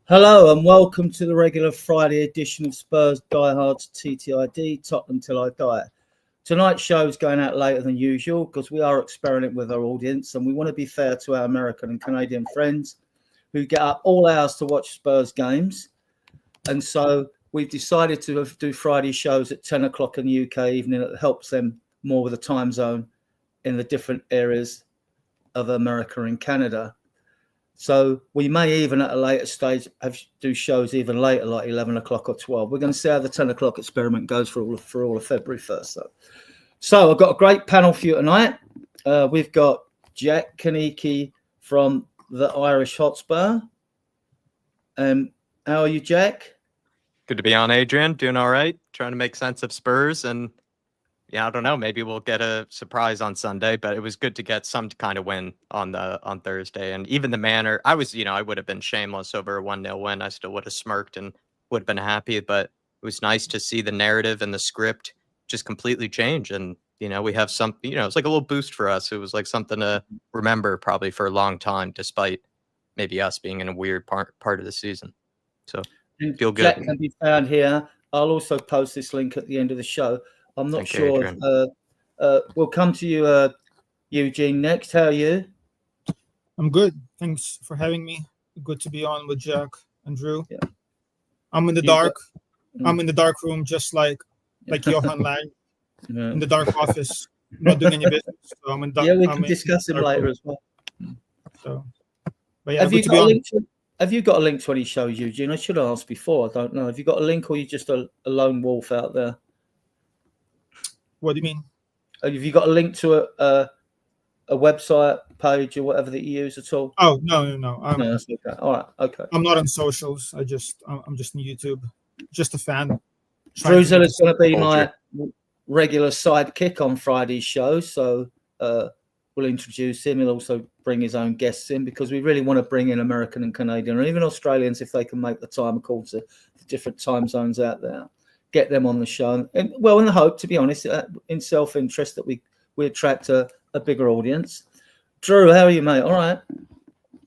Hello and welcome to the regular Friday edition of Spurs Diehards TTID, Tottenham Till I Die. Tonight's show is going out later than usual because we are experimenting with our audience and we want to be fair to our American and Canadian friends who get up all hours to watch Spurs games. And so we've decided to do Friday shows at 10 o'clock in the UK evening. It helps them more with the time zone in the different areas of America and Canada. So we may even at a later stage do shows even later, like 11 o'clock or 12. We're going to see how the 10 o'clock experiment goes for all of February first. So I've got a great panel for you tonight. We've got Jack Kaniki from the Irish Hotspur. How are you, Jack? Good to be on, Adrian. Doing all right. Trying to make sense of Spurs. And yeah, I don't know. Maybe we'll get a surprise on Sunday, but it was good to get some kind of win on Thursday. And even the manner, I would have been shameless over a 1-0 win. I still would have smirked and would have been happy, but it was nice to see the narrative and the script just completely change. And, we have some, it's like a little boost for us. It was like something to remember probably for a long time, despite maybe us being in a weird part of the season. So feel good. Jack can be found here. I'll also post this link at the end of the show. I'm not sure. We'll come to you, Eugene, next. How are you? I'm good. Thanks for having me. Good to be on with Jack and Drew. Yeah. I'm in the dark. I'm in the dark room, just like Johan Lang in the dark office. I'm not doing any business. So I'm in dark. Yeah, we can discuss him later as well. So, but yeah, have you got a link to any shows, Eugene? I should have asked before. I don't know. Have you got a link, or are you just a lone wolf out there? What do you mean? Have you got a link to a website page or whatever that you use at all? Oh no. No, that's okay. All right, okay. I'm not on socials. I'm just on YouTube. Just a fan. Drewzel is going to be my regular sidekick on Friday's show, so we'll introduce him. He'll also bring his own guests in because we really want to bring in American and Canadian, or even Australians if they can make the time according to the different time zones out there. Get them on the show, and in the hope, to be honest, in self-interest, that we attract a bigger audience. Drew, how are you, mate? All right.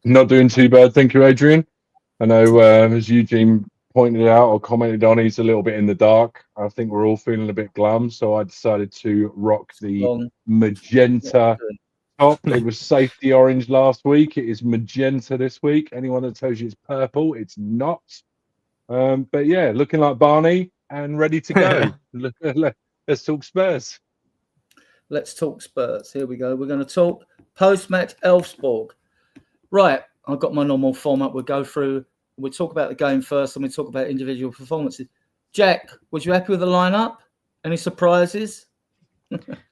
Not doing too bad, thank you, Adrian. I know, as Eugene pointed out or commented on, he's a little bit in the dark. I think we're all feeling a bit glum, so I decided to rock the magenta top. It was safety orange last week. It is magenta this week. Anyone that tells you it's purple, it's not. But yeah, looking like Barney and ready to go. Let's talk Spurs. Let's talk Spurs. Here we go. We're going to talk post-match Elfsborg. Right. I've got my normal format. We'll go through. We'll talk about the game first, and we'll talk about individual performances. Jack, was you happy with the lineup? Any surprises?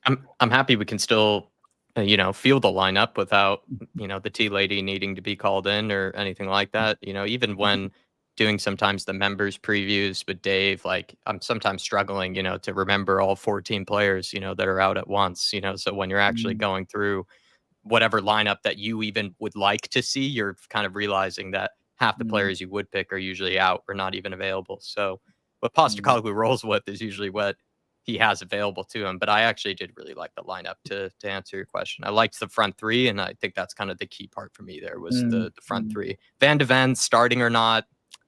I'm happy we can still, field the lineup without, the tea lady needing to be called in or anything like that. Even when doing sometimes the members previews with Dave, like I'm sometimes struggling, to remember all 14 players, that are out at once, so when you're actually going through whatever lineup that you even would like to see, you're kind of realizing that half the players you would pick are usually out or not even available. So what Postecoglou rolls with is usually what he has available to him. But I actually did really like the lineup to answer your question. I liked the front three, and I think that's kind of the key part for me there was the front three. Van de Ven starting or not,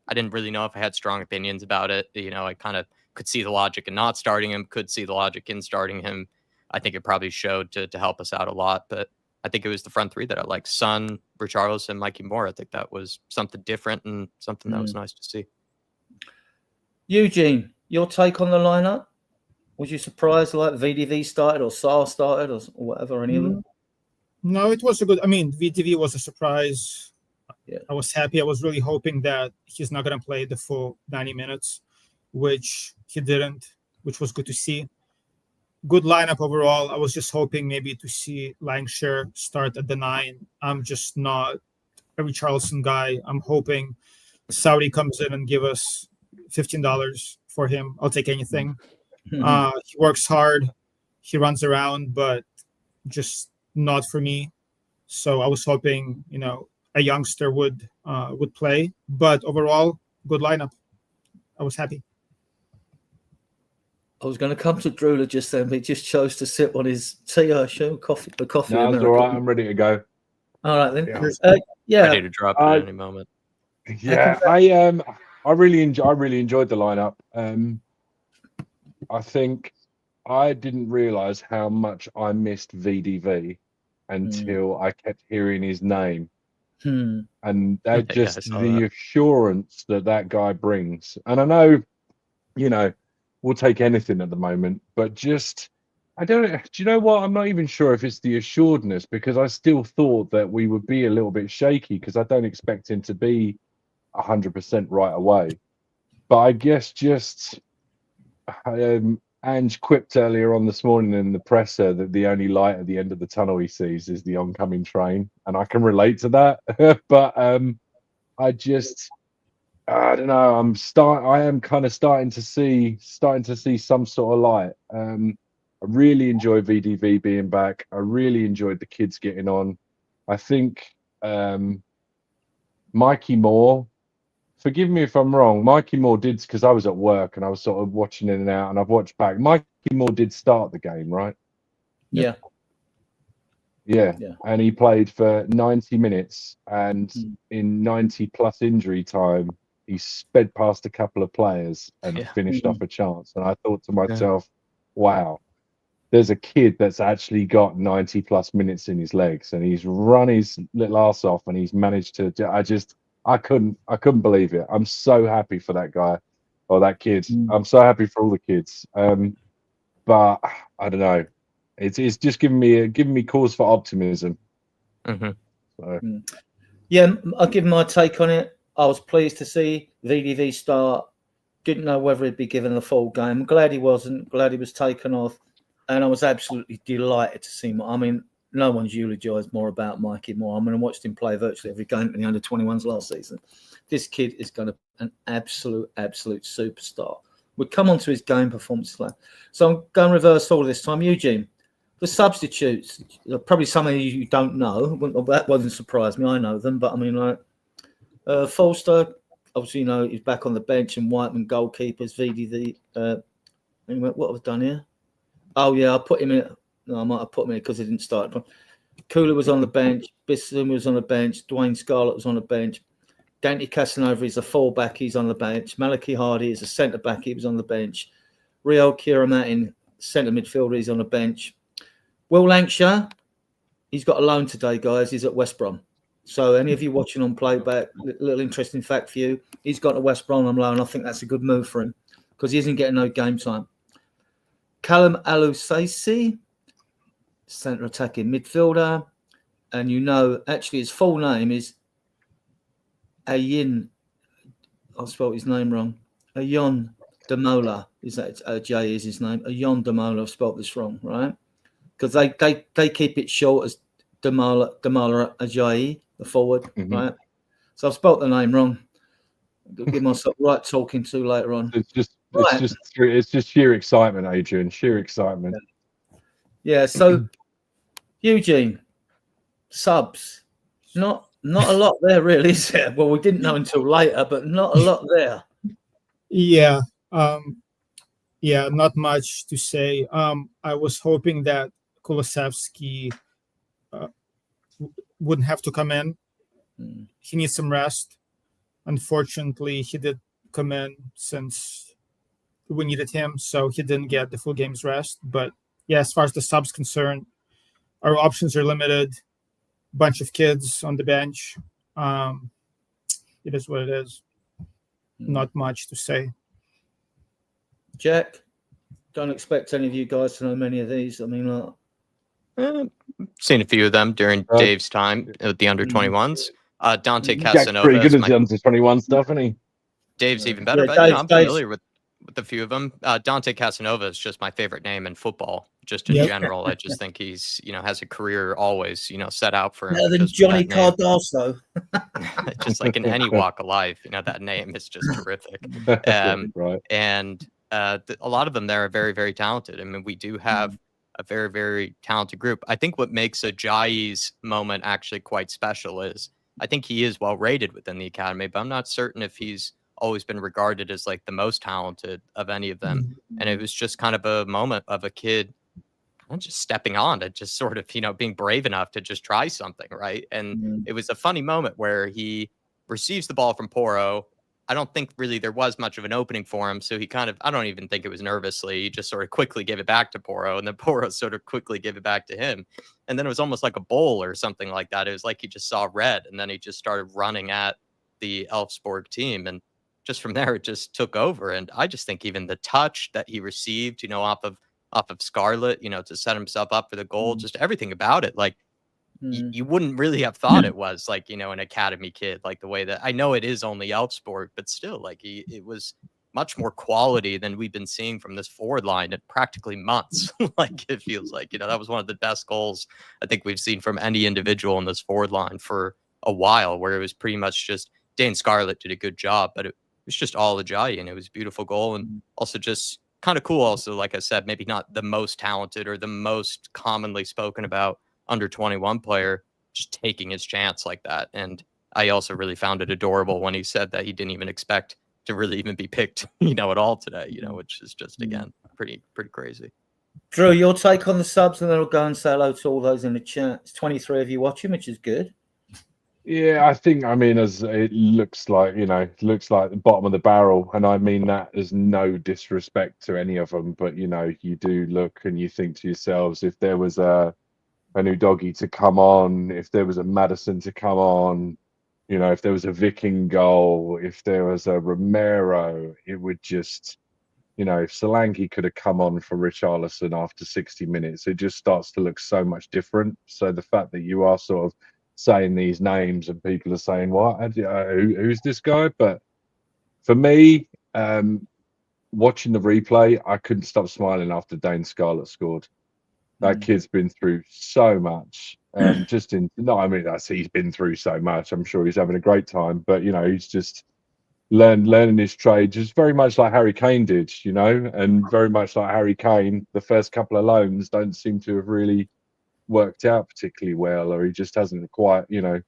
I didn't really know if I had strong opinions about it. I kind of could see the logic in not starting him, could see the logic in starting him. I think it probably showed to help us out a lot. But I think it was the front three that I liked. Son, Richarlison, Mikey Moore. I think that was something different and something that was nice to see. Eugene, your take on the lineup? Was you surprised like VDV started or Saar started or whatever, any of them? No, it was a good. I mean, VDV was a surprise. Yeah. I was happy. I was really hoping that he's not going to play the full 90 minutes, which he didn't, which was good to see. Good lineup overall. I was just hoping maybe to see Lancashire start at the 9. I'm just not a Richarlison guy. I'm hoping Saudi comes in and give us $15 for him. I'll take anything. He works hard. He runs around, but just not for me. So I was hoping, a youngster would play. But overall, good lineup. I was happy. I was going to come to Drula just then, but he just chose to sip on his tea or coffee. No, it's all right. I'm ready to go. All right, then. Ready to drop at any moment. Yeah, I really enjoyed the lineup. I think I didn't realize how much I missed VDV until I kept hearing his name. And that just the assurance that guy brings. And I know, we'll take anything at the moment, but just, do you know what? I'm not even sure if it's the assuredness, because I still thought that we would be a little bit shaky, because I don't expect him to be 100% right away. But I guess just, Ange quipped earlier on this morning in the presser that the only light at the end of the tunnel he sees is the oncoming train, and I can relate to that. But I don't know. I am kind of starting to see some sort of light. I really enjoy VDV being back. I really enjoyed the kids getting on. I think Mikey Moore. Forgive me if I'm wrong. Mikey Moore did, because I was at work and I was sort of watching in and out, and I've watched back. Mikey Moore did start the game, right? Yeah. And he played for 90 minutes, and in 90 plus injury time, he sped past a couple of players and finished off a chance. And I thought to myself, wow, there's a kid that's actually got 90 plus minutes in his legs, and he's run his little ass off, and he's managed to. I couldn't believe it. I'm so happy for that guy or that kid. I'm so happy for all the kids. But I don't know. It's just giving me cause for optimism. So. Yeah, I'll give my take on it. I was pleased to see VDV start. Didn't know whether he'd be given the full game. I'm glad he wasn't. Glad he was taken off. And I was absolutely delighted to see him. I mean, no one's eulogised more about Mikey Moore. I mean, I watched him play virtually every game in the under-21s last season. This kid is going to be an absolute superstar. We'll come on to his game performance later. So I'm going reverse all this time. Eugene, the substitutes, probably some of you don't know. That wouldn't surprise me. I know them. But, I mean, like, Forster, obviously, he's back on the bench, and Whiteman goalkeepers, VDV. Anyway, what have I done here? Oh, yeah, I put him in. No, I might have put him in because he didn't start. Kula was on the bench. Bisson was on the bench. Dwayne Scarlett was on the bench. Dante Casanova is a fullback. He's on the bench. Malachi Hardy is a centre-back. He was on the bench. Rio Kiramatin, centre midfielder. He's on the bench. Will Lancashire, he's got a loan today, guys. He's at West Brom. So any of you watching on playback, little interesting fact for you, he's got to West Brom on loan. I think that's a good move for him because he isn't getting no game time. Callum Alusasi, centre attacking midfielder. And actually his full name is Ayin. I'll spell his name wrong. Ayon Demola. Is that J is his name? Ayon Demola. I've spelled this wrong, right? Because they keep it short as Demola Ajayi, the forward, right? So I've spelt the name wrong. I'll give myself right talking to later on. It's just sheer excitement, Adrian. Sheer excitement. Yeah. So Eugene, subs, not a lot there, really, is there? Well, we didn't know until later, but not a lot there. Yeah. Not much to say. I was hoping that Kulusevski wouldn't have to come in. He needs some rest. Unfortunately, he did come in since we needed him, so he didn't get the full game's rest. But yeah, as far as the subs concerned, our options are limited. Bunch of kids on the bench. It is what it is. Not much to say. Jack, don't expect any of you guys to know many of these. I mean, seen a few of them during Dave's time at the under-21s. Dante Casanova. Jack's pretty good at the under-21 stuff, isn't he? Dave's even better, but I'm familiar with a few of them. Dante Casanova is just my favorite name in football, just in general. I just think he's, has a career always, set out for him. Better than Johnny Cardoso. Just like in any walk of life, that name is just terrific. Right. And a lot of them there are very, very talented. I mean, we do have a very, very talented group. I think what makes Ajayi's moment actually quite special is I think he is well rated within the academy, but I'm not certain if he's always been regarded as like the most talented of any of them. And it was just kind of a moment of a kid just stepping on to just sort of, being brave enough to just try something. Right. And it was a funny moment where he receives the ball from Porro. I don't think really there was much of an opening for him. So he kind of, I don't even think it was nervously. He just sort of quickly gave it back to Porro, and then Porro sort of quickly gave it back to him. And then it was almost like a bowl or something like that. It was like he just saw red, and then he just started running at the Elfsborg team. And just from there, it just took over. And I just think even the touch that he received, off of Scarlett, to set himself up for the goal, just everything about it, like, you wouldn't really have thought it was like, an academy kid, like the way that I know it is only Elfsborg, but still, like, it was much more quality than we've been seeing from this forward line in practically months. Like, it feels like, that was one of the best goals I think we've seen from any individual in this forward line for a while, where it was pretty much just Dane Scarlett did a good job, but it was just all Ajayi, and it was a beautiful goal. And also just kind of cool. Also, like I said, maybe not the most talented or the most commonly spoken about under 21 player, just taking his chance like that. And I also really found it adorable when he said that he didn't even expect to really even be picked, at all today, which is just, again, pretty crazy. Drew, your take on the subs, and then I'll go and say hello to all those in the chat. It's 23 of you watching, which is good. Yeah, I think, as it looks like, the bottom of the barrel. And I mean that as no disrespect to any of them, but, you do look and you think to yourselves, if there was a new doggy to come on, if there was a Madison to come on, if there was a Viking goal, if there was a Romero, it would just, if Solanke could have come on for Richarlison after 60 minutes, it just starts to look so much different. So the fact that you are sort of saying these names and people are saying, what, who's this guy? But for me, watching the replay, I couldn't stop smiling after Dane Scarlett scored. That kid's been through so much. He's been through so much. I'm sure he's having a great time, but he's just learning his trade, just very much like Harry Kane did, and very much like Harry Kane, the first couple of loans don't seem to have really worked out particularly well, or he just hasn't quite met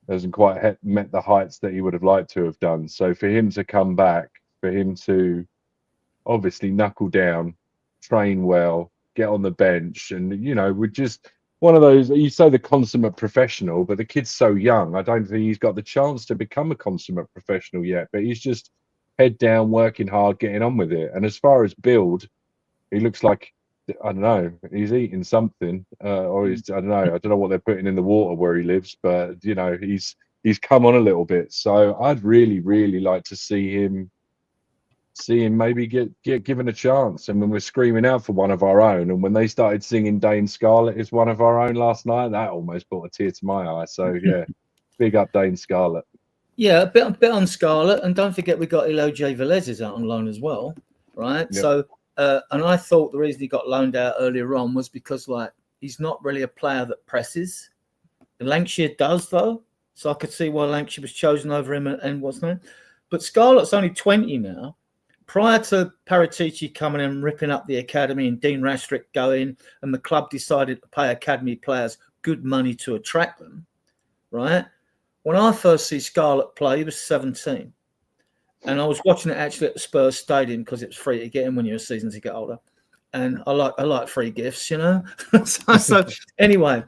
the heights that he would have liked to have done. So for him to come back, for him to obviously knuckle down, train well, get on the bench, and we're just one of those, you say the consummate professional, but the kid's so young, I don't think he's got the chance to become a consummate professional yet, but he's just head down, working hard, getting on with it. And as far as build, he looks like, I don't know, he's eating something, or he's, I don't know what they're putting in the water where he lives, but he's come on a little bit. So I'd really like to see him maybe get given a chance. And when we're screaming out for one of our own, and when they started singing Dane Scarlett is one of our own last night, that almost brought a tear to my eye. So yeah, big up Dane Scarlett. Yeah, a bit on Scarlett, and don't forget we got Eloy Velez out on loan as well, right? Yep. So and I thought the reason he got loaned out earlier on was because he's not really a player that presses. Lancashire does though, so I could see why Lancashire was chosen over him and what's name. But Scarlett's only 20 now. Prior to Paratici coming in and ripping up the academy and Dean Rastrick going, and the club decided to pay academy players good money to attract them, right? When I first see Scarlett play, he was 17. And I was watching it actually at the Spurs Stadium because it was free to get in when you're a season ticket holder. And I like free gifts, so anyway,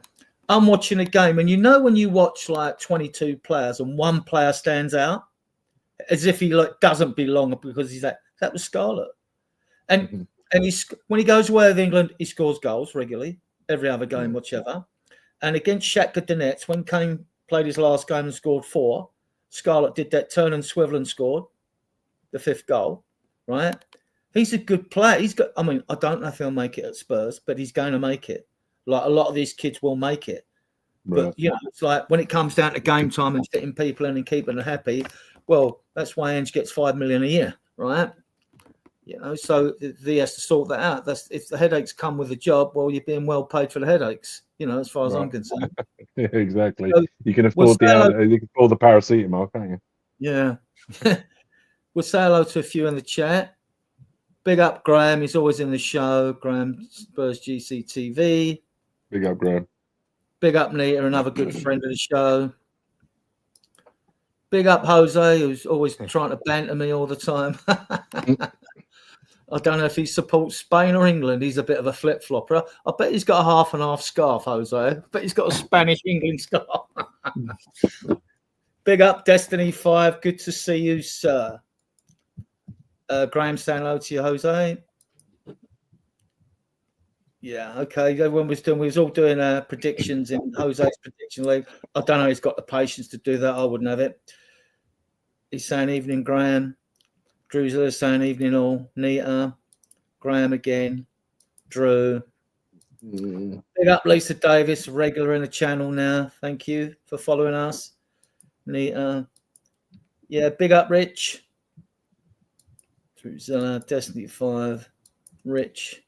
I'm watching a game. And when you watch 22 players and one player stands out, as if he doesn't belong because he's that was Scarlett. And when he goes away with England, he scores goals regularly, every other game, whichever. And against Shakhtar Donetsk, when Kane played his last game and scored 4, Scarlett did that turn and swivel and scored the 5th goal, right? He's a good player. I don't know if he'll make it at Spurs, but he's going to make it. Like a lot of these kids will make it. Right. But, it's like when it comes down to game time and fitting people in and keeping them happy, well, that's why Ange gets $5 million a year, right? So he has to sort that out. If the headaches come with the job, well, you're being well paid for the headaches, as far as I'm concerned. Yeah, exactly. So you can afford the paracetamol, can't you? Yeah. We'll say hello to a few in the chat. Big up Graham. He's always in the show. Graham, Spurs GC TV. Big up Graham. Big up Nita, another good friend of the show. Big up Jose, who's always trying to banter me all the time. I don't know if he supports Spain or England. He's a bit of a flip-flopper. I bet he's got a half and half scarf, Jose. I bet he's got a Spanish England scarf. Big up, Destiny 5. Good to see you, sir. Graham saying hello to you, Jose. Yeah, okay. Everyone we was all doing predictions in Jose's prediction league. I don't know. He's got the patience to do that. I wouldn't have it. He's saying evening, Graham. Drew's saying evening all. Nita. Graham again. Drew. Big up, Lisa Davis, regular in the channel now. Thank you for following us. Nita. Yeah, big up, Rich. Drewzilla, Destiny 5. Rich.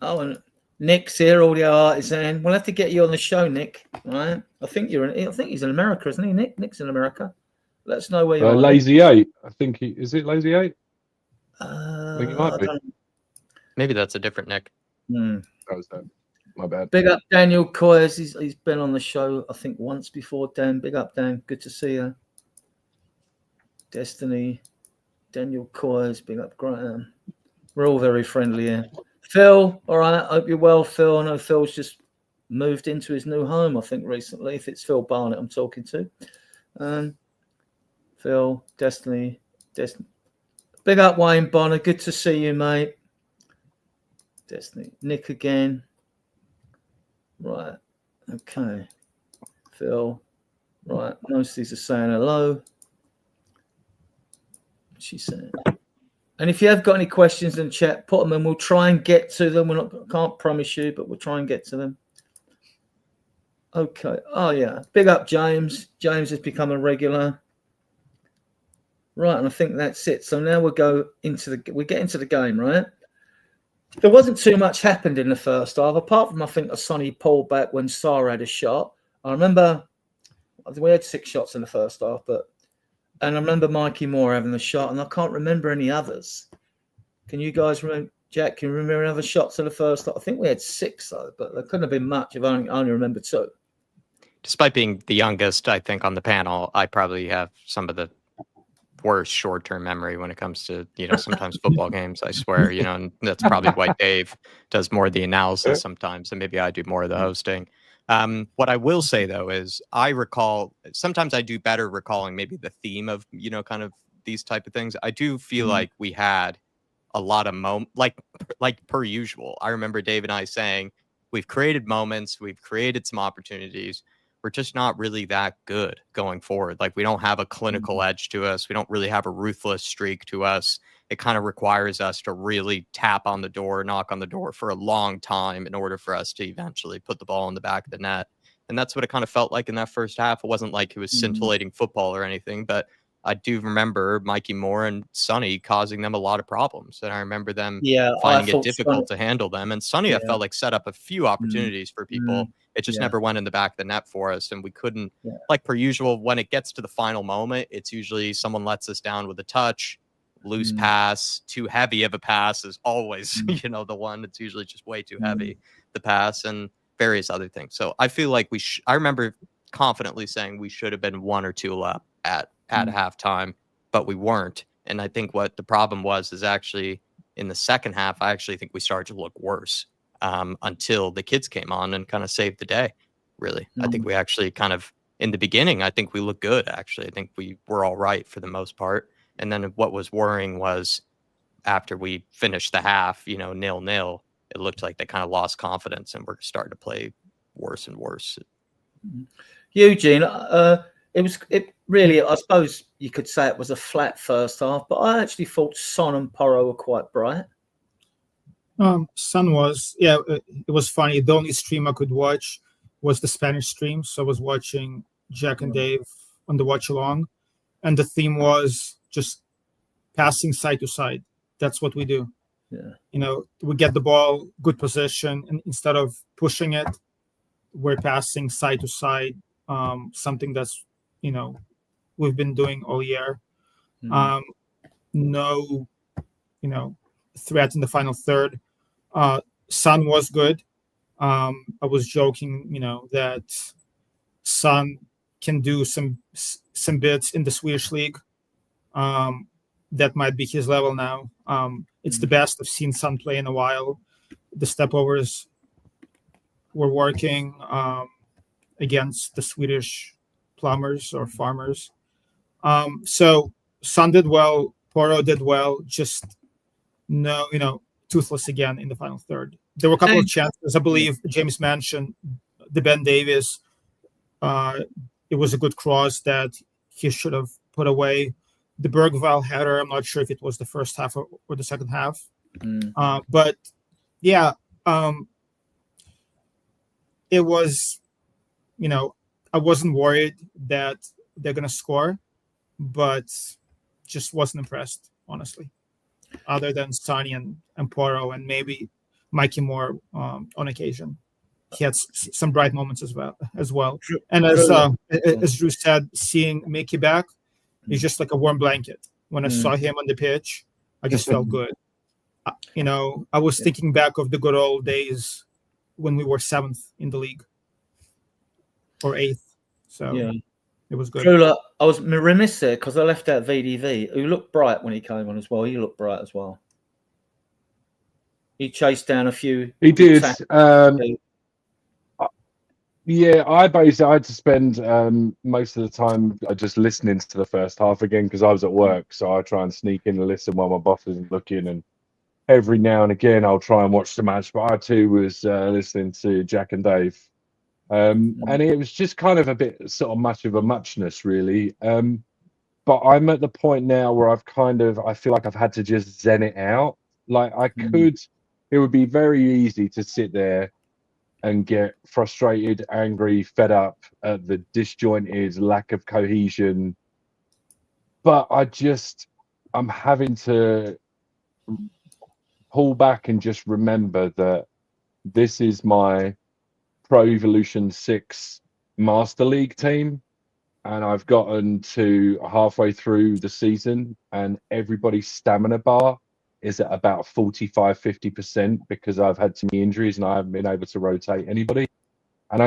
Oh, and Nick's here, audio artisan. We'll have to get you on the show, Nick. Right? I think he's in America, isn't he, Nick? Nick's in America. Let us know where you are. Lazy 8. I think is it Lazy 8? I think it might be. Maybe that's a different Nick. That was that. My bad. Big up Daniel Coyers. He's been on the show, I think, once before, Dan. Big up, Dan. Good to see you. Destiny. Daniel Coyers. Big up, Graham. We're all very friendly here. Phil, all right. Hope you're well, Phil. I know Phil's just moved into his new home, I think, recently. If it's Phil Barnett I'm talking to. Phil, Destiny. Big up, Wayne Bonner. Good to see you, mate. Destiny. Nick again. Right. Okay. Phil. Right. Most of these are saying hello. She's saying. And if you have got any questions in the chat, put them in. We'll try and get to them. Can't promise you, but we'll try and get to them. Okay. Oh, yeah. Big up, James. James has become a regular. Right, and I think that's it. So now we get into the game, right? There wasn't too much happened in the first half, apart from I think a Sonny pulled back when Sarr had a shot. I remember we had 6 shots in the first half, and I remember Mikey Moore having the shot, and I can't remember any others. Can you guys remember? Jack, can you remember any other shots in the first half? I think we had 6 though, but there couldn't have been much if I only remember 2. Despite being the youngest, I think on the panel, I probably have some of the worst short-term memory when it comes to, sometimes football games, I swear, and that's probably why Dave does more of the analysis sometimes, and maybe I do more of the hosting. What I will say though is I recall, sometimes I do better recalling maybe the theme of, kind of these type of things. I do feel like we had a lot of like per usual. I remember Dave and I saying, we've created moments, we've created some opportunities. We're just not really that good going forward. Like we don't have a clinical edge to us. We don't really have a ruthless streak to us. It kind of requires us to really knock on the door for a long time in order for us to eventually put the ball in the back of the net. And that's what it kind of felt like in that first half. It wasn't like it was scintillating football or anything, but I do remember Mikey Moore and Sonny causing them a lot of problems. And I remember them finding it difficult to handle them. And Sonny, I felt like set up a few opportunities for people. It just never went in the back of the net for us. And we couldn't, like per usual, when it gets to the final moment, it's usually someone lets us down with a touch, loose pass, too heavy of a pass is always, the one that's usually just way too heavy, the pass, and various other things. So I feel like I remember confidently saying we should have been 1 or 2 up at halftime, but we weren't. And I think what the problem was is actually in the second half, I actually think we started to look worse until the kids came on and kind of saved the day, really. I think we actually kind of, in the beginning, I think we looked good, actually. I think we were all right for the most part. And then what was worrying was after we finished the half, 0-0, it looked like they kind of lost confidence and were starting to play worse and worse. Eugene, it really, I suppose you could say it was a flat first half, but I actually thought Son and Porro were quite bright. Son was, it was funny. The only stream I could watch was the Spanish stream. So I was watching Jack and Dave on the watch along, and the theme was just passing side to side. That's what we do. Yeah. We get the ball, good position, and instead of pushing it, we're passing side to side. Something that's, we've been doing all year. No, threat in the final third. Son was good. I was joking, that Son can do some bits in the Swedish league. That might be his level now. It's the best I've seen Son play in a while. The stepovers were working against the Swedish plumbers or farmers. So Son did well, Porro did well, just toothless again in the final third. There were a couple of chances. I believe James mentioned the Ben Davies. It was a good cross that he should have put away. The Bergvall header, I'm not sure if it was the first half or the second half. But yeah, it was, I wasn't worried that they're going to score, but just wasn't impressed, honestly, other than Sonny and Porro and maybe Mikey Moore on occasion. He had some bright moments as well. And as Drew said, seeing Mickey back is just like a warm blanket. When I saw him on the pitch, I just felt good. I was thinking back of the good old days when we were 7th in the league or 8th. So it was good. True, I was remiss there because I left out VDV, who looked bright when he came on as well. He looked bright as well. He chased down a few. He did. I had to spend most of the time just listening to the first half again because I was at work. So I try and sneak in and listen while my boss isn't looking. And every now and again, I'll try and watch the match. But I too was listening to Jack and Dave. And it was just kind of a bit sort of much of a muchness, really. But I'm at the point now where I feel like I've had to just zen it out. Like it would be very easy to sit there and get frustrated, angry, fed up at the disjointed lack of cohesion. But I'm having to pull back and just remember that this is my Pro Evolution 6 Master League team. And I've gotten to halfway through the season and everybody's stamina bar is at about 45-50% because I've had too many injuries and I haven't been able to rotate anybody. And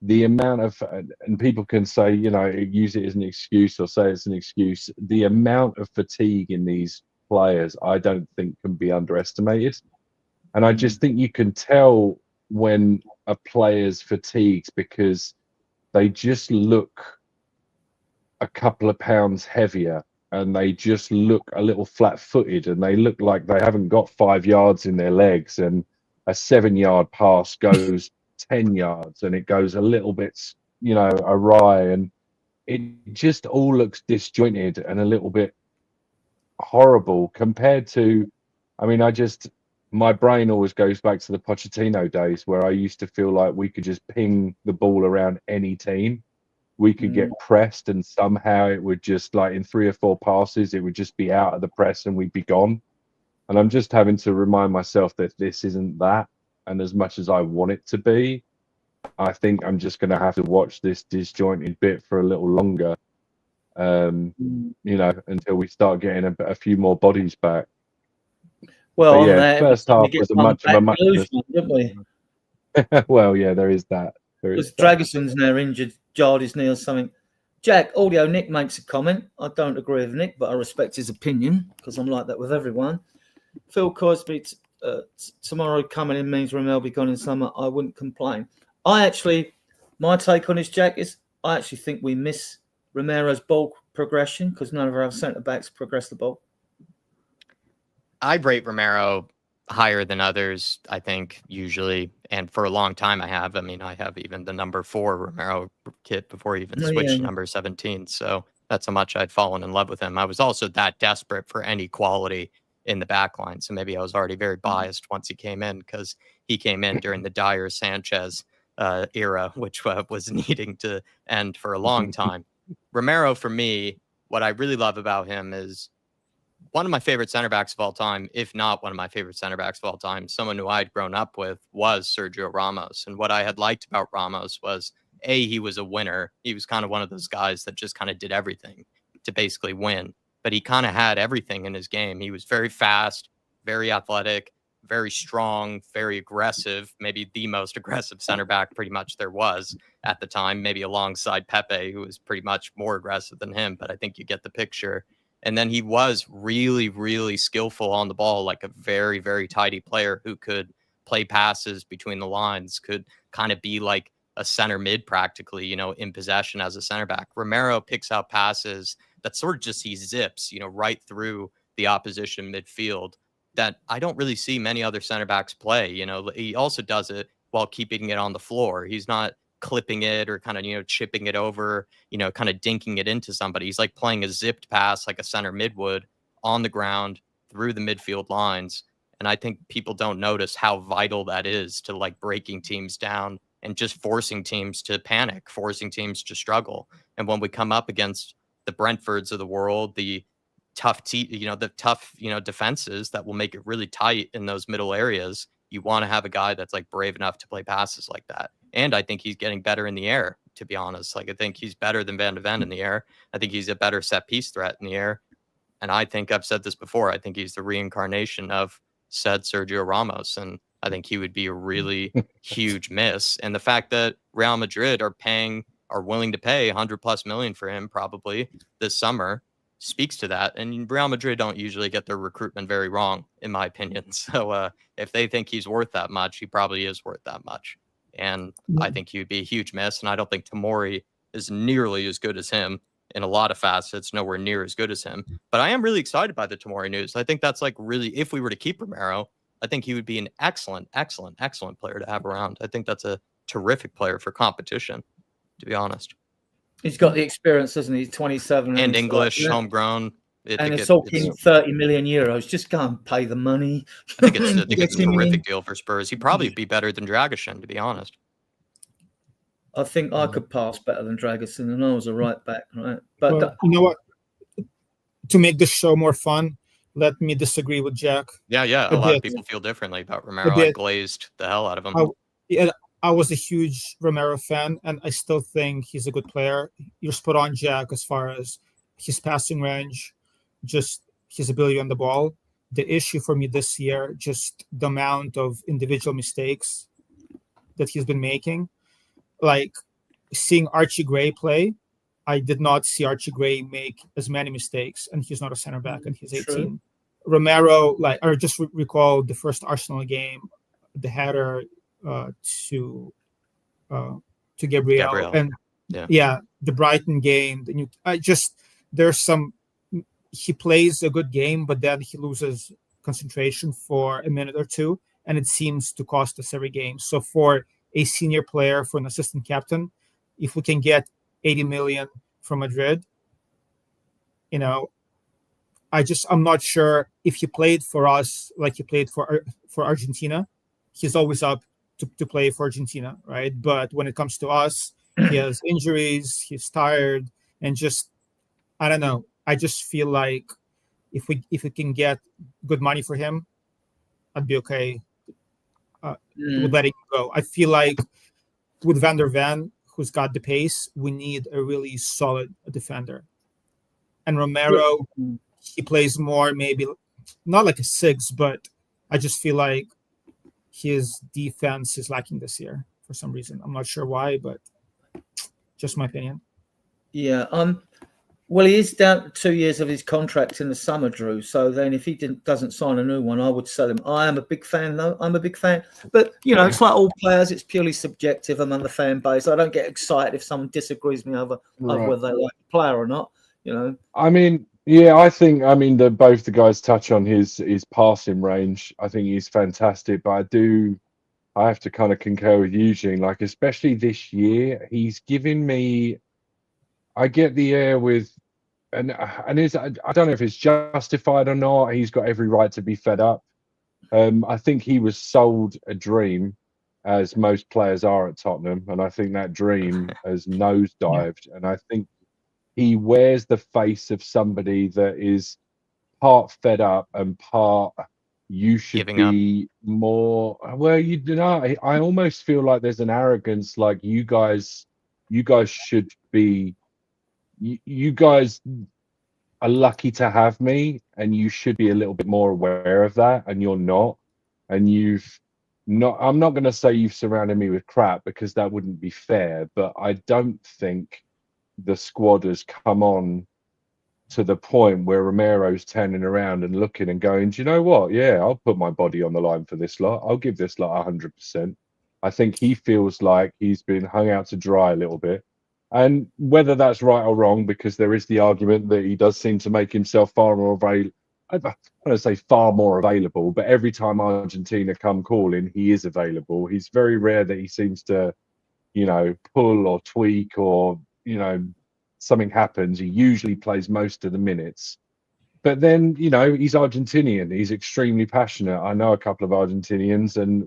the amount of, and people can say, use it as an excuse or say it's an excuse. The amount of fatigue in these players, I don't think can be underestimated. And I just think you can tell when a player's fatigued because they just look a couple of pounds heavier. And they just look a little flat-footed, and they look like they haven't got 5 yards in their legs. And a 7-yard pass goes 10 yards, and it goes a little bit, awry, and it just all looks disjointed and a little bit horrible compared to. I mean, my brain always goes back to the Pochettino days where I used to feel like we could just ping the ball around any team. We could get pressed and somehow it would just like in 3 or 4 passes, it would just be out of the press and we'd be gone. And I'm just having to remind myself that this isn't that. And as much as I want it to be, I think I'm just going to have to watch this disjointed bit for a little longer, until we start getting a few more bodies back. Well, first half was much of a muchness. Didn't we? Well, yeah, there is that. Because Dragison's now injured, jarred his knee or something. Jack, Audio Nick makes a comment. I don't agree with Nick, but I respect his opinion because I'm like that with everyone. Phil Cosby, tomorrow coming in means Romero will be gone in summer. I wouldn't complain. My take on this, Jack, is I actually think we miss Romero's ball progression because none of our centre-backs progress the ball. I rate Romero higher than others, I think, usually. And for a long time I have. I mean, I have even the number 4 Romero kit before he even switched to number 17. So that's how much I'd fallen in love with him. I was also that desperate for any quality in the back line. So maybe I was already very biased once he came in because he came in during the Dyer Sanchez era, which was needing to end for a long time. Romero, for me, what I really love about him is one of my favorite center backs of all time, if not one of my favorite center backs of all time, someone who I'd grown up with was Sergio Ramos. And what I had liked about Ramos was, he was a winner. He was kind of one of those guys that just kind of did everything to basically win. But he kind of had everything in his game. He was very fast, very athletic, very strong, very aggressive, maybe the most aggressive center back pretty much there was at the time, maybe alongside Pepe, who was pretty much more aggressive than him. But I think you get the picture. And then he was really, really skillful on the ball, like a very, very tidy player who could play passes between the lines, could kind of be like a center mid practically, in possession as a center back. Romero picks out passes that sort of just he zips, right through the opposition midfield that I don't really see many other center backs play. He also does it while keeping it on the floor. He's not clipping it or kind of, chipping it over, kind of dinking it into somebody. He's like playing a zipped pass like a center mid would on the ground through the midfield lines. And I think people don't notice how vital that is to like breaking teams down and just forcing teams to panic, forcing teams to struggle. And when we come up against the Brentfords of the world, the tough defenses that will make it really tight in those middle areas, you want to have a guy that's like brave enough to play passes like that. And I think he's getting better in the air, to be honest. Like, I think he's better than Van de Ven in the air. I think he's a better set piece threat in the air. And I think I've said this before. I think he's the reincarnation of said Sergio Ramos. And I think he would be a really huge miss. And the fact that Real Madrid are willing to pay 100+ million for him probably this summer speaks to that. And Real Madrid don't usually get their recruitment very wrong, in my opinion. So if they think he's worth that much, he probably is worth that much. And I think he would be a huge miss. And I don't think Tomori is nearly as good as him in a lot of facets, nowhere near as good as him. But I am really excited by the Tomori news. I think that's like really, if we were to keep Romero, I think he would be an excellent player to have around. I think that's a terrific player for competition, to be honest. He's got the experience, doesn't he? He's 27. And English, homegrown. And they're talking 30 million euros. Just go and pay the money. I think it's a terrific deal for Spurs. He'd probably be better than Dragusin, to be honest. I think I could pass better than Dragusin, and I was a right back, right? But well, you know what? To make this show more fun, let me disagree with Jack. Yeah. A lot of people feel differently about Romero. I glazed the hell out of him. I was a huge Romero fan, and I still think he's a good player. You're spot on, Jack, as far as his passing range, just his ability on the ball. The issue for me this year, just the amount of individual mistakes that he's been making. Like seeing Archie Gray play, I did not see Archie Gray make as many mistakes, and he's not a center back, and he's 18. True. Romero, I just recall the first Arsenal game, the header to Gabriel. And the Brighton game. He plays a good game, but then he loses concentration for a minute or two, and it seems to cost us every game. So for a senior player, for an assistant captain, if we can get 80 million from Madrid, I'm not sure if he played for us like he played for Argentina. He's always up to play for Argentina, right? But when it comes to us, he has injuries, he's tired, and I don't know. I just feel like if we can get good money for him, I'd be okay with letting him go. I feel like with Van der Ven, who's got the pace, we need a really solid defender. And Romero, he plays more, maybe not like a 6, but I just feel like his defense is lacking this year for some reason. I'm not sure why, but just my opinion. Yeah. Well, he is down 2 years of his contract in the summer, Drew. So then if he doesn't sign a new one, I would sell him. I am a big fan, though. I'm a big fan. But, it's like all players. It's purely subjective among the fan base. I don't get excited if someone disagrees with me over whether they like the player or not, I mean, yeah, I think, both the guys touch on his passing range. I think he's fantastic. But I have to kind of concur with Eugene. Like, especially this year, he's giving me... I get the air with, and I don't know if it's justified or not. He's got every right to be fed up. I think he was sold a dream, as most players are at Tottenham, and I think that dream has nosedived. And I think he wears the face of somebody that is part fed up and part you should be more. Well, I almost feel like there's an arrogance, like you guys should be. You guys are lucky to have me, and you should be a little bit more aware of that, and you're not. And I'm not going to say you've surrounded me with crap, because that wouldn't be fair, but I don't think the squad has come on to the point where Romero's turning around and looking and going, do you know what? Yeah, I'll put my body on the line for this lot. I'll give this lot 100%. I think he feels like he's been hung out to dry a little bit. And whether that's right or wrong, because there is the argument that he does seem to make himself far more available. I don't want to say far more available, but every time Argentina come calling, he is available. He's very rare that he seems to, pull or tweak or, something happens. He usually plays most of the minutes. But then, he's Argentinian. He's extremely passionate. I know a couple of Argentinians, and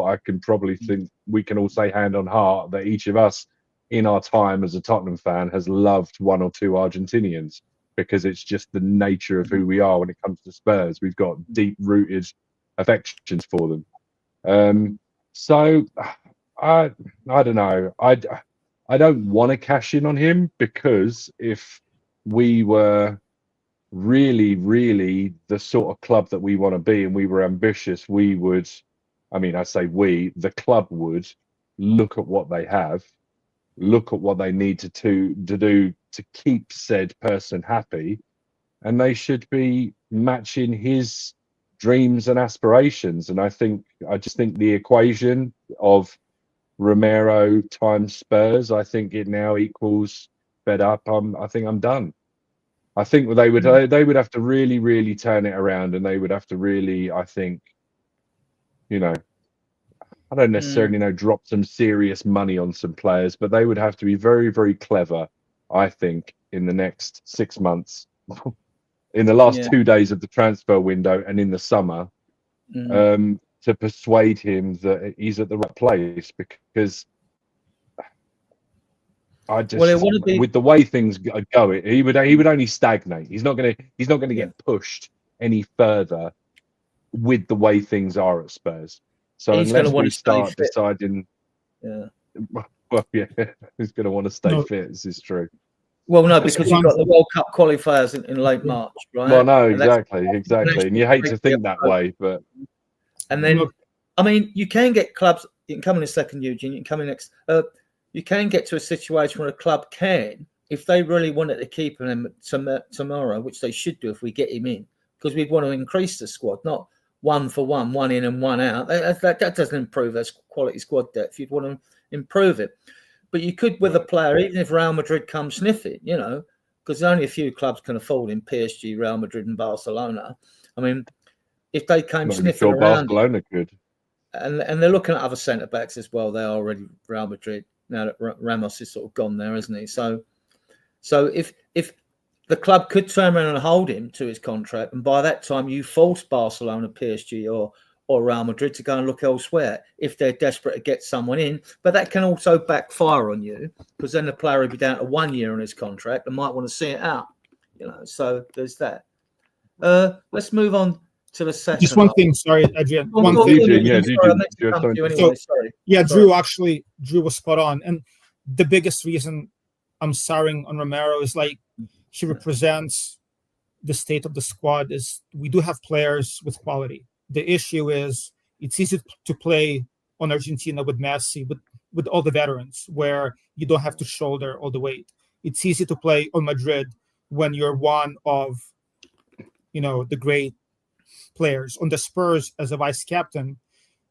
I can probably think we can all say hand on heart that each of us in our time as a Tottenham fan has loved one or two Argentinians, because it's just the nature of who we are when it comes to Spurs. We've got deep-rooted affections for them. So I don't know. I don't want to cash in on him, because if we were really, really the sort of club that we want to be and we were ambitious, we would, I say the club would look at what they have, look at what they need to do to keep said person happy, and they should be matching his dreams and aspirations. And I just think the equation of Romero times Spurs, I think it now equals fed up. I think I'm done. I think they would have to really, really turn it around, and they would have to really, I think, I don't necessarily know, drop some serious money on some players, but they would have to be very, very clever, I think, in the next 6 months, in the last 2 days of the transfer window and in the summer, to persuade him that he's at the right place. Because with the way things go, he would only stagnate. He's not going to get pushed any further with the way things are at Spurs. So unless we start deciding, he's going to want to stay fit. This is true. Well, no, because you've got the World Cup qualifiers in late March, right? Well, no, exactly, and you hate to think that way, but and then you can get clubs. You can come in a second, Eugene. You can come in next. You can get to a situation where a club can, if they really wanted to keep him tomorrow, which they should do if we get him in, because we want to increase the squad, not 1 for 1, 1 in and 1 out. That doesn't improve their quality squad depth. You'd want to improve it. But you could with a player, even if Real Madrid come sniffing, because only a few clubs can afford him, PSG, Real Madrid and Barcelona. If they came sniffing around, Barcelona could. And they're looking at other centre-backs as well. They are already Real Madrid, now that Ramos is sort of gone there, isn't he? So if the club could turn around and hold him to his contract, and by that time you force Barcelona, PSG or Real Madrid to go and look elsewhere if they're desperate to get someone in. But that can also backfire on you, because then the player will be down to 1 year on his contract and might want to see it out. So there's that. Let's move on to the second. Just one thing, sorry, Adrian. Drew was spot on. And the biggest reason I'm souring on Romero is he represents the state of the squad. Is we do have players with quality. The issue is it's easy to play on Argentina with Messi, with all the veterans, where you don't have to shoulder all the weight. It's easy to play on Madrid when you're one of, the great players. On the Spurs, as a vice captain,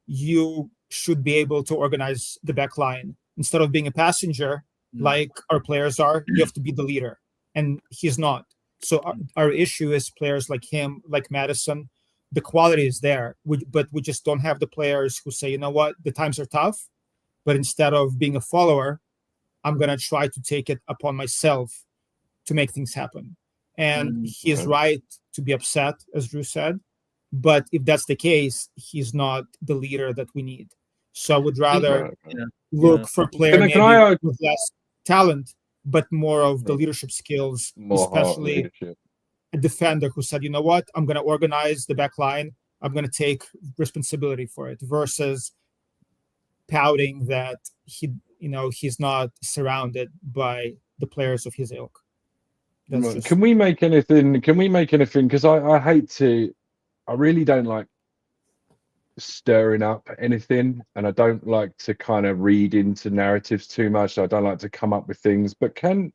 you should be able to organize the back line. Instead of being a passenger, like our players are, you have to be the leader. And he's not. So our issue is players like him, like Maddison. The quality is there, but we just don't have the players who say, the times are tough, but instead of being a follower, I'm going to try to take it upon myself to make things happen. And he is right to be upset, as Drew said. But if that's the case, he's not the leader that we need. So I would rather look for players with less talent, but more of the leadership skills, especially a defender who said, I'm going to organize the back line. I'm going to take responsibility for it, versus pouting that he's not surrounded by the players of his ilk. Can we make anything? Because I really don't like stirring up anything, and I don't like to kind of read into narratives too much. I don't like to come up with things, but can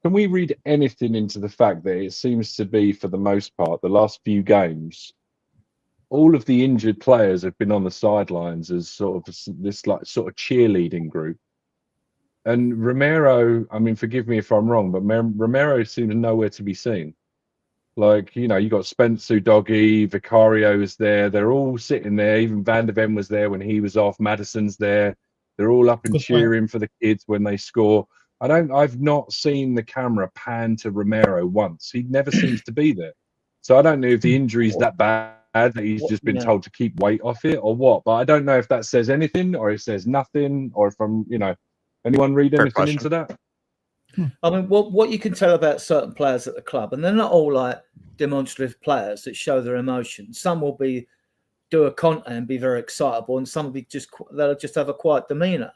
we read anything into the fact that it seems to be, for the most part, the last few games, all of the injured players have been on the sidelines as sort of this like sort of cheerleading group. And Romero, I mean, forgive me if I'm wrong, but Romero seems nowhere to be seen. Like, you know, you got Spencer Doggy, Vicario is there. They're all sitting there. Even Van der Ven was there when he was off. Madison's there. They're all up and cheering for the kids when they score. I've not seen the camera pan to Romero once. He never seems to be there. So I don't know if the injury's that bad that he's just been told to keep weight off it or what. But I don't know if that says anything or it says nothing, or if I'm, you know, anyone read anything into that? I mean, what you can tell about certain players at the club, and they're not all like demonstrative players that show their emotions. Some will do a content and be very excitable, and some will be they'll just have a quiet demeanour.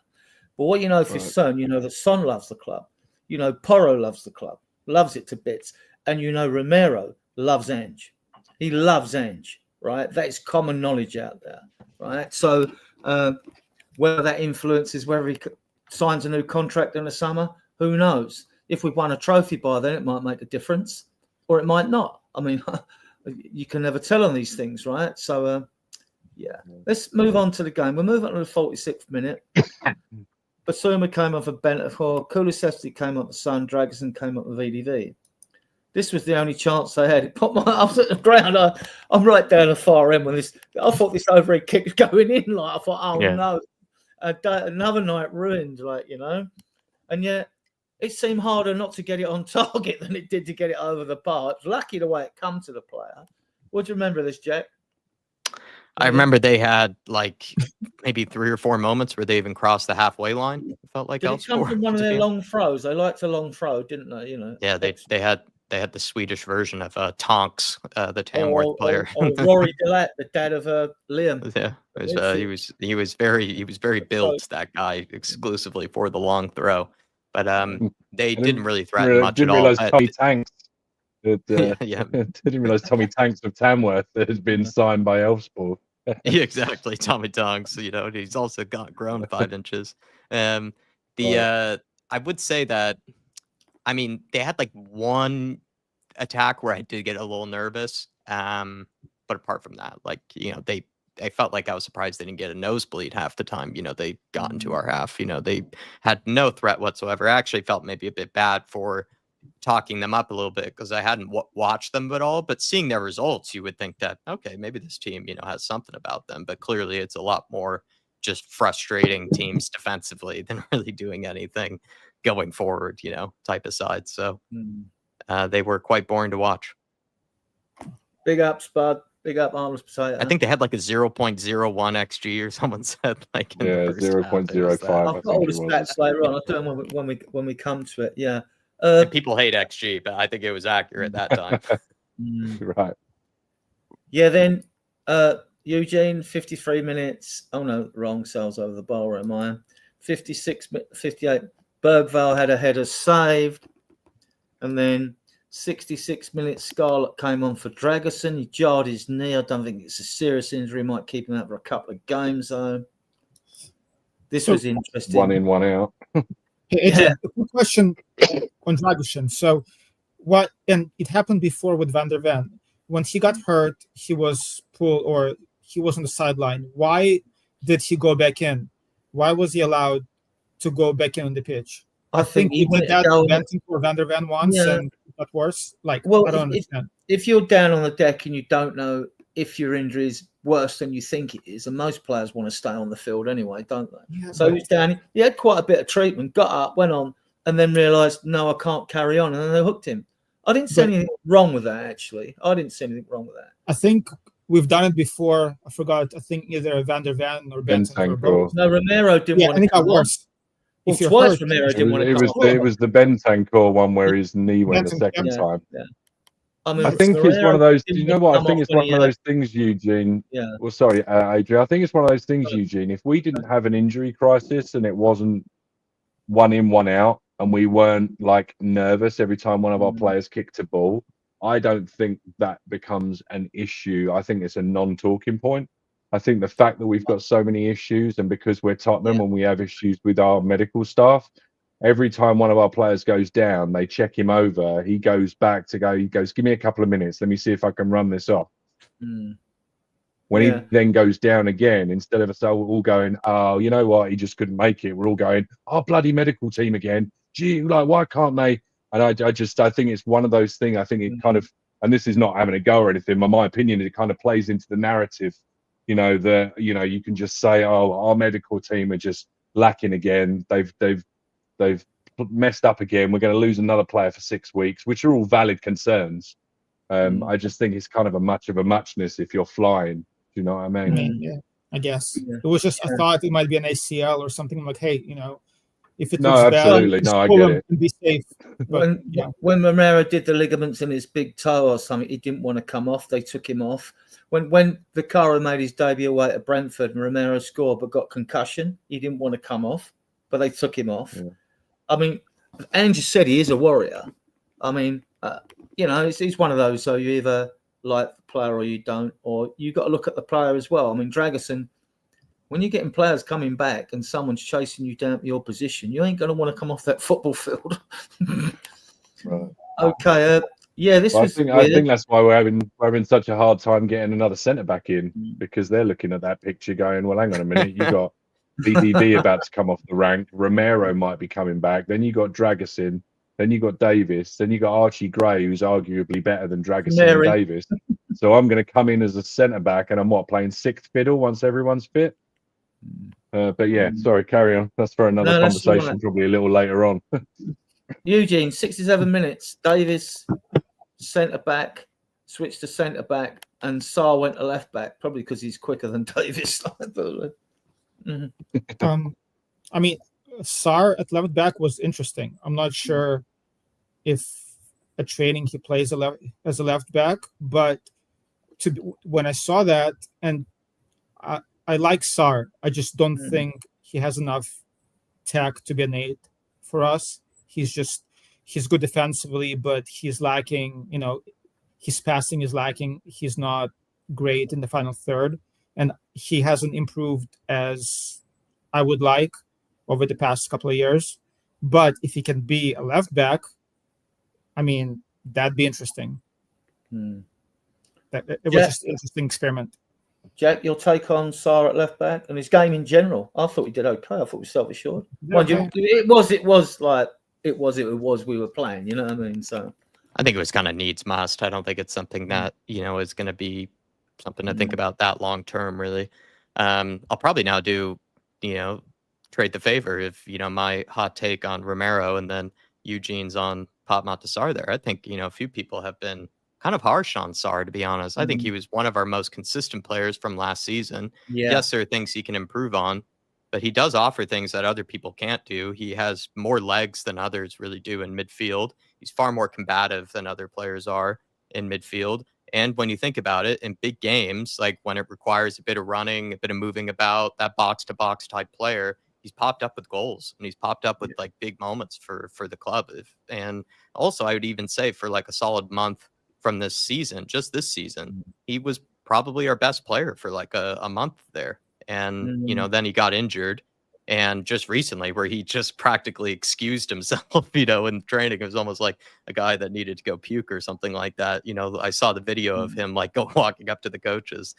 But what you know for Son, you know that Son loves the club. You know Porro loves the club, loves it to bits, and you know Romero loves Ange. He loves Ange, right? That is common knowledge out there, right? So whether that influences whether he signs a new contract in the summer, who knows? If we've won a trophy by then, it might make a difference, or it might not. I mean, you can never tell on these things, right? So, let's move on to the game. We'll move on to the 46th minute. Basuma came off for Brentford. Kulusevski came up with Son. Dragosin came up with VDV. This was the only chance I had. It put I was at the ground. I'm right down the far end when this. I thought this overhead kick was going in. Like I thought, no, another night ruined. Like, you know, and yet. It seemed harder not to get it on target than it did to get it over the bar. It was lucky the way it come to the player. What do you remember of this, Jack? I remember they had like maybe 3 or 4 moments where they even crossed the halfway line. It felt like Did it come from one of their long throws? They liked a long throw, didn't they? You know. Yeah, they had the Swedish version of Tonks, the Tamworth player. Rory Delatt, the dad of Liam. Yeah, he was very built, that guy, exclusively for the long throw. But they didn't really threaten much at all. Realize Tommy Tanks. Didn't realize Tommy Tanks of Tamworth has been signed by Elfsborg. Yeah, exactly, Tommy Tonks. You know, he's also grown 5 inches. I would say that, I mean, they had like one attack where I did get a little nervous. But apart from that, like, you know, I felt like I was surprised they didn't get a nosebleed half the time. You know, they got into our half. You know, they had no threat whatsoever. I actually felt maybe a bit bad for talking them up a little bit because I hadn't watched them at all. But seeing their results, you would think that, okay, maybe this team, you know, has something about them. But clearly it's a lot more just frustrating teams defensively than really doing anything going forward, you know, type of side. So they were quite boring to watch. Big up, Spud. Big up, Armless Potato. I think they had like a 0.01 XG, or someone said like in the first 0.05. I've got all the stats later on. I'll do them when we come to it. Yeah. And people hate XG, but I think it was accurate that time. Right. Yeah. Then Eugene, 53 minutes. Oh no, wrong. Cells over the bar. Where am I? 56, 58. Bergvall had a header saved, and then 66 minutes, Scarlett came on for Dragosin. He jarred his knee. I don't think it's a serious injury. Might keep him out for a couple of games, though. This was interesting. 1 in, 1 out. It's a quick question on Dragosin. So, and it happened before with Van der Ven. When he got hurt, he was pulled, or he was on the sideline. Why did he go back in? Why was he allowed to go back in on the pitch? I think he did that for Van der Ven once, and it got worse. Like, well, I don't understand. If you're down on the deck and you don't know if your injury is worse than you think it is, and most players want to stay on the field anyway, don't they? Yeah, so he was down. He had quite a bit of treatment, got up, went on, and then realised, no, I can't carry on, and then they hooked him. I didn't see anything wrong with that, actually. I didn't see anything wrong with that. I think we've done it before. I forgot. I think either Van der Ven or Bentancur. No, Romero didn't want to. And it got worse. Well, twice Romero didn't want to come on. It was the Bentancur one where his knee went the second time. Yeah. I think it's one of those. You know what? I think it's one of those things, Eugene. Yeah. Well, sorry, Adrian. I think it's one of those things, Eugene. If we didn't have an injury crisis and it wasn't 1 in, 1 out, and we weren't like nervous every time one of our players kicked a ball, I don't think that becomes an issue. I think it's a non-talking point. I think the fact that we've got so many issues, and because we're Tottenham and we have issues with our medical staff, every time one of our players goes down, they check him over. He goes back to go. He goes, "Give me a couple of minutes. Let me see if I can run this off." When he then goes down again, instead of us all going, oh, you know what, he just couldn't make it, we're all going, oh, bloody medical team again. Gee, like, why can't they? And I think it's one of those things. I think it kind of, and this is not having a go or anything, but my opinion, it kind of plays into the narrative, that, you can just say, oh, our medical team are just lacking again. They've messed up again. We're going to lose another player for 6 weeks, which are all valid concerns. I just think it's kind of a muchness if you're flying. Do you know what I mean? Yeah, I guess it was just, I thought it might be an ACL or something. I'm like, hey, if it no, looks absolutely, bad, no, I get it. And be safe. But, when Romero did the ligaments in his big toe or something, he didn't want to come off. They took him off. When Vicara made his debut away at Brentford and Romero scored but got concussion, he didn't want to come off, but they took him off. Yeah. I mean, Andrew said he is a warrior. I mean, he's one of those. So you either like the player or you don't, or you got to look at the player as well. I mean, Dragusin, when you're getting players coming back and someone's chasing you down to your position, you ain't going to want to come off that football field. Right. Okay. I think that's why we're having such a hard time getting another centre back in, because they're looking at that picture going, well, hang on a minute, you got VDB about to come off the rank, Romero might be coming back, then you got Dragusin, then you got Davis, then you got Archie Gray, who's arguably better than Dragusin and Davis. So I'm going to come in as a centre back, and I'm playing sixth fiddle once everyone's fit. But yeah, sorry, carry on. That's for another conversation, right. Probably a little later on. Eugene, 67 minutes. Davis, centre back, switched to centre back, and Sarr went to left back, probably because he's quicker than Davis. I mean, Sarr at left back was interesting. I'm not sure if at training he plays as a left back, but when I saw that, and I like Sarr, I just don't think he has enough tech to be an 8 for us. He's good defensively, but he's lacking, his passing is lacking. He's not great in the final third, and he hasn't improved as I would like over the past couple of years. But if he can be a left back, I mean, that'd be interesting. It was just an interesting experiment. Jack, your take on Sarr at left back and his game in general? I thought we did okay. I thought we self-assured. Okay. It was like it was we were playing, you know what I mean? So I think it was kind of needs must. I don't think it's something that, is going to be something to think about that long term, really. I'll probably now do, trade the favor if, my hot take on Romero and then Eugene's on Pop Matasar there. I think, a few people have been kind of harsh on Sarr, to be honest. I think he was one of our most consistent players from last season. Yeah. Yes, there are things he can improve on, but he does offer things that other people can't do. He has more legs than others really do in midfield. He's far more combative than other players are in midfield. And when you think about it, in big games, like when it requires a bit of running, a bit of moving about, that box-to-box type player, he's popped up with goals and he's popped up with like big moments for the club. And also, I would even say for like a solid month from this season, just this season, he was probably our best player for like a month there. And, then he got injured. And just recently, where he just practically excused himself, in training, it was almost like a guy that needed to go puke or something like that. I saw the video of him like walking up to the coaches,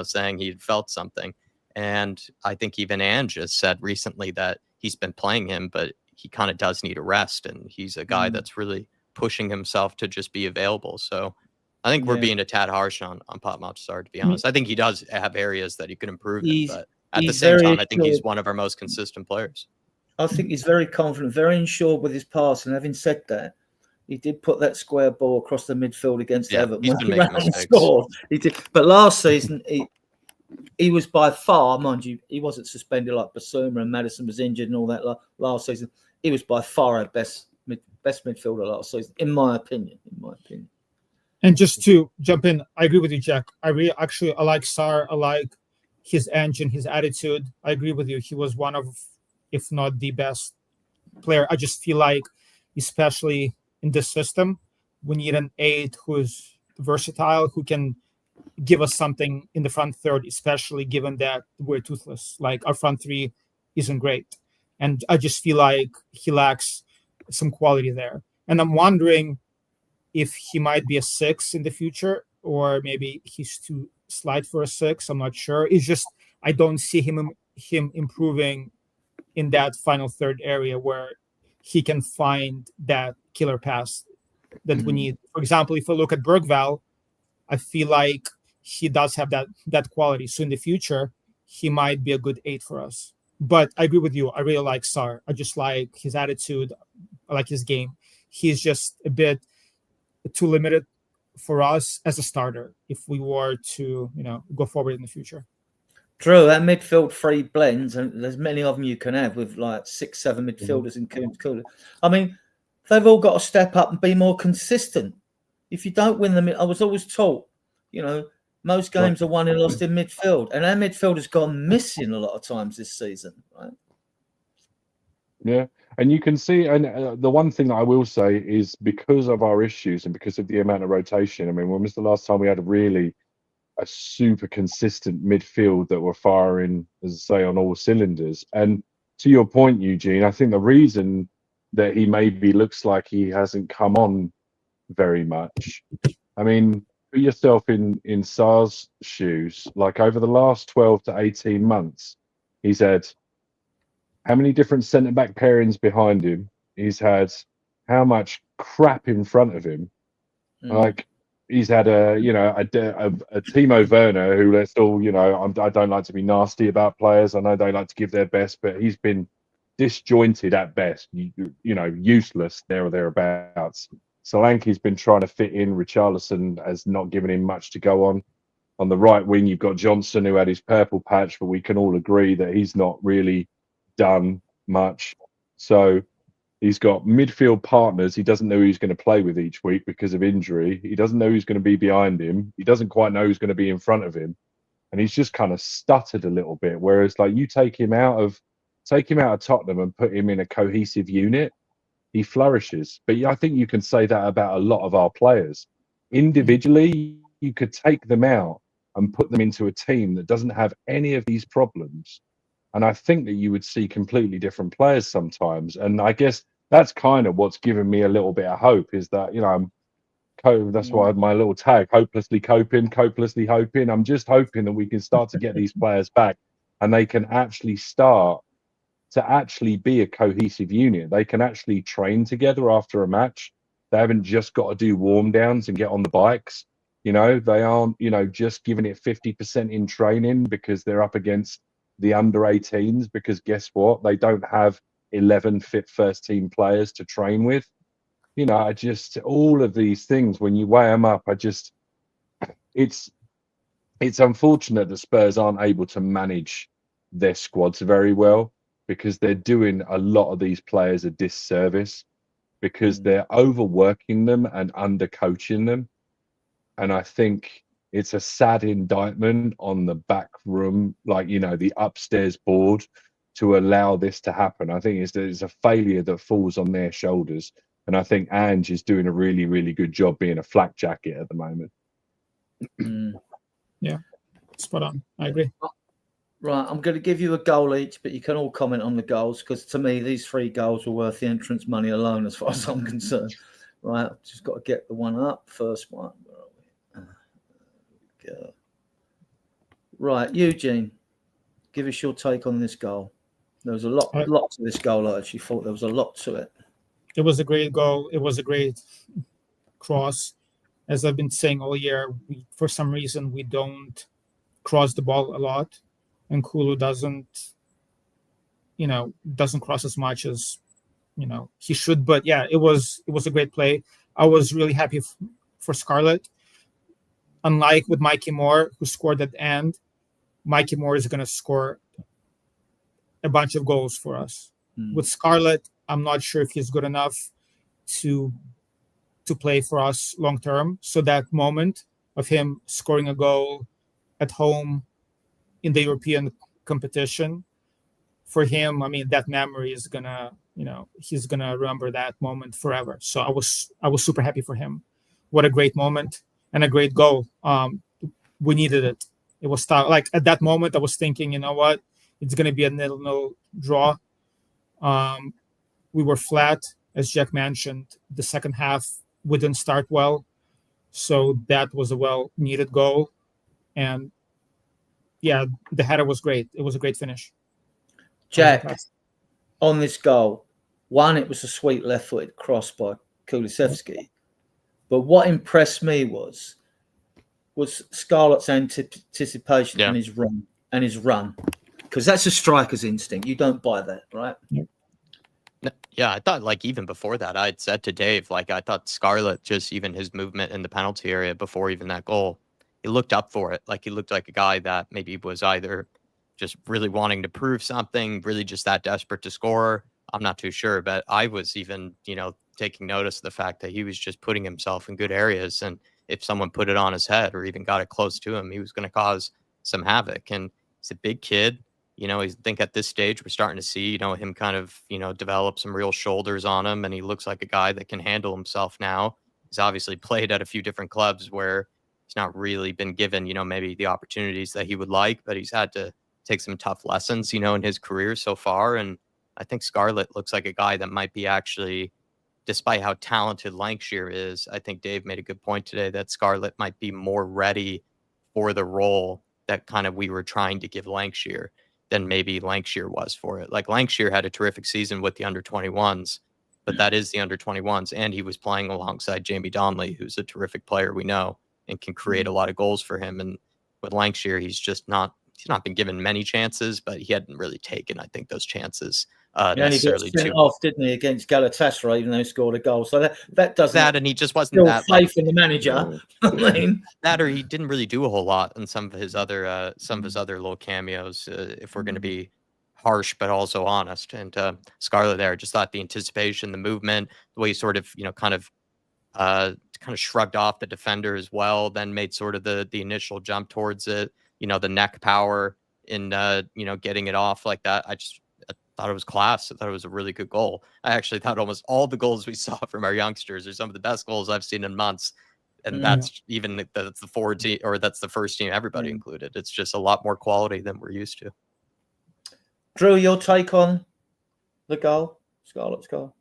saying he'd felt something. And I think even Ange has said recently that he's been playing him, but he kind of does need a rest. And he's a guy that's really pushing himself to just be available. So I think we're being a tad harsh on Pop Matasar, to be honest. I think he does have areas that he could improve in, but at the same time, I think he's one of our most consistent players. I think he's very confident, very insured with his pass. And having said that, he did put that square ball across the midfield against Everton. He's been making mistakes. He did. But last season, he was by far, mind you, he wasn't suspended like Basuma and Maddison was injured and all that last season. He was by far our best midfielder last season, in my opinion. And just to jump in, I agree with you, Jack. I like Sarr. I like his engine, his attitude. I agree with you. He was one of, if not the best player. I just feel like, especially in this system, we need an 8 who's versatile, who can give us something in the front third, especially given that we're toothless. Like, our front 3 isn't great. And I just feel like he lacks some quality there. And I'm wondering if he might be a 6 in the future, or maybe he's too slide for a 6. I'm not sure. It's just I don't see him improving in that final third area where he can find that killer pass that we need. For example, if we look at Bergvall, I feel like he does have that quality. So in the future, he might be a good 8 for us. But I agree with you. I really like Sarr. I just like his attitude. I like his game. He's just a bit too limited for us as a starter if we were to, go forward in the future. True, that midfield 3 blends, and there's many of them you can have with like 6, 7 midfielders in Cooler. I mean, they've all got to step up and be more consistent. If you don't win them, I was always taught, most games are won and lost in midfield, and our midfield has gone missing a lot of times this season, right? Yeah, and you can see, and the one thing that I will say is because of our issues and because of the amount of rotation. I mean, when was the last time we had a super consistent midfield that were firing, as I say, on all cylinders? And to your point, Eugene, I think the reason that he maybe looks like he hasn't come on very much. I mean, put yourself in Sarr's shoes. Like over the last 12 to 18 months, he's had how many different centre-back pairings behind him? He's had how much crap in front of him? Like he's had a Timo Werner who, let's all, I don't like to be nasty about players. I know they like to give their best, but he's been disjointed at best. Useless there or thereabouts. Solanke's been trying to fit in. Richarlison has not given him much to go on. On the right wing, you've got Johnson, who had his purple patch, but we can all agree that he's not really done much. So he's got midfield partners he doesn't know who he's going to play with each week because of injury. He doesn't know who's going to be behind him. He doesn't quite know who's going to be in front of him. And he's just kind of stuttered a little bit. Whereas like you take him out of Tottenham and put him in a cohesive unit, he flourishes. But I think you can say that about a lot of our players. Individually, you could take them out and put them into a team that doesn't have any of these problems. And I think that you would see completely different players sometimes. And I guess that's kind of what's given me a little bit of hope is that, that's why I had my little tag, hopelessly hoping. I'm just hoping that we can start to get these players back and they can actually start to actually be a cohesive unit. They can actually train together after a match. They haven't just got to do warm downs and get on the bikes. They aren't, just giving it 50% in training because they're up against the under 18s, because guess what? They don't have 11 fit first team players to train with. All of these things, when you weigh them up, it's unfortunate that Spurs aren't able to manage their squads very well, because they're doing a lot of these players a disservice because they're overworking them and undercoaching them. And I think it's a sad indictment on the back room, the upstairs board, to allow this to happen. I think it's a failure that falls on their shoulders. And I think Ange is doing a really, really good job being a flak jacket at the moment. Yeah, spot on. I agree. Right, I'm going to give you a goal each, but you can all comment on the goals, because to me, these 3 goals were worth the entrance money alone, as far as I'm concerned. Right, I've just got to get the one up. First one. Go. Right, Eugene, give us your take on this goal. There was a lot to this goal. I actually thought there was a lot to it. It was a great goal. It was a great cross. As I've been saying all year, for some reason, we don't cross the ball a lot. And Kulu doesn't cross as much as, he should. But yeah, it was a great play. I was really happy for Scarlett. Unlike with Mikey Moore, who scored at the end, Mikey Moore is going to score a bunch of goals for us. With Scarlett, I'm not sure if he's good enough to play for us long term. So that moment of him scoring a goal at home in the European competition, for him, I mean, that memory is gonna, he's gonna remember that moment forever. So I was super happy for him. What a great moment and a great goal. We needed it. It was tough. Like at that moment, I was thinking, you know what, it's gonna be a 0-0 draw. We were flat, as Jack mentioned. The second half we didn't start well, so that was a well-needed goal. And yeah, the header was great. It was a great finish. Jack, on this goal, one, it was a sweet left-footed cross by Kulusevski. But what impressed me was Scarlett's anticipation and his run. Because that's a striker's instinct. You don't buy that, right? Yeah, I thought, like, even before that, I'd said to Dave, like, I thought Scarlett, just even his movement in the penalty area before even that goal, he looked up for it. Like, he looked like a guy that maybe was either just really wanting to prove something, really just that desperate to score. I'm not too sure, but I was even, taking notice of the fact that he was just putting himself in good areas. And if someone put it on his head or even got it close to him, he was going to cause some havoc. And he's a big kid. I think at this stage, we're starting to see, him kind of, develop some real shoulders on him. And he looks like a guy that can handle himself now. He's obviously played at a few different clubs where he's not really been given, maybe the opportunities that he would like, but he's had to take some tough lessons, in his career so far. And I think Scarlett looks like a guy that might be actually, despite how talented Lancashire is, I think Dave made a good point today that Scarlett might be more ready for the role that kind of we were trying to give Lancashire than maybe Lancashire was for it. Like, Lancashire had a terrific season with the under-21s, but that is the under-21s. And he was playing alongside Jamie Donnelly, who's a terrific player, we know, and can create a lot of goals for him. And with Lancashire, he's not been given many chances, but he hadn't really taken, I think, those chances necessarily he got sent off, didn't he, against Galatasaray, even though he scored a goal. So that doesn't and he just wasn't that faith in the manager. I mean, that, or he didn't really do a whole lot in some of his other little cameos. If we're going to be harsh but also honest, and Scarlett there, just thought the anticipation, the movement, the way he sort of kind of shrugged off the defender as well, then made sort of the initial jump towards it. The neck power in getting it off like that. I thought it was class. I thought it was a really good goal. I actually thought almost all the goals we saw from our youngsters are some of the best goals I've seen in months. And that's even that's the forward team, or that's the first team, everybody included. It's just a lot more quality than we're used to. Drew, your take on the goal, Scarlett's goal?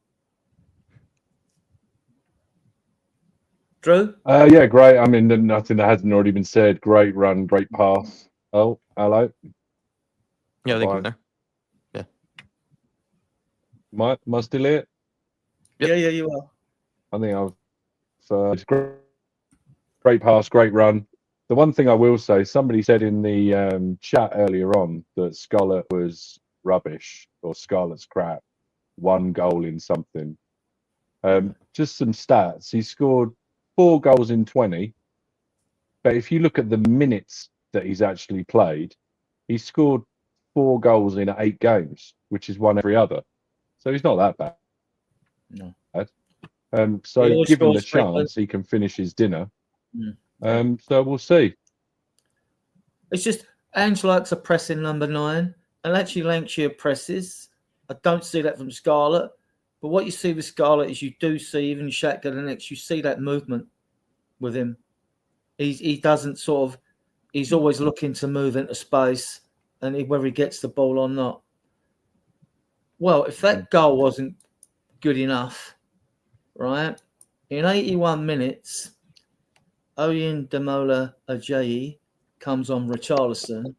Drew? Yeah, great. I mean, nothing that hasn't already been said. Great run, great pass. Oh, hello. Yeah, I think you're there. Yeah. Am I still here? Yep. Yeah, you are. I think it's great pass, great run. The one thing I will say, somebody said in the chat earlier on that Scarlett was rubbish or Scarlett's crap. 1 goal in something. Just some stats. He scored 4 goals in 20. But if you look at the minutes that he's actually played, he scored 4 goals in 8 games, which is one every other. So he's not that bad. No. So given the chance, he can finish his dinner. So we'll see. It's just Ange likes a pressing number 9, and actually Lancashire presses. I don't see that from Scarlett, but what you see with Scarlett is you do see, even Shaq the next, you see that movement with him. He doesn't sort of, he's always looking to move into space, and whether he gets the ball or not. Well, if that goal wasn't good enough, right? In 81 minutes, Oyin Demola Ajayi comes on Richarlison,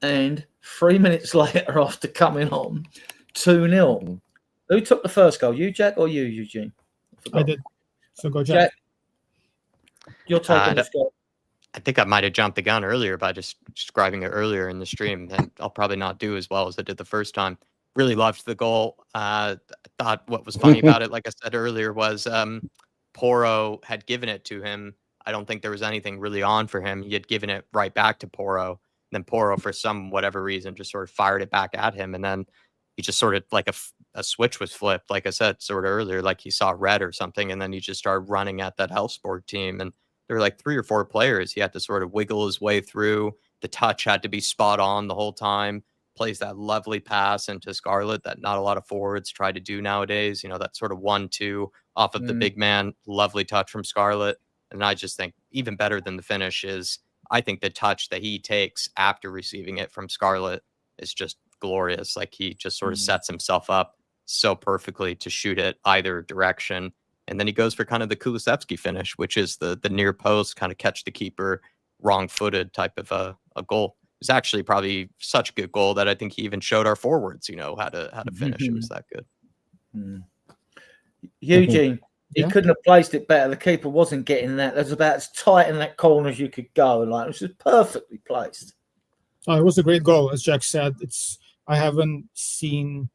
and 3 minutes later, after coming on, 2-0. Who took the first goal? You, Jack, or you, Eugene? I did. So go, Jack. Your take on this goal. I think I might have jumped the gun earlier by just describing it earlier in the stream, and I'll probably not do as well as I did the first time. Really loved the goal. I thought what was funny about it, like I said earlier, was Porro had given it to him. I don't think there was anything really on for him. He had given it right back to Porro. Then Porro, for whatever reason, just sort of fired it back at him. And then he just sort of, like a switch was flipped, like I said sort of earlier, like he saw red or something. And then he just started running at that Elfsborg team. And there were like 3 or 4 players. He had to sort of wiggle his way through. The touch had to be spot on the whole time. Plays that lovely pass into Scarlett that not a lot of forwards try to do nowadays. That sort of 1-2 off of the big man. Lovely touch from Scarlett. And I just think even better than the finish is, I think the touch that he takes after receiving it from Scarlett is just glorious. Like, he just sort of sets himself up so perfectly to shoot it either direction. And then he goes for kind of the Kulusevski finish, which is the near post, kind of catch the keeper, wrong-footed type of a goal. It was actually probably such a good goal that I think he even showed our forwards, how to finish. It was that good. Eugene, he couldn't have placed it better. The keeper wasn't getting that. That was about as tight in that corner as you could go. Like, it was just perfectly placed. Oh, it was a great goal, as Jack said. I haven't seen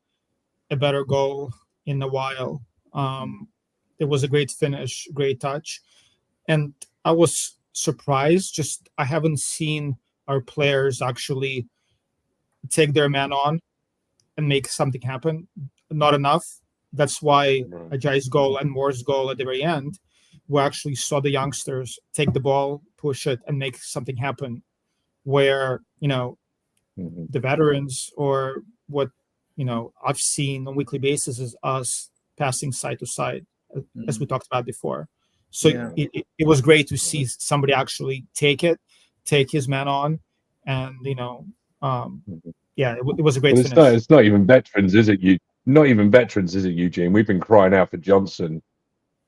a better goal in a while. It was a great finish, great touch, and I was surprised. I haven't seen our players actually take their man on and make something happen. Not enough. That's why Ajay's goal and Moore's goal at the very end, we actually saw the youngsters take the ball, push it, and make something happen. Where, the veterans, or what, I've seen on a weekly basis, is us passing side to side, as we talked about before. So it was great to see somebody actually take his man on, and it was a great finish. It's not even veterans, is it? Not even veterans, is it, Eugene? We've been crying out for Johnson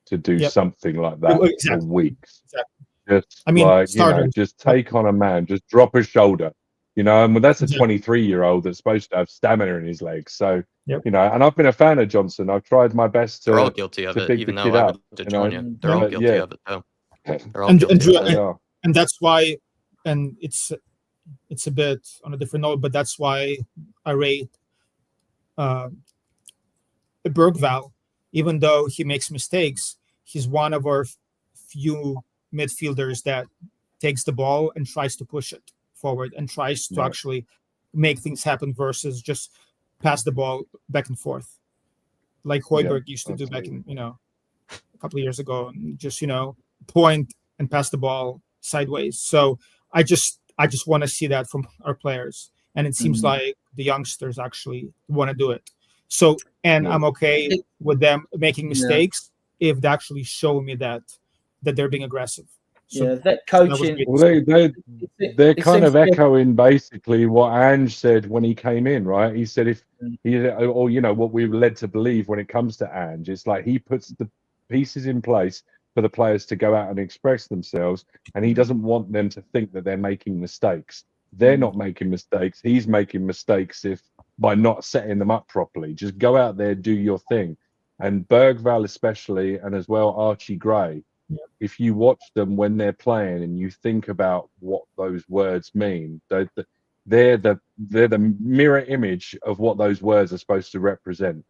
to do something like that for weeks. Exactly. Just take on a man, just drop a shoulder, and that's a 23-year-old that's supposed to have stamina in his legs. So, and I've been a fan of Johnson. I've tried my best to. They're all guilty of it, even though I would love to join you. They're all guilty of it, though. They're all guilty of it. And that's why, and it's a bit on a different note, but that's why I rate Bergvall, even though he makes mistakes, he's one of our few midfielders that takes the ball and tries to push it forward and tries to actually make things happen versus just pass the ball back and forth, like Højbjerg used to do back in a couple of years ago, and just point and pass the ball sideways. So I just want to see that from our players, and it seems like the youngsters actually want to do it. So, and I'm okay with them making mistakes if they actually show me that they're being aggressive. So that coaching. They're kind of echoing basically what Ange said when he came in, right? He said what we were led to believe when it comes to Ange, it's like he puts the pieces in place for the players to go out and express themselves, and he doesn't want them to think that they're making mistakes. They're not making mistakes. He's making mistakes by not setting them up properly. Just go out there, do your thing. And Bergvall especially, and as well Archie Gray, if you watch them when they're playing and you think about what those words mean, they're the mirror image of what those words are supposed to represent.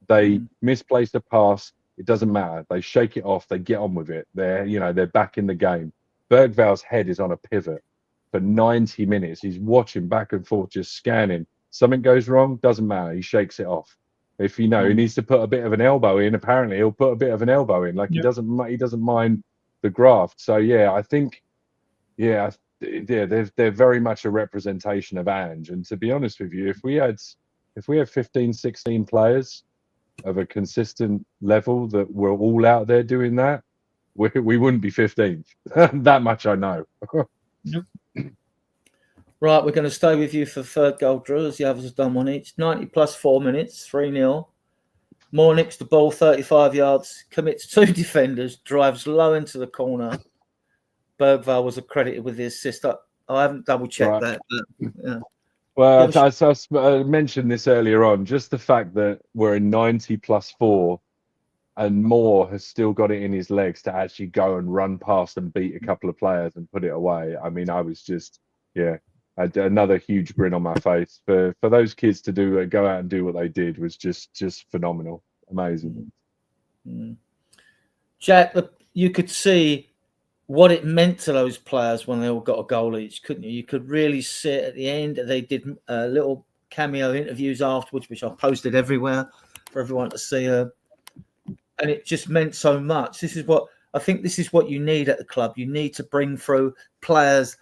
They misplace a pass, it doesn't matter. They shake it off, they get on with it. They're back in the game. Bergvall's head is on a pivot for 90 minutes. He's watching back and forth, just scanning. Something goes wrong, doesn't matter. He shakes it off. If he needs to put a bit of an elbow in, apparently he'll put a bit of an elbow in. Like he doesn't mind the graft. So I think they're very much a representation of Ange. And to be honest with you, if we had 15, 16 players of a consistent level that were all out there doing that, we wouldn't be 15th. That much I know. Right, we're going to stay with you for third goal, Drew, as the others have done one each. 90 plus 4 minutes, 3-0. Moore nicks the ball 35 yards, commits 2 defenders, drives low into the corner. Bergvall was accredited with the assist. I haven't double-checked that. But, Well, I mentioned this earlier on, just the fact that we're in 90 plus 4 and Moore has still got it in his legs to actually go and run past and beat a couple of players and put it away. I mean, I was just, I had another huge grin on my face. For those kids to go out and do what they did was just phenomenal, amazing. Jack, you could see what it meant to those players when they all got a goal each, couldn't you? You could really see it at the end. They did little cameo interviews afterwards, which I posted everywhere for everyone to see. And it just meant so much. This is what you need at the club. You need to bring through players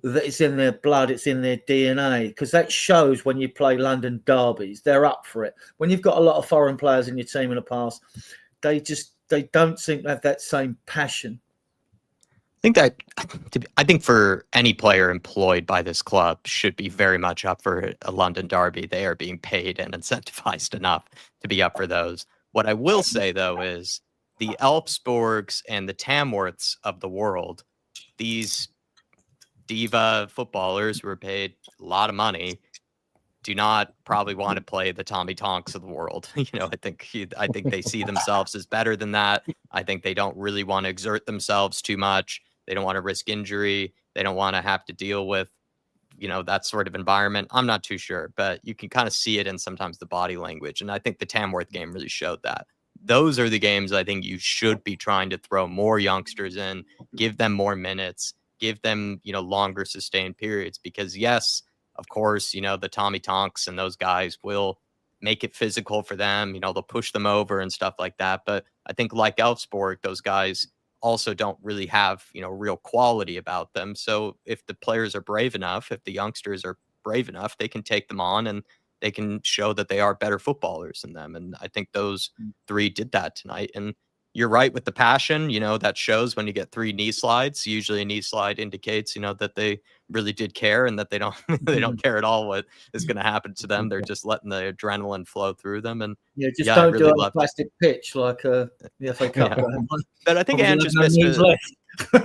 that it's in their blood, it's in their DNA, because that shows when you play London derbies. They're up for it. When you've got a lot of foreign players in your team in the past, they don't seem to have that same passion. I think for any player employed by this club should be very much up for a London derby. They are being paid and incentivized enough to be up for those. What I will say, though, is the Elfsborgs and the Tamworths of the world, these diva footballers who are paid a lot of money do not probably want to play the Tommy Tonks of the world. I think they see themselves as better than that. I think they don't really want to exert themselves too much. They don't want to risk injury. They don't want to have to deal with, that sort of environment. I'm not too sure, but you can kind of see it in sometimes the body language. And I think the Tamworth game really showed that. Those are the games I think you should be trying to throw more youngsters in, give them more minutes, give them, longer sustained periods, because yes, of course, the Tommy Tonks and those guys will make it physical for them. They'll push them over and stuff like that. But I think like Elfsborg, those guys also don't really have, real quality about them. So if the players are brave enough, if the youngsters are brave enough, they can take them on and they can show that they are better footballers than them. And I think those three did that tonight. And you're right with the passion, that shows when you get 3 knee slides. Usually a knee slide indicates, that they really did care and that they don't they don't care at all what is going to happen to them. They're just letting the adrenaline flow through them. And don't do it on a plastic pitch like the FA Cup. But I think Anne just missed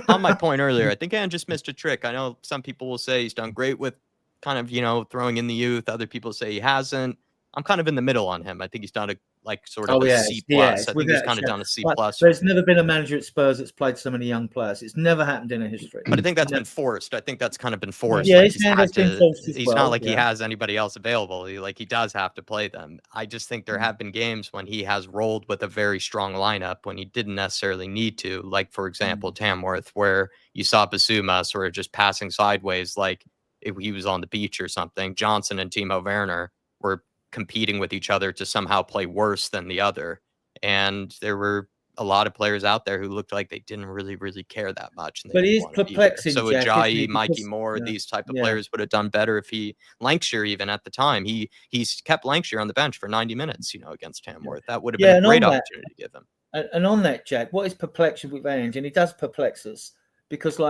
on my point earlier. I think Anne just missed a trick. I know some people will say he's done great with kind of, throwing in the youth. Other people say he hasn't. I'm kind of in the middle on him. I think he's done a C+. I think he's kind of done a C+. There's never been a manager at Spurs that's played so many young players. It's never happened in history. But I think that's been forced. I think that's kind of been forced. Yeah, he's not like he has anybody else available. He does have to play them. I just think there have been games when he has rolled with a very strong lineup when he didn't necessarily need to. Like, for example, Tamworth, where you saw Basuma sort of just passing sideways like if he was on the beach or something. Johnson and Timo Werner were competing with each other to somehow play worse than the other. And there were a lot of players out there who looked like they didn't really, really care that much. But he's perplexing. So Ajayi, Mikey Moore, these type of players would have done better if Lancashire, even at the time, he's kept Lancashire on the bench for 90 minutes, against Tamworth. That would have been a great opportunity to give him. And on that, Jack, what is perplexing with Ange, and he does perplex us, because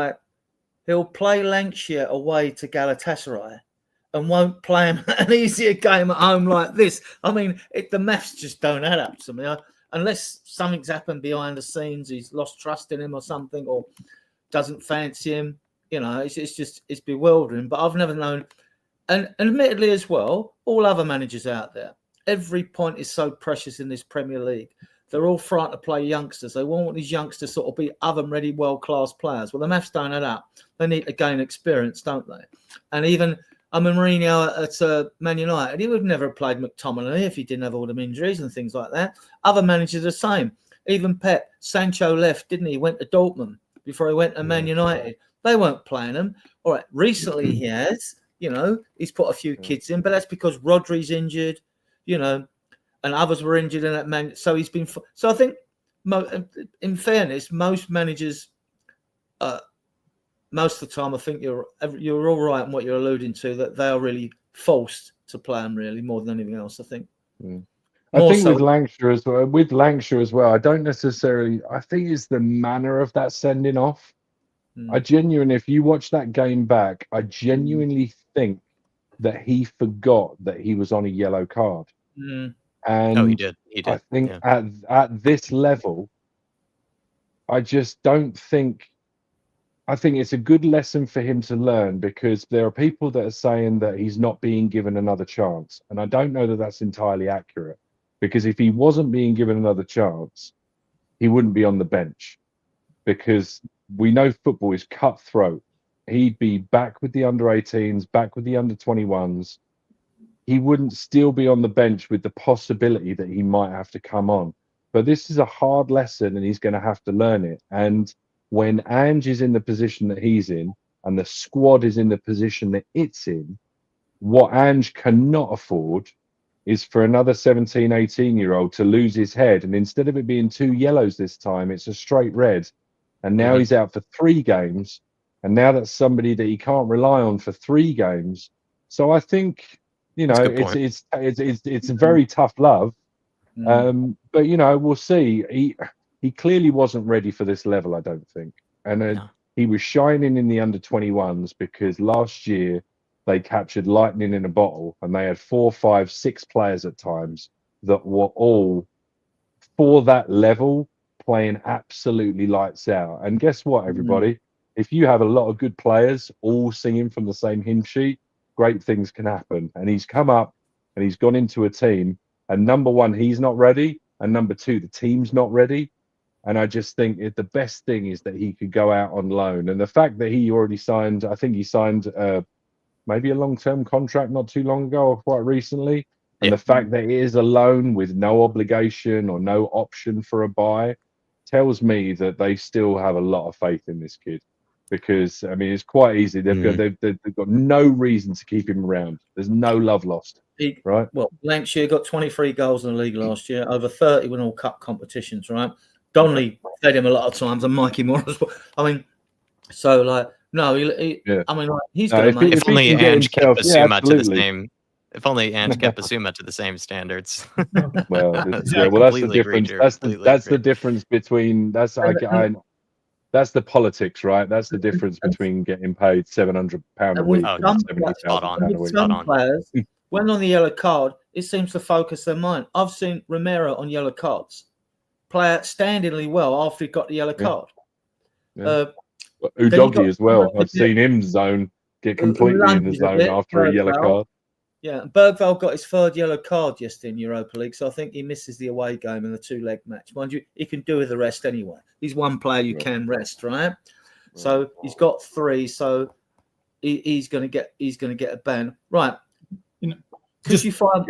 he'll play Lancashire away to Galatasaray and won't play him an easier game at home like this. I mean, the maths just don't add up to me. Unless something's happened behind the scenes, he's lost trust in him or something, or doesn't fancy him. It's bewildering. But I've never known, and admittedly as well, all other managers out there, every point is so precious in this Premier League. They're all frightened to play youngsters. They want these youngsters sort of be oven-ready, world-class players. Well, the maths don't add up. They need to gain experience, don't they? And even Mourinho at Man United, he would never have played McTominay if he didn't have all them injuries and things like that. Other managers are the same. Even Pep, Sancho left, didn't he? He went to Dortmund before he went to Man United. They weren't playing him. All right, recently he has, he's put a few kids in, but that's because Rodri's injured, and others were injured in that man. So he's been. So I think, in fairness, most managers, most of the time, I think you're all right in what you're alluding to, that they are really forced to play them really more than anything else. I think. I think with Lancashire as well, I don't necessarily. I think it's the manner of that sending off. I genuinely, if you watch that game back, I genuinely think that he forgot that he was on a yellow card. And he did. I think at this level, I just don't think. I think it's a good lesson for him to learn, because there are people that are saying that he's not being given another chance. And I don't know that that's entirely accurate, because if he wasn't being given another chance, he wouldn't be on the bench, because we know football is cutthroat. He'd be back with the under-18s, back with the under-21s. He wouldn't still be on the bench with the possibility that he might have to come on. But this is a hard lesson and he's going to have to learn it. And when Ange is in the position that he's in and the squad is in the position that it's in, what Ange cannot afford is for another 17, 18-year-old to lose his head. And instead of it being 2 yellows this time, it's a straight red. And now he's out for 3 games. And now that's somebody that he can't rely on for 3 games. So I think, it's a very tough love. But, we'll see. He clearly wasn't ready for this level, I don't think. And he was shining in the under-21s because last year they captured lightning in a bottle and they had 4, 5, 6 players at times that were all, for that level, playing absolutely lights out. And guess what, everybody? if you have a lot of good players all singing from the same hymn sheet, great things can happen. And he's come up and he's gone into a team, and number one, he's not ready, and number two, the team's not ready. And I just think the best thing is that he could go out on loan. And the fact that he already signed, I think he signed maybe a long-term contract not too long ago or quite recently. And the fact that it is a loan with no obligation or no option for a buy tells me that they still have a lot of faith in this kid. Because, I mean, it's quite easy. They've got no reason to keep him around. There's no love lost, right? Well, Lancashire got 23 goals in the league last year, over 30 win all cup competitions, right? Donnelly fed him a lot of times, and Mikey Moore as well. I mean, so like, no, I mean, like, he's going to make. If only Ange kept Basuma to the same. If only Ange kept Basuma to the same standards. Well, that's the difference. That's the difference between that's the politics, right? That's the difference between getting paid £700 a week and £70,000 a week. Some players, when on the yellow card, it seems to focus their mind. I've seen Romero on yellow cards play outstandingly well after he got the yellow card. Udogie as well. I've seen him get completely in the zone after a yellow card. Yeah, Bergvall got his third yellow card yesterday in Europa League, so I think he misses the away game in the 2-leg match. Mind you, he can do with the rest anyway. He's one player you can rest, right? So he's got 3, so he's going to get a ban, right? Just one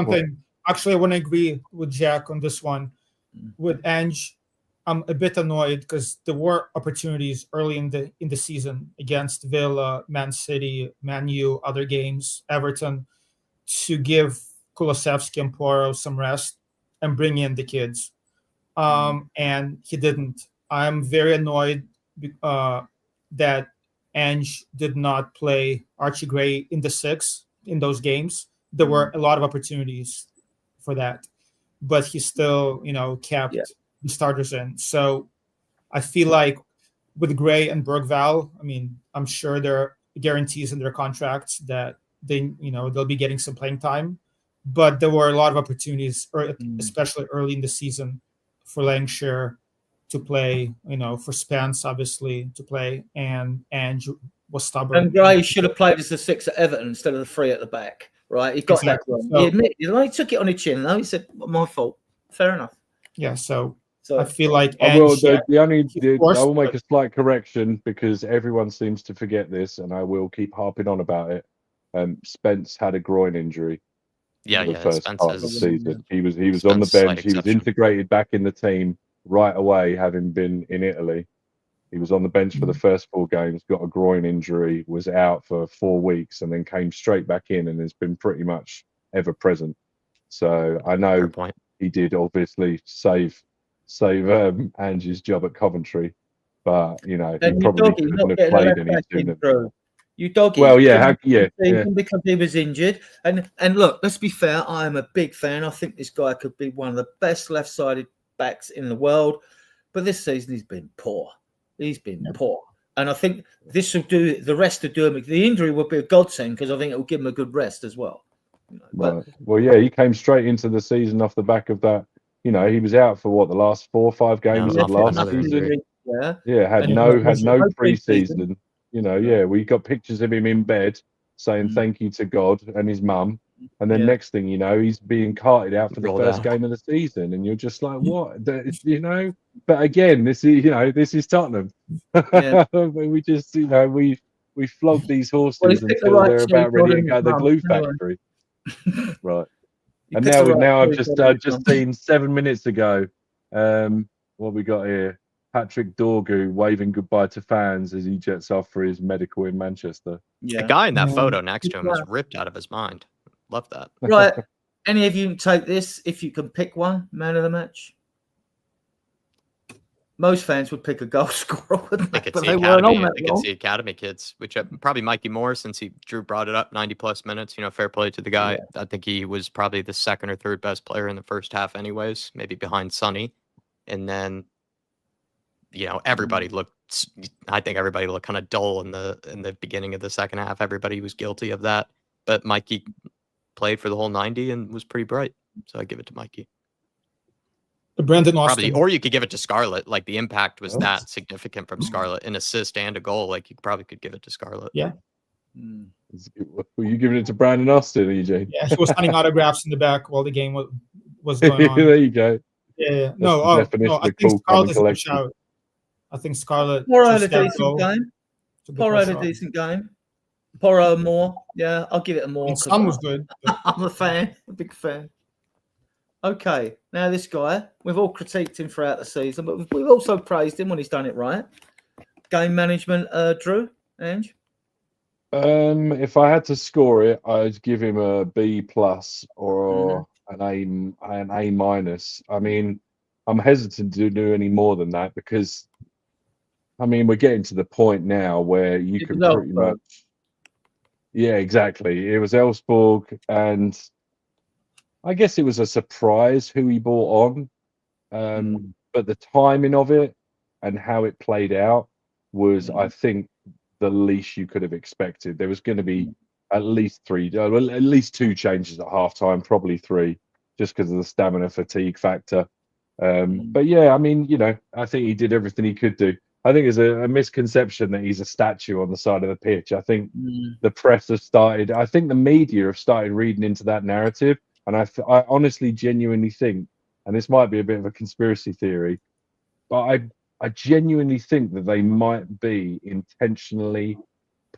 thing. Actually, I want to agree with Jack on this one. With Ange, I'm a bit annoyed because there were opportunities early in the season against Villa, Man City, Man U, other games, Everton, to give Kulusevski and Poirot some rest and bring in the kids. And he didn't. I'm very annoyed that Ange did not play Archie Gray in the 6 in those games. There were a lot of opportunities for that, but he still, kept the starters in. So I feel like with Gray and Bergvall, I mean, I'm sure there are guarantees in their contracts that they'll be getting some playing time, but there were a lot of opportunities, especially early in the season, for Lancashire to play, for Spence obviously to play, and Ange was stubborn. And Gray should have played as the 6 at Everton instead of the 3 at the back, right? He got that wrong. He admitted, he took it on his chin. He said, "My fault." Fair enough. Yeah. So I feel like I will make a slight correction because everyone seems to forget this, and I will keep harping on about it. Spence had a groin injury. The first part of the season. He was on the bench. He was integrated back in the team right away, having been in Italy. He was on the bench for the first 4 games, got a groin injury, was out for 4 weeks, and then came straight back in and has been pretty much ever present. So I know he did obviously save Ange's job at Coventry, but he probably couldn't have played any sooner. Because he was injured. And look, let's be fair. I am a big fan. I think this guy could be one of the best left-sided backs in the world. But this season he's been poor. And I think this will do the rest to do him. The injury will be a godsend because I think it will give him a good rest as well. He came straight into the season off the back of that. He was out for the last 4 or 5 games of last season. Had no pre-season. We got pictures of him in bed saying thank you to God and his mum, and then next thing you know, he's being carted out for the first game of the season, and you're just like, what? But again, this is Tottenham. We just we flog these horses until they're about ready to go to the glue factory. Right. And now I've just seen 7 minutes ago. What we got here? Patrick Dorgu waving goodbye to fans as he jets off for his medical in Manchester. The guy in that photo next to him is ripped out of his mind. Love that. Right. Any of you can take this if you can pick one man of the match? Most fans would pick a goal scorer, wouldn't they? But they weren't on that. They could see academy kids, which probably Mikey Moore, since Drew brought it up, 90+ minutes. Fair play to the guy. Yeah. I think he was probably the second or third best player in the first half, anyways, maybe behind Sonny. And then, everybody looked. I think everybody looked kind of dull in the beginning of the second half. Everybody was guilty of that, but Mikey played for the whole 90 and was pretty bright. So I give it to Mikey. Brandon Austin. Probably, or you could give it to Scarlett. Like the impact was that significant from Scarlett, an assist and a goal. Like you probably could give it to Scarlett. Yeah. Were you giving it to Brandon Austin, EJ? Yeah, he was signing autographs in the back while the game was going on. There you go. Yeah. That's the definition I of think cool Scarlett is a good collection. shout. I think Scarlett. Porro had just a that decent goal. game. It's a good Porro had a shot. decent game. Porro more. Yeah, I'll give it a more. And Son was good. I'm a fan, a big fan. Okay, now this guy, we've all critiqued him throughout the season, but we've also praised him when he's done it right. Game management, Drew, Ange? If I had to score it, I'd give him a B plus or an A minus. I mean, I'm hesitant to do any more than that because, I mean, we're getting to the point now where you can pretty much. Yeah, exactly. It was Elfsborg, and I guess it was a surprise who he brought on. But the timing of it and how it played out was, I think, the least you could have expected. There was going to be at least two changes at halftime, probably three, just because of the stamina fatigue factor. But yeah, I mean, I think he did everything he could do. I think there's a misconception that he's a statue on the side of the pitch. I think the press have started, I think the media have started reading into that narrative. And I honestly, genuinely think, and this might be a bit of a conspiracy theory, but I genuinely think that they might be intentionally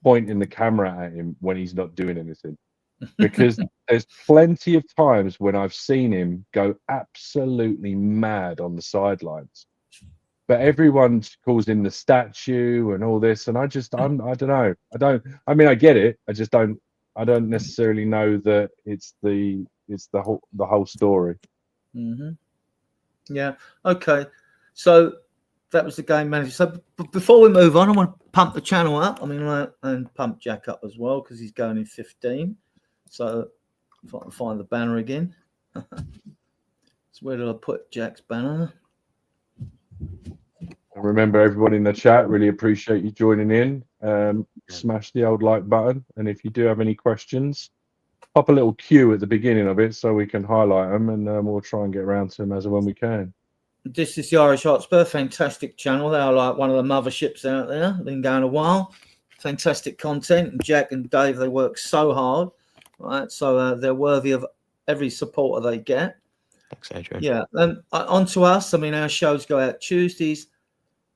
pointing the camera at him when he's not doing anything. Because there's plenty of times when I've seen him go absolutely mad on the sidelines. But everyone calls him the statue and all this, and I don't know. I mean, I get it. I don't necessarily know that it's the whole story. Yeah. Okay. So that was the game manager. So before we move on, I want to pump the channel up. I mean, and pump Jack up as well because he's going in 15. So if I can find the banner again. So where did I put Jack's banner? And remember, everybody in the chat, really appreciate you joining in. Smash the old like button, and if you do have any questions, pop a little Q at the beginning of it so we can highlight them, and we'll try and get around to them as and when we can. This is the Irish Hotspur, fantastic channel. They are like one of the motherships out there. Been going a while. Fantastic content. And Jack and Dave, they work so hard, right? So they're worthy of every supporter they get. Thanks, Adrian. Yeah, and on to us. I mean, our shows go out Tuesdays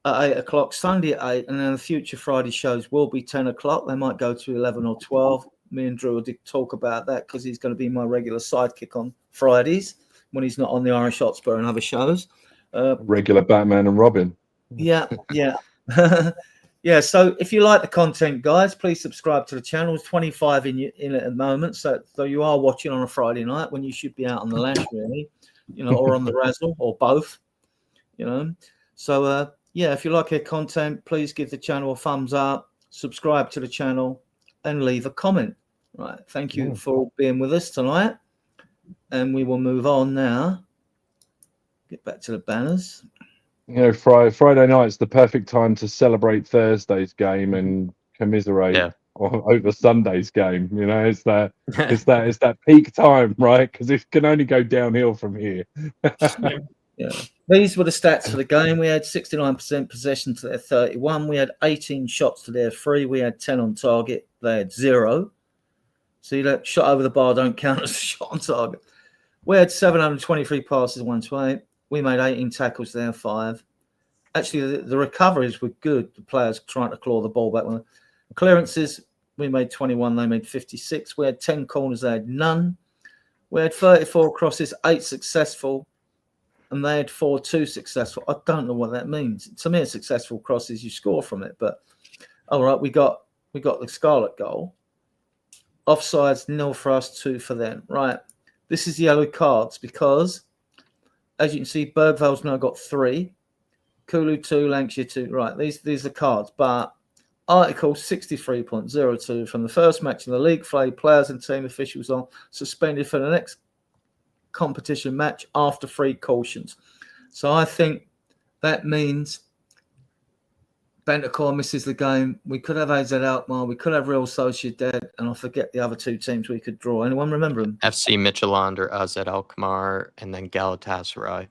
at 8 o'clock, Sunday at 8, and then the future Friday shows will be 10 o'clock. They might go to 11 or 12. Me and Drew did talk about that because he's going to be my regular sidekick on Fridays when he's not on the Irish Hotspur and other shows. Regular Batman and Robin. Yeah. Yeah, so if you like the content, guys, please subscribe to the channel. There's 25 in it at the moment, so you are watching on a Friday night when you should be out on the lash, really, or on the razzle, or both, So, yeah, if you like our content, please give the channel a thumbs up, subscribe to the channel, and leave a comment. Right, thank you for being with us tonight, and we will move on now. Get back to the banners. Friday night's the perfect time to celebrate Thursday's game and commiserate over Sunday's game. It's that peak time, right? Because it can only go downhill from here. Yeah. These were the stats for the game. We had 69% possession to their 31. We had 18 shots to their 3. We had 10 on target. They had 0. See, that shot over the bar don't count as a shot on target. We had 723 passes, 128. We made 18 tackles there, 5. Actually, the recoveries were good. The players trying to claw the ball back. Clearances, we made 21. They made 56. We had 10 corners. They had none. We had 34 crosses, 8 successful. And they had 4 too successful. I don't know what that means. To me, a successful cross is you score from it. But, all right, we got the Scarlett goal. Offsides, 0 for us, 2 for them. Right. This is yellow cards because, as you can see, Bergvall's now got 3. Kulu 2, Lancashire 2. Right, these are cards. But Article 63.02 from the first match in the league, players and team officials are suspended for the next competition match after 3 cautions. So I think that means Bentecore misses the game. We could have AZ Alkmaar. We could have Real Sociedad. And I forget the other 2 teams we could draw. Anyone remember them? FC Midtjylland or AZ Alkmaar, and then Galatasaray.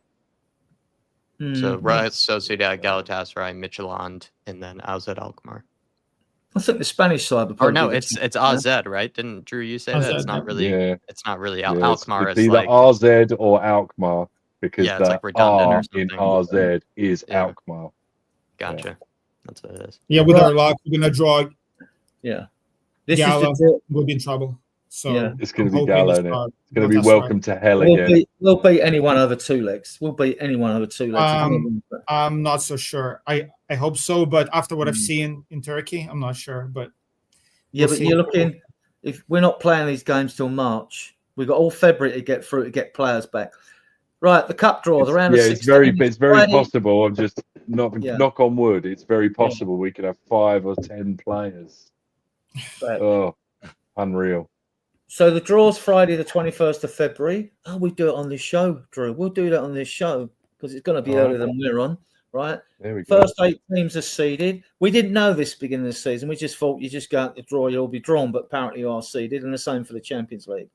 So Real Sociedad, Galatasaray, Midtjylland, and then AZ Alkmaar. I think the Spanish side. Or no, it's AZ, right? Didn't Drew you say that? It's not really. Yeah. It's not really Yeah, Alkmaar. It's Is either like RZ or Alkmaar because yeah, it's the like redundant R or something. in RZ is Yeah. Alkmaar. Gotcha. That's what it is. Yeah, with our luck, we're gonna draw. Yeah, this Gala, is the we'll be in trouble. So Yeah. It's going I'm to be hoping Gala, it's isn't it? not It's going to be Galatasaray. welcome to hell again. we'll beat anyone over 2 legs. We'll beat anyone over 2 legs. I'm not so sure. I hope so, but after what I've seen in Turkey, I'm not sure. But yeah, we'll but see. you're looking. If we're not playing these games till March, we've got all February to get through to get players back. Right, the cup draws around. It's very possible. I'm just knock on wood. It's very possible we could have 5 or 10 players. Right. Oh, unreal. So the draw's Friday, the 21st of February. Oh, we do it on this show, Drew. We'll do that on this show because it's going to be earlier than we're on, right? There we go. First 8 teams are seeded. We didn't know this beginning of the season. We just thought you just go out to draw, you'll be drawn, but apparently you are seeded, and the same for the Champions League.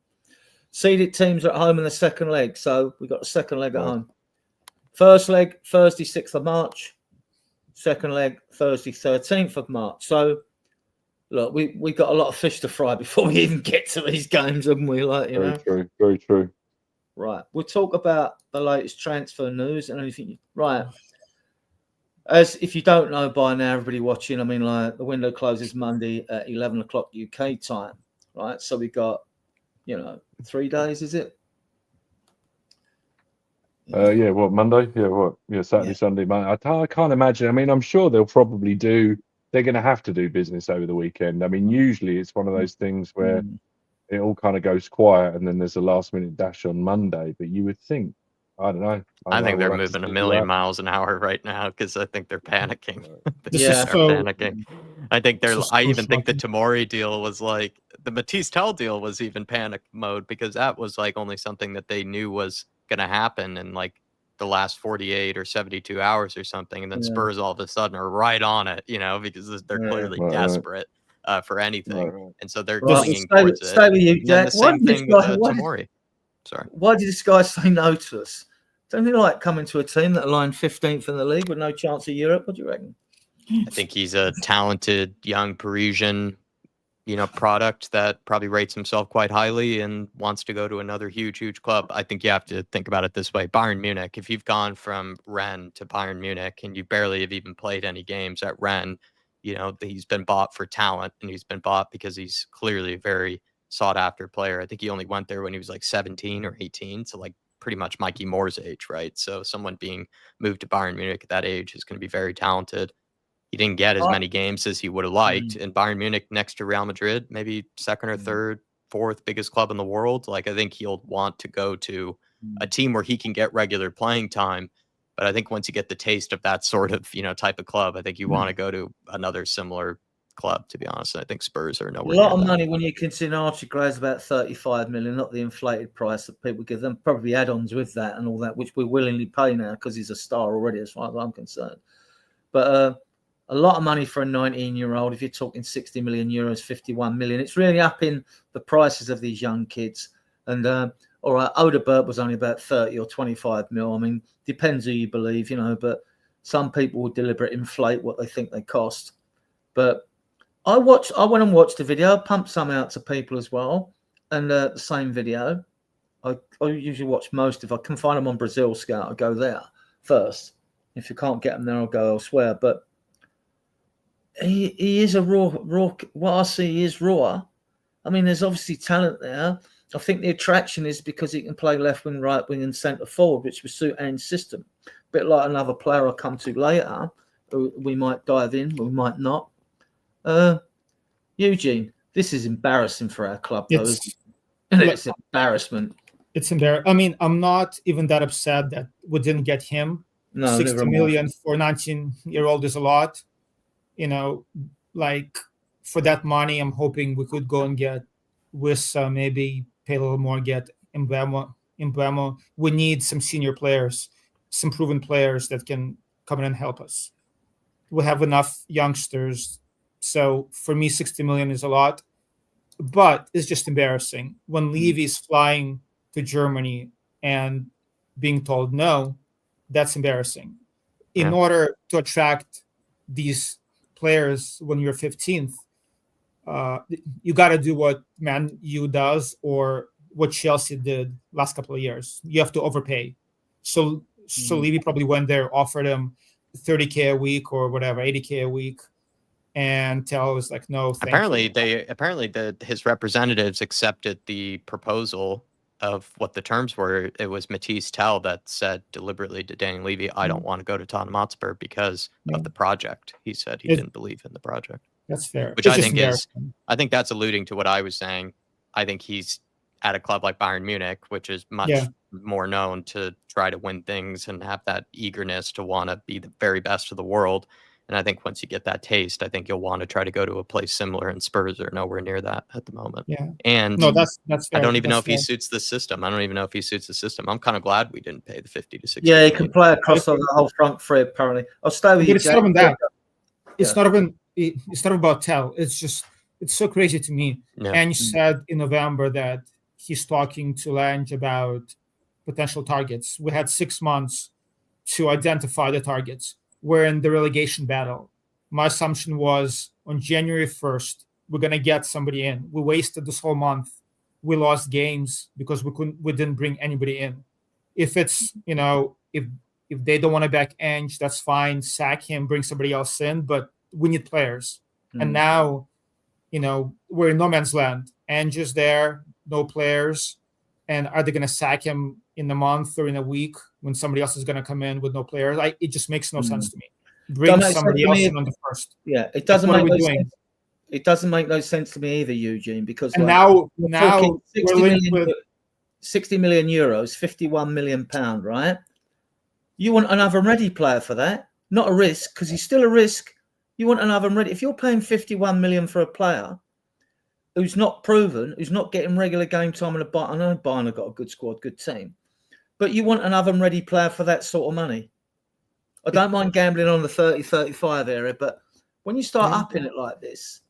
Seeded teams are at home in the second leg, so we've got the second leg at home. First leg, Thursday, 6th of March. Second leg, Thursday, 13th of March. So, look, we got a lot of fish to fry before we even get to these games, haven't we? Very true. Very true. Right. We'll talk about the latest transfer news and anything. Right. As if you don't know by now, everybody watching, I mean, like the window closes Monday at 11 o'clock UK time, right? So we got, 3 days, is it? Yeah, what, Monday? Yeah, what? Yeah, Saturday, Sunday, Monday. I can't imagine. I mean, I'm sure they'll probably they're going to have to do business over the weekend. I mean, usually it's one of those things where it all kind of goes quiet and then there's a last minute dash on Monday. But you would think, I don't know. I think they're moving a million miles an hour right now because I think they're panicking. They're panicking. I think I even think the shocking. Tomori deal was like the Matisse Tell deal was even panic mode because that was like only something that they knew was going to happen in like the last 48 or 72 hours or something, and then Spurs all of a sudden are right on it, because they're clearly desperate for anything, and so they're clinging towards it. Stay with you, Jack. The same thing with Tomori. Sorry. Why did this guy say no to us? Don't you like coming to a team that aligned 15th in the league with no chance of Europe? What do you reckon? I think he's a talented young Parisian, product that probably rates himself quite highly and wants to go to another huge club. I think you have to think about it this way. Bayern Munich, if you've gone from Rennes to Bayern Munich and you barely have even played any games at Rennes, he's been bought for talent and he's been bought because he's clearly a very sought after player. I think he only went there when he was like 17 or 18. So like pretty much Mikey Moore's age, right? So someone being moved to Bayern Munich at that age is going to be very talented. He didn't get as many games as he would have liked. And Bayern Munich next to Real Madrid, maybe second or third, fourth biggest club in the world. Like I think he'll want to go to a team where he can get regular playing time. But I think once you get the taste of that sort of, type of club, I think you want to go to another similar club, to be honest. I think Spurs are nowhere near. A lot of that. money when you consider Archie Gray's about 35 million, not the inflated price that people give them, probably add-ons with that and all that, which we willingly pay now because he's a star already, as far as I'm concerned. But a lot of money for a 19-year-old, if you're talking 60 million euros, 51 million, it's really upping the prices of these young kids. And all right, Odegaard was only about 30 or 25 mil. I mean, depends who you believe, but some people will deliberately inflate what they think they cost. But I went and watched the video, pumped some out to people as well, and the same video. I usually watch most. If I can find them on Brazil Scout, I go there first. If you can't get them there, I'll go elsewhere. But he is a raw. What I see is raw. I mean, there's obviously talent there. I think the attraction is because he can play left wing, right wing, and centre forward, which would suit Ange's system. A bit like another player I'll come to later. We might dive in, we might not. Eugene, this is embarrassing for our club, though. It's embarrassment. It's embarrassing. I mean, I'm not even that upset that we didn't get him. No, 60 million for a 19-year-old is a lot. Like for that money, I'm hoping we could go and get Wissa, maybe pay a little more, get Mbeumo. We need some senior players, some proven players that can come in and help us. We have enough youngsters. So for me, 60 million is a lot, but it's just embarrassing when Levy's flying to Germany and being told no, That's embarrassing. In Yeah. order to attract these players when you're 15th, you got to do what Man U does or what Chelsea did last couple of years. You have to overpay. So Levy probably went there, offered him 30K a week or whatever, 80K a week, and Tell was like, no, thank you. Apparently his representatives accepted the proposal of what the terms were. It was Matisse Tell that said deliberately to Daniel Levy, I don't want to go to Tottenham Hotspur because of the project. He said he didn't believe in the project. That's fair. Which I think that's alluding to what I was saying. I think he's at a club like Bayern Munich, which is much more known to try to win things and have that eagerness to want to be the very best of the world. And I think once you get that taste, I think you'll want to try to go to a place similar, and Spurs are nowhere near that at the moment. Yeah. And no, that's fair. I don't even know if he suits the system. I'm kind of glad we didn't pay the 50 to 60. Yeah, he can play across the whole front three, apparently. I'll stay with you, It's not even that. It's not about Tell. It's so crazy to me. Yeah. And he said in November that he's talking to Lange about potential targets. We had 6 months to identify the targets. We're in the relegation battle. My assumption was on January 1st, we're going to get somebody in. We wasted this whole month. We lost games because we didn't bring anybody in. If it's, if they don't want to back Ange, that's fine. Sack him, bring somebody else in, but we need players. And now, we're in no man's land. Ange is there, no players. And are they going to sack him in a month or in a week when somebody else is going to come in with no players? It just makes no sense to me. Bring somebody else in on the first. Yeah, it doesn't make no sense. It doesn't make no sense to me either, Eugene, because now we're 60 million euros, 51 million pound, right? You want an oven ready player for that, not a risk, because he's still a risk. You want an oven ready. If you're paying 51 million for a player who's not proven, who's not getting regular game time, and I know Bayern have got a good squad, good team, but you want an oven ready player for that sort of money. I don't mind gambling on the 30-35 area, but when you start upping it like this,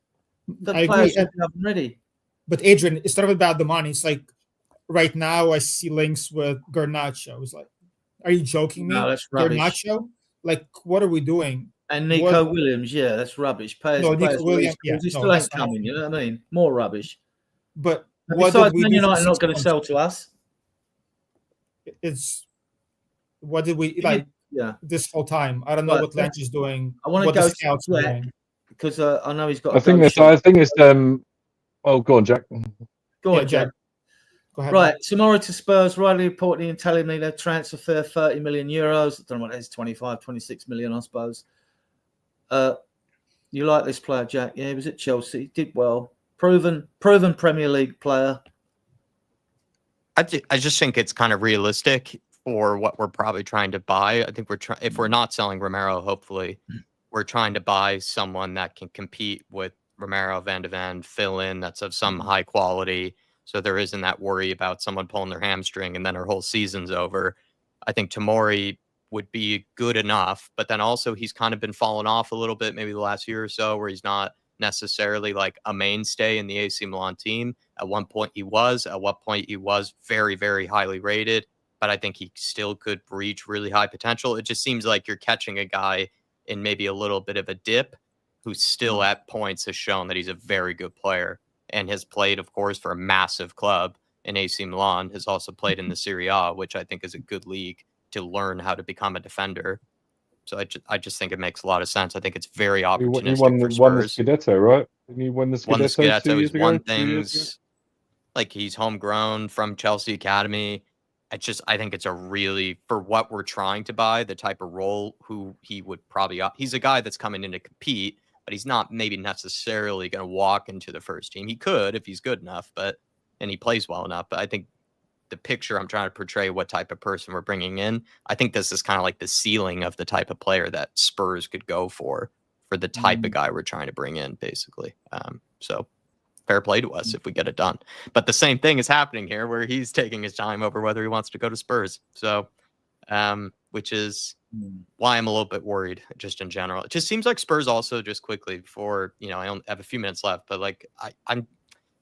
the players should be oven ready. But Adrian, it's not about the money. It's like right now I see links with Garnacho. It's like, are you joking me? No, that's rubbish. Garnacho? Like, what are we doing? And Nico Williams, yeah, that's rubbish. Nico Williams, he still ain't coming. You know what I mean? More rubbish. But besides, Man United not going to sell to us. What did we like? Yeah, this whole time. I don't know what Lange is doing. I want to go scouts because I know he's got. I think it's. Oh, go on, Jack. Go on, Jack. Go ahead. Right, tomorrow to Spurs, rightly reporting and telling me their transfer fee 30 million euros. I don't know what it is, 25, 26 million, I suppose. You like this player, Jack? Yeah, he was at Chelsea. Did well. Proven Premier League player. I just think it's kind of realistic for what we're probably trying to buy. I think if we're not selling Romero, hopefully, we're trying to buy someone that can compete with Romero, Van de Ven, fill in, that's of some high quality. So there isn't that worry about someone pulling their hamstring and then our whole season's over. I think Tomori would be good enough, but then also he's kind of been falling off a little bit, maybe the last year or so, where he's not necessarily like a mainstay in the AC Milan team. At one point he was very, very highly rated, but I think he still could reach really high potential. It just seems like you're catching a guy in maybe a little bit of a dip who still at points has shown that he's a very good player and has played, of course, for a massive club in AC Milan, has also played in the Serie A, which I think is a good league to learn how to become a defender. So I just think it makes a lot of sense. I think it's very opportunistic for Spurs. Won the Scudetto, right? Didn't he win the Scudetto? Won the Scudetto. He's won 2 years things like he's homegrown from Chelsea Academy. I think it's a really, for what we're trying to buy, the type of role who he would probably, he's a guy that's coming in to compete, but he's not maybe necessarily going to walk into the first team. He could if he's good enough, and he plays well enough. But I think the picture I'm trying to portray, what type of person we're bringing in, I think this is kind of like the ceiling of the type of player that Spurs could go for the type of guy we're trying to bring in, basically. So fair play to us if we get it done. But the same thing is happening here where he's taking his time over whether he wants to go to Spurs. So, which is why I'm a little bit worried just in general. It just seems like Spurs also, just quickly before, I only have a few minutes left, but like I'm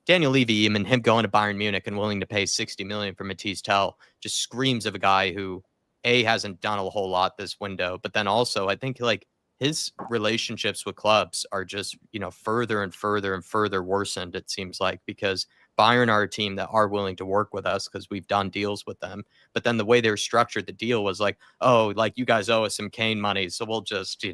Daniel Levy, him going to Bayern Munich and willing to pay 60 million for Matisse Tell just screams of a guy who hasn't done a whole lot this window, but then also I think like his relationships with clubs are just, further and further and further worsened, it seems like, because Bayern are a team that are willing to work with us because we've done deals with them. But then the way they were structured the deal was like, oh, like you guys owe us some Kane money, so we'll just,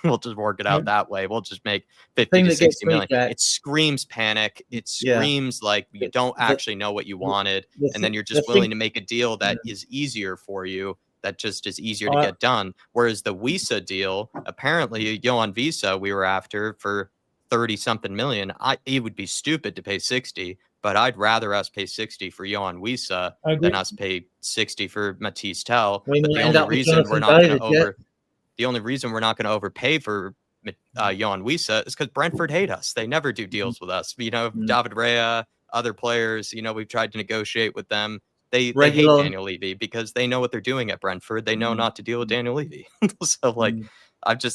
we'll just work it out that way. We'll just make 50 to 60 million. It screams panic. It screams like you don't actually know what you wanted. And then you're just willing to make a deal that is easier for you, that just is easier to get done. Whereas the Wisa deal, apparently Johan Wisa we were after for 30-something million. It would be stupid to pay 60, but I'd rather us pay 60 for Johan Wisa than us pay 60 for Matisse Tell. But the only reason we're not going to the only reason we're not going to overpay for Johan Wisa is because Brentford hate us. They never do deals with us. David Rea, other players, we've tried to negotiate with them. They hate Daniel Levy because they know what they're doing at Brentford. They know not to deal with Daniel Levy. So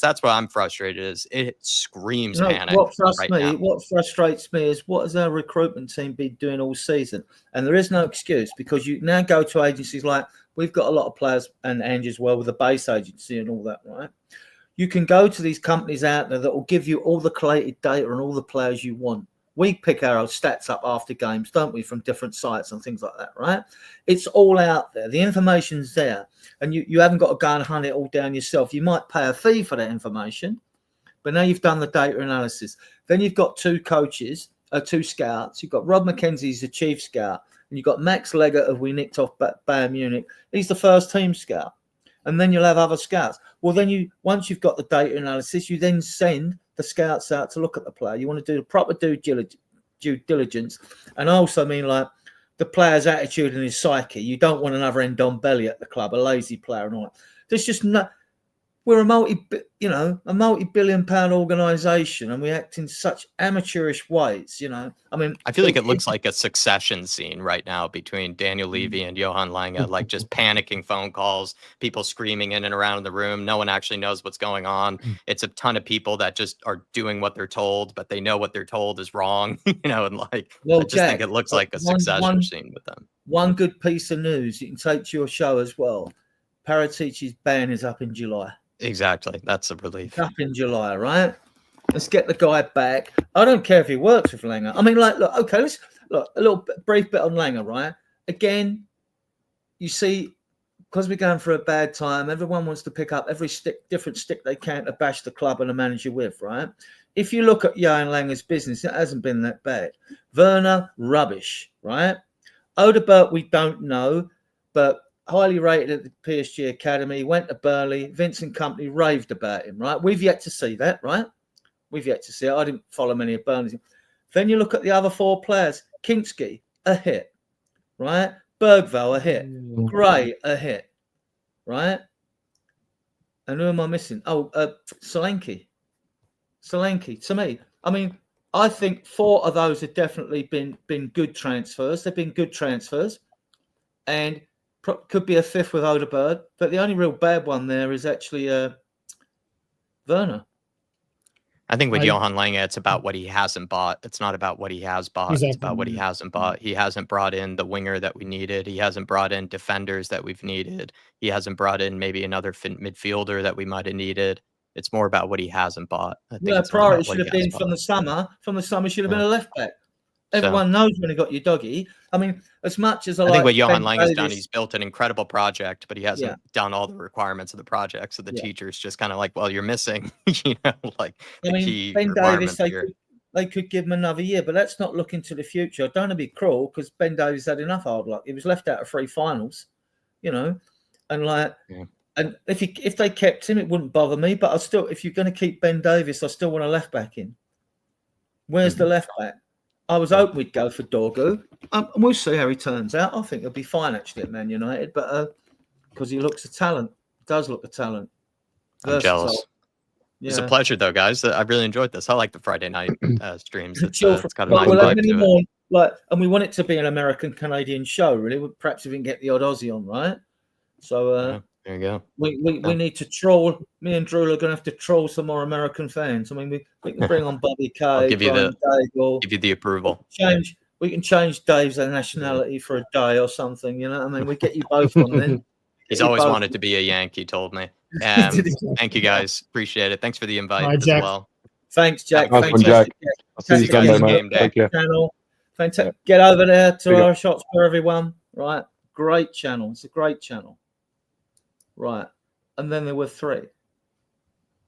that's why I'm frustrated, is it screams panic. What frustrates me is what has our recruitment team been doing all season? And there is no excuse, because you now go to agencies like, we've got a lot of players, and Ange as well, with the base agency and all that, right? You can go to these companies out there that will give you all the collated data and all the players you want. We pick our stats up after games, don't we, from different sites and things like that, right? It's all out there. The information's there. And you haven't got to go and hunt it all down yourself. You might pay a fee for that information, but now you've done the data analysis. Then you've got two scouts. You've got Rob McKenzie, he's the chief scout. And you've got Max Legger, who we nicked off Bayern Munich. He's the first team scout. And then you'll have other scouts. Well, then once you've got the data analysis, you then send the scouts out to look at the player. You want to do the proper due diligence. And I also mean like the player's attitude and his psyche. You don't want another Ndombele at the club, a lazy player and all that. There's just no. We're a multi-billion-pound organisation, and we act in such amateurish ways. I mean, I feel like it looks like a Succession scene right now between Daniel Levy and Johan Lange, like just panicking phone calls, people screaming in and around the room. No one actually knows what's going on. It's a ton of people that just are doing what they're told, but they know what they're told is wrong. And like, I just think it looks like a Succession scene with them. One good piece of news you can take to your show as well: Paratici's ban is up in July. Exactly. That's a relief. Up in July, right? Let's get the guy back. I don't care if he works with Langer. I mean, like, let's look a little brief bit on Langer, right? Again, you see, because we're going through a bad time, everyone wants to pick up every different stick they can to bash the club and the manager with, right? If you look at Johan Langer's business, it hasn't been that bad. Werner, rubbish, right? Odegaard, we don't know, but highly rated at the PSG Academy, went to Burnley, Vincent Kompany raved about him, right? We've yet to see that, right? We've yet to see it. I didn't follow many of Burnley's. Then you look at the other four players. Kinski, a hit, right? Bergvall, a hit. Gray, a hit, right? And who am I missing? Oh, Solanke. To me, I mean, I think 4 of those have definitely been good transfers. They've been good transfers. And could be a 5th with Odegaard, but the only real bad one there is actually Werner. I think with Johan Lange, it's about what he hasn't bought. It's not about what he has bought. Exactly. It's about what he hasn't bought. He hasn't brought in the winger that we needed. He hasn't brought in defenders that we've needed. He hasn't brought in maybe another midfielder that we might have needed. It's more about what he hasn't bought. I think priority should have been from the summer. From the summer, should have been a left back. Everyone knows when he got your doggy. I mean, as much as I think what Johan Lange has done, he's built an incredible project, but he hasn't done all the requirements of the project. So the teacher's just kind of like, well, you're missing, key Ben Davies, they could give him another year, but let's not look into the future. I don't want to be cruel, because Ben Davies had enough hard luck. He was left out of 3 finals, and and if they kept him, it wouldn't bother me. But if you're going to keep Ben Davies, I still want a left back in. Where's the left back? I was hoping we'd go for Dorgu. And we'll see how he turns out. I think he'll be fine, actually, at Man United, but because he looks a talent. Does look a talent. I'm jealous. Yeah. It's a pleasure, though, guys. I really enjoyed this. I like the Friday night streams. It's got a nice vibe to it. And we want it to be an American-Canadian show, really. Perhaps we can get the odd Aussie on, right? So there you go. We need to troll. Me and Drew are going to have to troll some more American fans. I mean, we can bring on Bobby Kay. I'll give you the approval. We can change Dave's nationality for a day or something. I mean, we get you both on then. He's He always both- wanted to be a Yank, he told me. Thank you guys. Appreciate it. Thanks for the invite All right, as Jack. well. Thanks, Jack. Nice one, Jack. I'll see you See you Sunday, guys mate. game day. Take care. Channel. Fantastic. Yeah. Get over there to Big up. our shots for everyone. Right. Great channel. It's a great channel. Right. And then there were 3.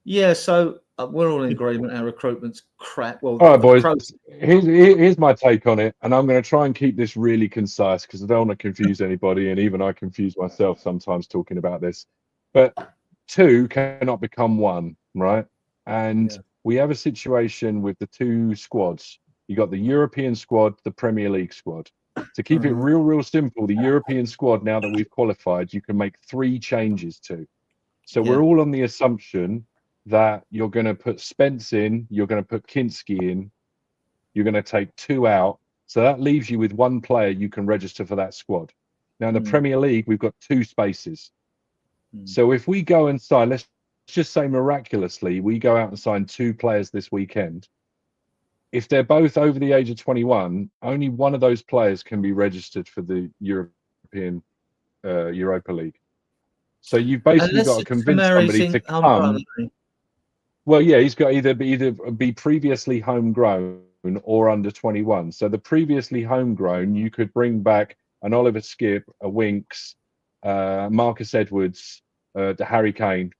Yeah. So we're all in agreement. Our recruitment's crap. Well, All right, boys. pros- Here's my take on it, and I'm going to try and keep this really concise because I don't want to confuse anybody, and even I confuse myself sometimes talking about this. But 2 cannot become 1, right? And we have a situation with the 2 squads. You got the European squad, the Premier League squad. To keep it real simple, the European squad, now that we've qualified, you can make 3 changes to. So we're all on the assumption that you're going to put Spence in, you're going to put Kinski in, you're going to take 2 out. So that leaves you with 1 player you can register for that squad. Now in the Premier League, we've got 2 spaces. So if we go and sign, let's just say miraculously, we go out and sign 2 players this weekend. If they're both over the age of 21, only one of those players can be registered for the European Europa League. So you've basically got to convince somebody to come. Well, yeah, he's got either be previously homegrown or under 21. So the previously homegrown, you could bring back an Oliver Skipp, a Winks, Marcus Edwards, the Harry Kane,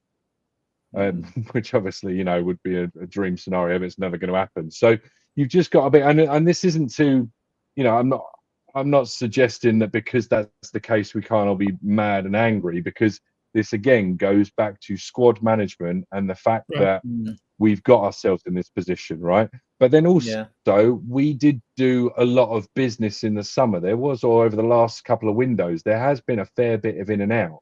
which obviously, you know, would be a dream scenario, but it's never going to happen. So you've just got a bit, and this isn't to, you know, I'm not suggesting that because that's the case we can't all be mad and angry, because this again goes back to squad management and the fact that we've got ourselves in this position, right? But then also we did do a lot of business in the summer. There was, or over the last couple of windows, there has been a fair bit of in and out.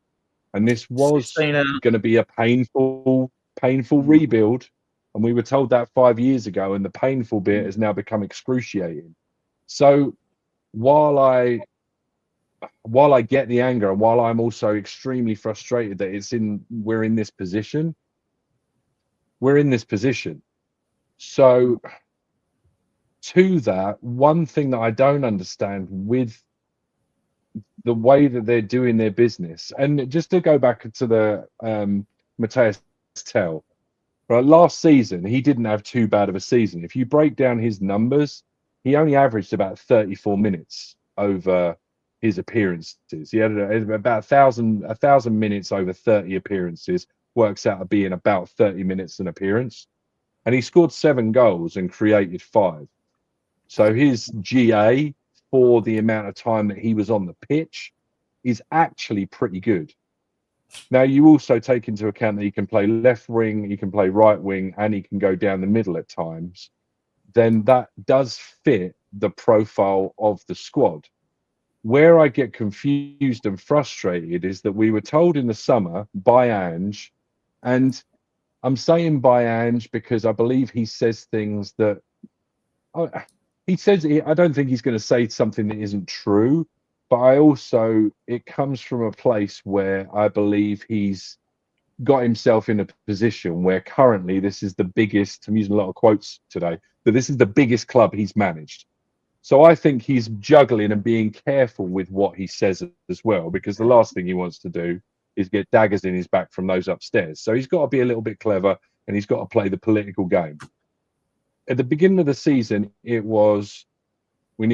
And this was going to be a painful rebuild. And we were told that 5 years ago, and the painful bit has now become excruciating. So while I get the anger, and while I'm also extremely frustrated that we're in this position. So to that, one thing that I don't understand with the way that they're doing their business, and just to go back to the Matthias Tell, right, last season he didn't have too bad of a season. If you break down his numbers, he only averaged about 34 minutes over his appearances. He had about 1,000 minutes over 30 appearances, works out to being about 30 minutes an appearance, and he scored 7 goals and created 5. So his GA for the amount of time that he was on the pitch is actually pretty good. Now, you also take into account that he can play left wing, he can play right wing, and he can go down the middle at times. Then that does fit the profile of the squad. Where I get confused and frustrated is that we were told in the summer by Ange, and I'm saying by Ange because I believe he says things that he says. I don't think he's going to say something that isn't true, but it comes from a place where I believe he's got himself in a position where currently this is the biggest, I'm using a lot of quotes today, but this is the biggest club he's managed. So I think he's juggling and being careful with what he says as well, because the last thing he wants to do is get daggers in his back from those upstairs. So he's got to be a little bit clever, and he's got to play the political game. At the beginning of the season, it was, we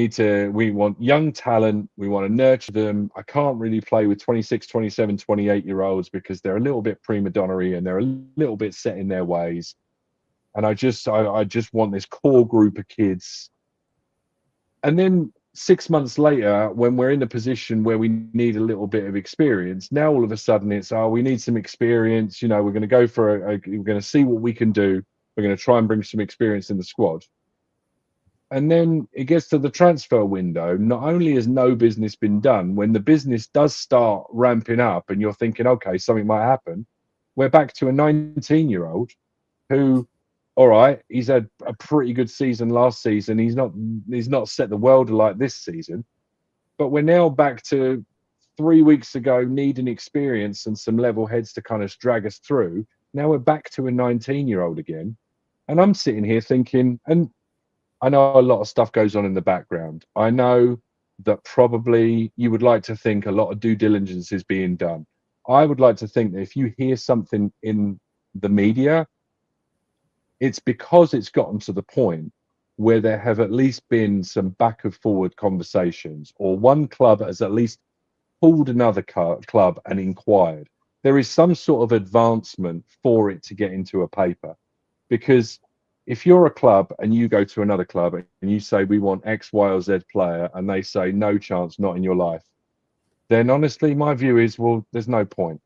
want young talent, we want to nurture them. I can't really play with 26, 27, 28-year-olds because they're a little bit prima donna-y and they're a little bit set in their ways. And I just want this core group of kids. And then 6 months later, when we're in a position where we need a little bit of experience, now all of a sudden it's, we need some experience. You know, we're going to go for we're going to see what we can do. We're going to try and bring some experience in the squad. And then it gets to the transfer window. Not only has no business been done, when the business does start ramping up and you're thinking, okay, something might happen, we're back to a 19-year-old who, all right, he's had a pretty good season last season. He's not set the world alight this season, but we're now back to 3 weeks ago needing experience and some level heads to kind of drag us through. Now we're back to a 19-year-old again. And I'm sitting here thinking, and I know a lot of stuff goes on in the background. I know that probably you would like to think a lot of due diligence is being done. I would like to think that if you hear something in the media, it's because it's gotten to the point where there have at least been some back and forward conversations, or one club has at least called another club and inquired. There is some sort of advancement for it to get into a paper. Because if you're a club and you go to another club and you say, we want X, Y, or Z player, and they say, no chance, not in your life, then honestly, my view is, well, there's no point.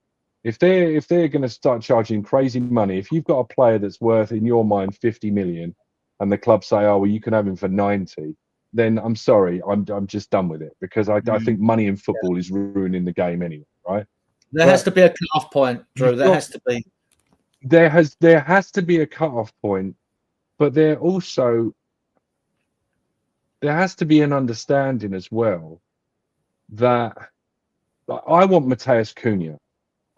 If they're going to start charging crazy money, if you've got a player that's worth, in your mind, 50 million, and the club say, oh, well, you can have him for 90, then I'm sorry, I'm just done with it, because I think money in football is ruining the game anyway, right? There has to be a cut-off point, Drew. There has to be. There has to be a cut-off point, but there has to be an understanding as well that, like, I want Matheus Cunha.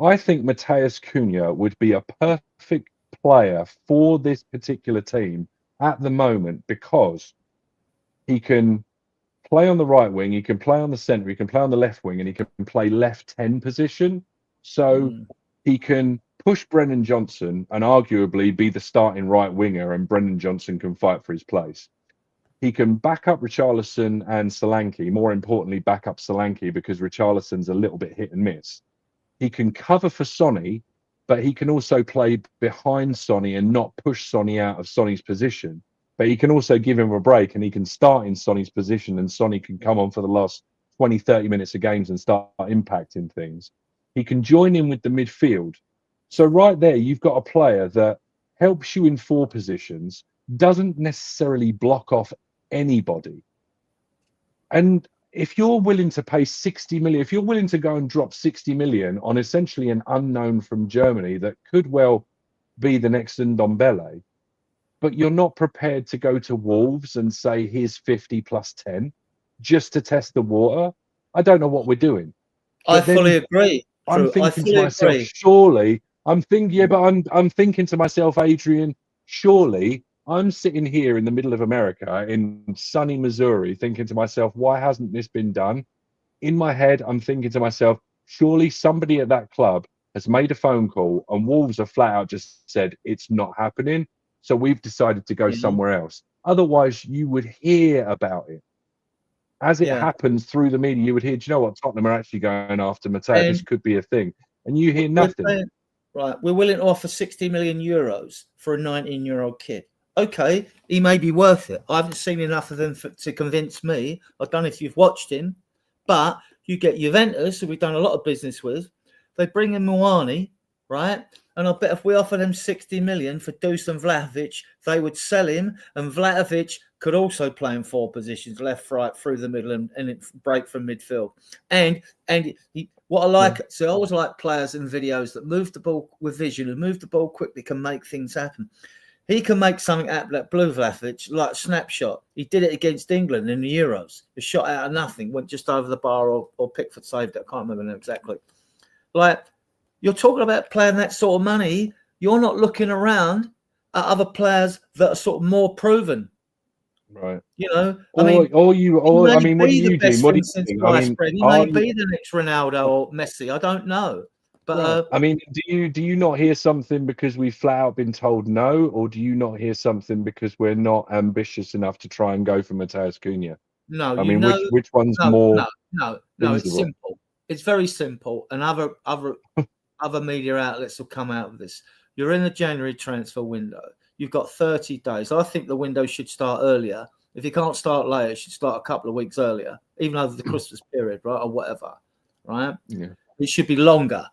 I think Matheus Cunha would be a perfect player for this particular team at the moment, because he can play on the right wing, he can play on the centre, he can play on the left wing, and he can play left 10 position. So he can push Brennan Johnson and arguably be the starting right winger, and Brennan Johnson can fight for his place. He can back up Richarlison and Solanke, more importantly, back up Solanke, because Richarlison's a little bit hit and miss. He can cover for Sonny, but he can also play behind Sonny and not push Sonny out of Sonny's position. But he can also give him a break, and he can start in Sonny's position, and Sonny can come on for the last 20, 30 minutes of games and start impacting things. He can join in with the midfield. So right there, you've got a player that helps you in 4 positions, doesn't necessarily block off anybody. And if you're willing to pay 60 million, if you're willing to go and drop 60 million on essentially an unknown from Germany that could well be the next Ndombele, but you're not prepared to go to Wolves and say, here's 50 plus 10 just to test the water, I don't know what we're doing. I fully agree. I'm thinking to myself, surely, I'm thinking to myself, Adrian, surely I'm sitting here in the middle of America in sunny Missouri thinking to myself, why hasn't this been done? In my head, I'm thinking to myself, surely somebody at that club has made a phone call and Wolves have flat out just said it's not happening. So we've decided to go somewhere else. Otherwise, you would hear about it. As it happens through the media, you would hear, do you know what, Tottenham are actually going after Matteo. This could be a thing. And you hear nothing. We're willing to offer 60 million euros for a 19-year-old kid. Okay, he may be worth it. I haven't seen enough of them to convince me. I don't know if you've watched him, but you get Juventus, who we've done a lot of business with. They bring in Moani, right? And I bet if we offer them 60 million for Dusan Vlahovic, they would sell him. And Vlahovic could also play in 4 positions, left, right, through the middle, and break from midfield. What I like, so I always like players in videos that move the ball with vision and move the ball quickly, can make things happen. He can make something happen like Blue Vlahovic, like snapshot. He did it against England in the Euros. A shot out of nothing, went just over the bar, or Pickford saved it. I can't remember exactly. Like, you're talking about playing that sort of money. You're not looking around at other players that are sort of more proven. Right. You know, what do you do? What do you think? He may be the next Ronaldo or Messi. I don't know. But do you not hear something because we've flat out been told no, or do you not hear something because we're not ambitious enough to try and go for Matheus Cunha? No, which one's more? No, it's simple. It's very simple, and other media outlets will come out of this. You're in the January transfer window. You've got 30 days. I think the window should start earlier. If you can't start later, it should start a couple of weeks earlier, even over the Christmas period, right, or whatever, right? Yeah. It should be longer,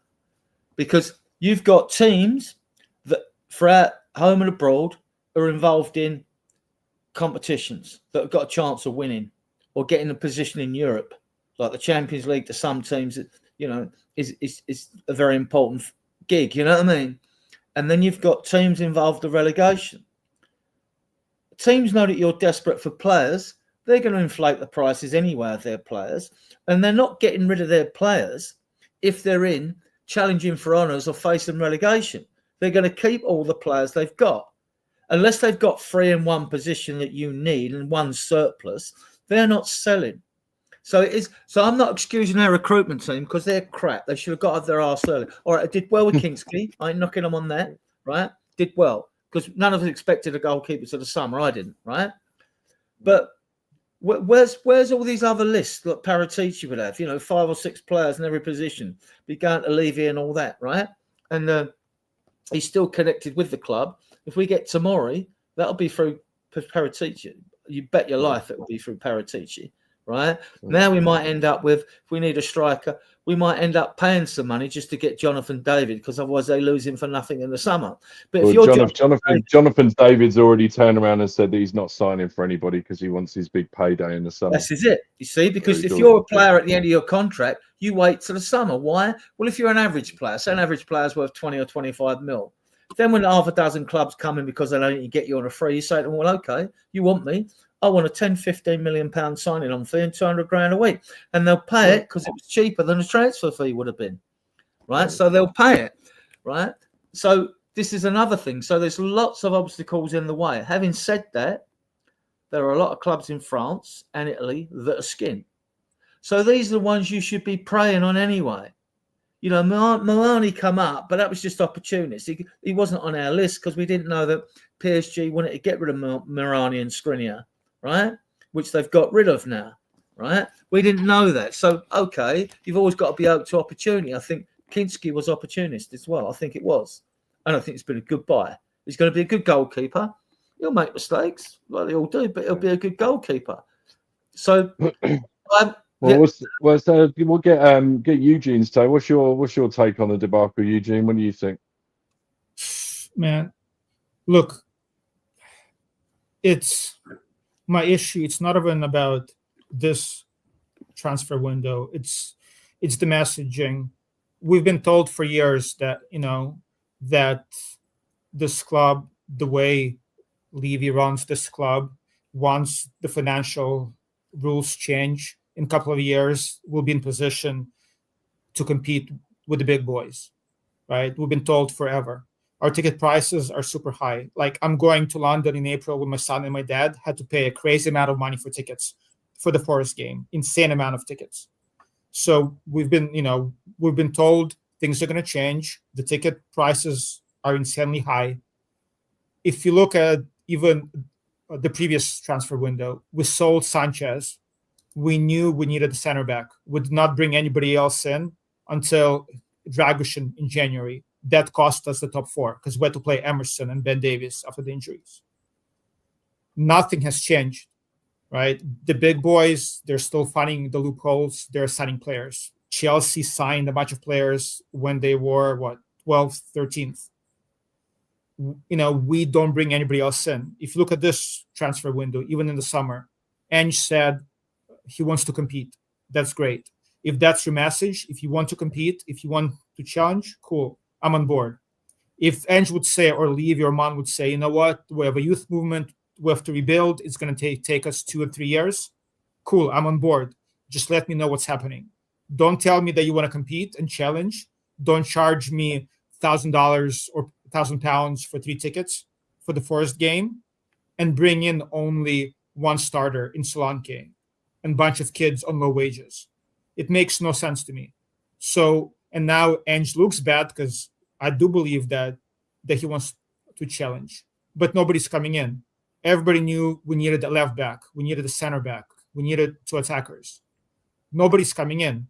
because you've got teams that throughout home and abroad are involved in competitions that have got a chance of winning or getting a position in Europe, like the Champions League. To some teams, is a very important gig. You know what I mean? And then you've got teams involved in relegation. Teams know that you're desperate for players. They're going to inflate the prices anyway of their players, and they're not getting rid of their players if they're in challenging for honours or facing relegation. They're going to keep all the players they've got. Unless they've got 3 in one position that you need and one surplus, they're not selling. So it is. So I'm not excusing our recruitment team because they're crap. They should have got up their arse early. All right, I did well with Kinski. I ain't knocking them on that. Right, did well because none of us expected a goalkeeper to the summer. I didn't. Right, but where's all these other lists that Paratici would have? 5 or 6 players in every position. Be going to Levy and all that. Right, and he's still connected with the club. If we get Tomori, that'll be through Paratici. You bet your life it will be through Paratici. Right now, we might end up with, if we need a striker, we might end up paying some money just to get Jonathan David, because otherwise they lose him for nothing in the summer. But if you're Jonathan David's already turned around and said that he's not signing for anybody because he wants his big payday in the summer. This is it. You see, because if you're a player at the end of your contract, you wait till the summer. Why? Well, if you're an average player, say an average player's worth 20 or 25 mil. Then when half a dozen clubs come in because they don't get you on a free, you say to them, well, okay, you want me? I want a 10, 15 million pound signing on fee and 200 grand a week. And they'll pay it because it was cheaper than the transfer fee would have been. Right. So they'll pay it. Right. So this is another thing. So there's lots of obstacles in the way. Having said that, there are a lot of clubs in France and Italy that are skint. So these are the ones you should be preying on anyway. Milani come up, but that was just opportunist. He wasn't on our list because we didn't know that PSG wanted to get rid of Mirani and Skriniar, right? Which they've got rid of now, right? We didn't know that. So, okay, you've always got to be open to opportunity. I think Kinski was opportunist as well. I think it was. And I think it's been a good buy. He's going to be a good goalkeeper. He'll make mistakes, like they all do, but he'll be a good goalkeeper. So, we'll get Eugene's take. What's your take on the debacle, Eugene? What do you think? Man, look, it's my issue. It's not even about this transfer window. It's the messaging. We've been told for years that that this club, the way Levy runs this club, once the financial rules change in a couple of years, we'll be in position to compete with the big boys, right? We've been told forever. Our ticket prices are super high. Like, I'm going to London in April with my son and my dad, had to pay a crazy amount of money for tickets for the Forest game, insane amount of tickets. So we've been told things are going to change. The ticket prices are insanely high. If you look at even the previous transfer window, we sold Sanchez. We knew we needed a center back. We did not bring anybody else in until Dragusin in January. That cost us the top 4 because we had to play Emerson and Ben Davies after the injuries. Nothing has changed, right? The big boys, they're still finding the loopholes. They're signing players. Chelsea signed a bunch of players when they were, 12th, 13th. We don't bring anybody else in. If you look at this transfer window, even in the summer, Ange said he wants to compete. That's great. If that's your message, if you want to compete, if you want to challenge, cool, I'm on board. If Ange would say, or Levy or Man would say, you know what, we have a youth movement, we have to rebuild, it's going to take us 2 or 3 years, cool, I'm on board. Just let me know what's happening. Don't tell me that you want to compete and challenge. Don't charge me $1,000 or £1,000 for 3 tickets for the Forest game and bring in only one starter in Solanke and a bunch of kids on low wages. It makes no sense to me. So, and now Ange looks bad because I do believe that he wants to challenge, but nobody's coming in. Everybody knew we needed a left back. We needed a center back. We needed 2 attackers. Nobody's coming in.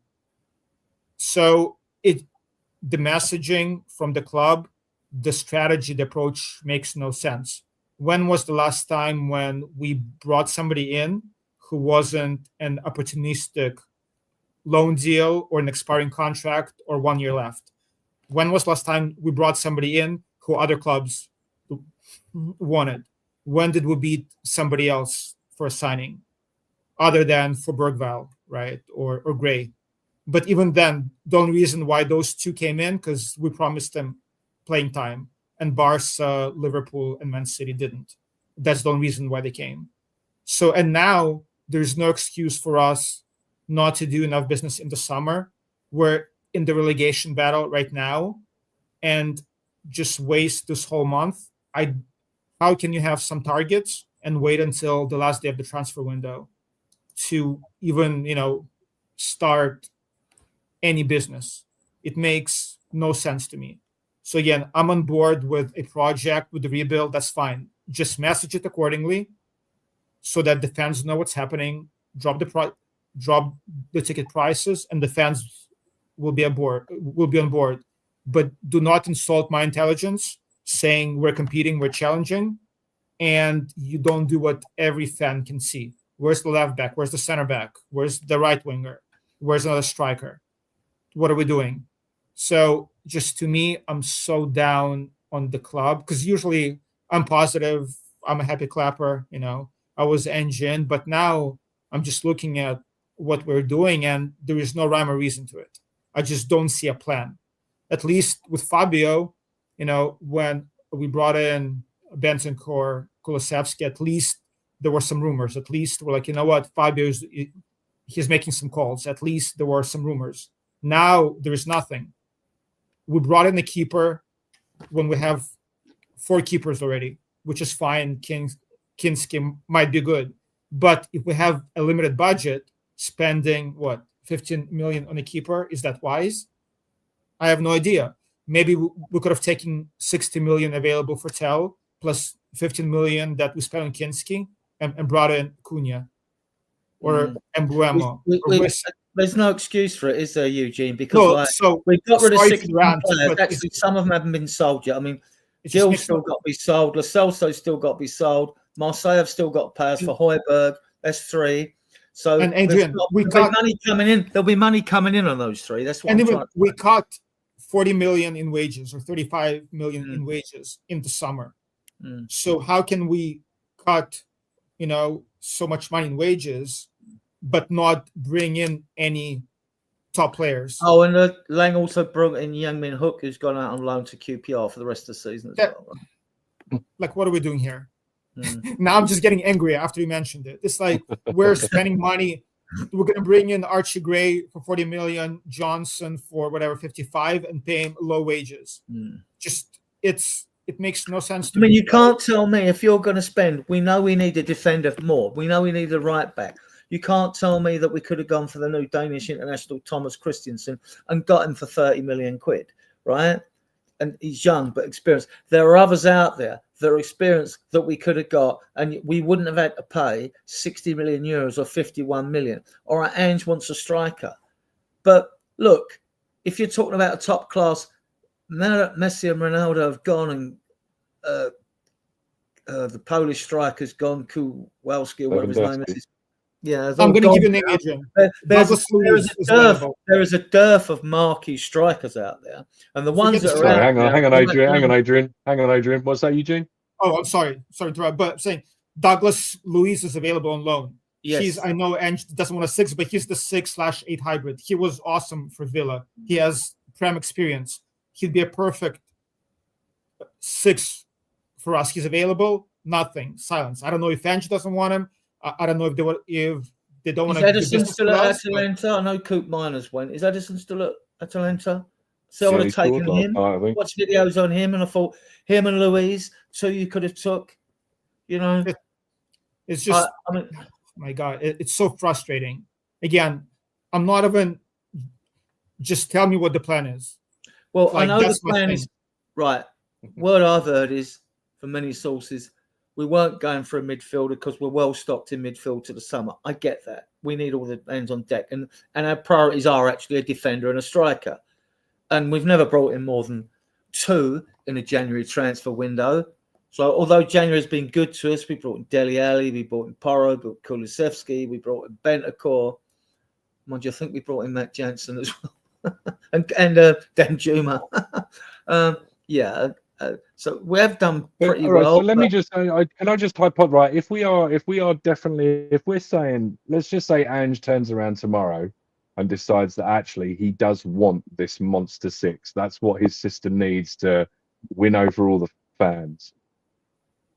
So the messaging from the club, the strategy, the approach makes no sense. When was the last time when we brought somebody in who wasn't an opportunistic loan deal or an expiring contract or 1 year left? When was last time we brought somebody in who other clubs wanted? When did we beat somebody else for a signing other than for Bergvall, right? Or Gray? But even then, the only reason why those 2 came in because we promised them playing time, and Barca, Liverpool, and Man City didn't. That's the only reason why they came. So, and now there's no excuse for us not to do enough business in the summer. We're in the relegation battle right now, and just waste this whole month. How can you have some targets and wait until the last day of the transfer window to even, start any business. It makes no sense to me. So again, I'm on board with a project with the rebuild. That's fine. Just message it accordingly so that the fans know what's happening. Drop the ticket prices, and the fans will be on board. But do not insult my intelligence saying we're competing, we're challenging, and you don't do what every fan can see. Where's the left back? Where's the center back? Where's the right winger? Where's another striker? What are we doing? So just to me, I'm so down on the club because usually I'm positive. I'm a happy clapper. I was engine, but now I'm just looking at what we're doing and there is no rhyme or reason to it. I just don't see a plan. At least with Fabio, when we brought in Bentancur, Kulusevski, at least there were some rumors. At least we're like, you know what, he's making some calls. At least there were some rumors. Now there is nothing. We brought in a keeper when we have 4 keepers already, which is fine. Kinski might be good. But if we have a limited budget, spending 15 million on a keeper, is that wise? I have no idea. Maybe we could have taken 60 million available for Tell plus 15 million that we spent on Kinski and brought in Cunha or Embuemo. There's no excuse for it, is there, Eugene? Because we got rid of 60 players. Actually, some of them haven't been sold yet. I mean, Gil's still got to be sold. Lo Celso's still got to be sold. Marseille have still got to pay us for Højbjerg. That's 3. So and Adrian, money coming in. There'll be money coming in on those 3. That's what. And we cut 40 million in wages or 35 million in wages in the summer. So how can we cut, so much money in wages, but not bring in any top players? Oh, and Lang also brought in Young Min Hook, who's gone out on loan to QPR for the rest of the season as well. Right? Like, what are we doing here? Now I'm just getting angry after you mentioned it. It's like we're spending money. We're going to bring in Archie Gray for 40 million, Johnson for 55, and pay him low wages. Just it makes no sense to me. You can't tell me if you're going to spend. We know we need a defender more. We know we need a right back. You can't tell me that we could have gone for the new Danish international Thomas Christiansen and got him for 30 million quid, right? And he's young but experienced. There are others out there that are experienced that we could have got, and we wouldn't have had to pay 60 million euros or 51 million. All right, Ange wants a striker. But look, if you're talking about a top class, now that Messi and Ronaldo have gone and the Polish striker's gone, Kowalski or whatever his name is. Yeah, I'm going to give you a name, Adrian. There is a dearth of marquee strikers out there, and the ones that are out hang on, Adrian. What's that, Eugene? Oh, I'm sorry to interrupt, but I'm saying Douglas Luiz is available on loan. Yes. I know Ange doesn't want a 6, but he's the 6/8 hybrid. He was awesome for Villa. He has Prem experience. He'd be a perfect 6 for us. He's available. Nothing. Silence. I don't know if Ange doesn't want him. I don't know if they don't want to. Is Edison still at Atalanta? I know Coop Miners went. Is Edison still at Atalanta? So I would have taken him. Watched videos on him, and I thought him and Louise. So you could have took. It's just. My God, it's so frustrating. Again, I'm not even. Just tell me what the plan is. Well, I know the plan is right. What I've heard is, from many sources, we weren't going for a midfielder because we're well stocked in midfield to the summer. I get that. We need all the hands on deck. And our priorities are actually a defender and a striker. And we've never brought in more than 2 in a January transfer window. So although January has been good to us, we brought in Dele Alli, we brought in Porro, we brought Kulusevski, we brought in Bentancur. Mind you, I think we brought in Matt Jansen as well. and Dan Juma. So we have done pretty well. So let me just say, can I just type up right? If we are definitely, if we're saying, let's just say Ange turns around tomorrow and decides that actually he does want this monster 6. That's what his system needs to win over all the fans.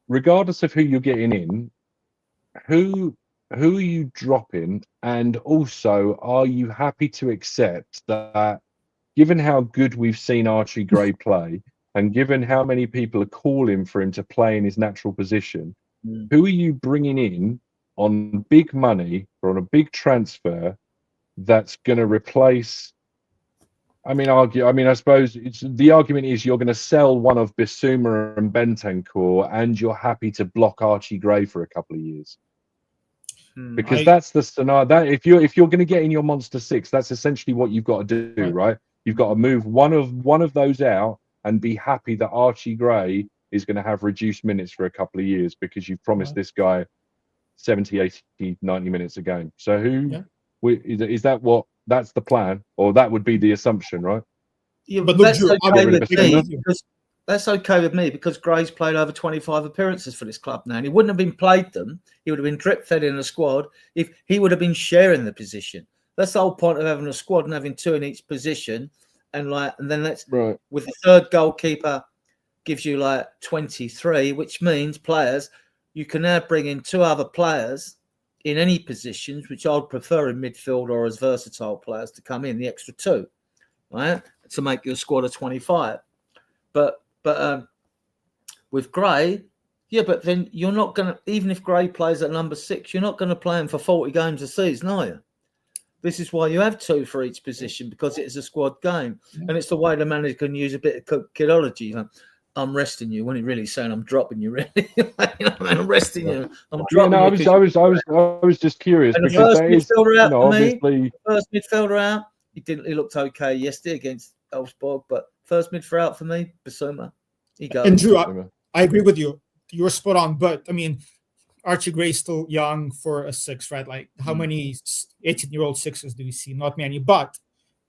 Regardless of who you're getting in, who are you dropping? And also, are you happy to accept that, given how good we've seen Archie Gray play, and given how many people are calling for him to play in his natural position, who are you bringing in on big money or on a big transfer that's going to replace. I suppose the argument is you're going to sell one of Bissouma and Bentancur, and you're happy to block Archie Gray for a couple of years. Because that's the scenario. That if you're going to get in your monster six, that's essentially what you've got to do, right? You've got to move one of those out and be happy that Archie Gray is going to have reduced minutes for a couple of years because you've promised this guy 70, 80, 90 minutes a game. So is that what that's the plan, or that would be the assumption, right? Yeah, but that's okay with me because that's okay with me because Gray's played over 25 appearances for this club now, and he wouldn't have been played them. He would have been drip fed in the squad if he would have been sharing the position. That's the whole point of having a squad and having two in each position, and then that's right. With the third goalkeeper gives you 23, which means players you can now bring in two other players in any positions, which I'd prefer in midfield or as versatile players to come in, the extra two, right, to make your squad of 25. But with Gray, but then you're not going to, even if Gray plays at number 6, you're not going to play him for 40 games a season, are you? This is why you have two for each position, because it is a squad game. And it's the way the manager can use a bit of kidology. I'm resting you when he really saying I'm dropping you, really. I'm resting you. I'm dropping you. I was just curious and because the first midfielder out for me, obviously first midfielder out. He looked okay yesterday against Elfsborg, but first midfielder out for me, Bissouma. He goes. And Drew, I agree with you. You're spot on. But I mean, Archie Gray's still young for a 6, right? Like how many 18-year-old 6s do we see? Not many. But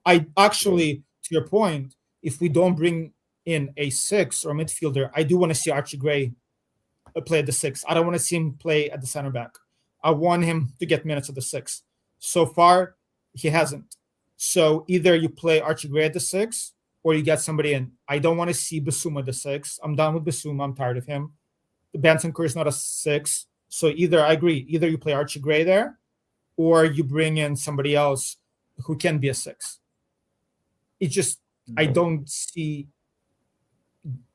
I actually, to your point, if we don't bring in a 6 or midfielder, I do want to see Archie Gray play at the 6. I don't want to see him play at the center back. I want him to get minutes at the 6. So far, he hasn't. So either you play Archie Gray at the 6 or you get somebody in. I don't want to see Bissouma at the 6. I'm done with Bissouma. I'm tired of him. The Bentancur is not a 6. So either, I agree, either you play Archie Gray there or you bring in somebody else who can be a 6. It's just, I don't see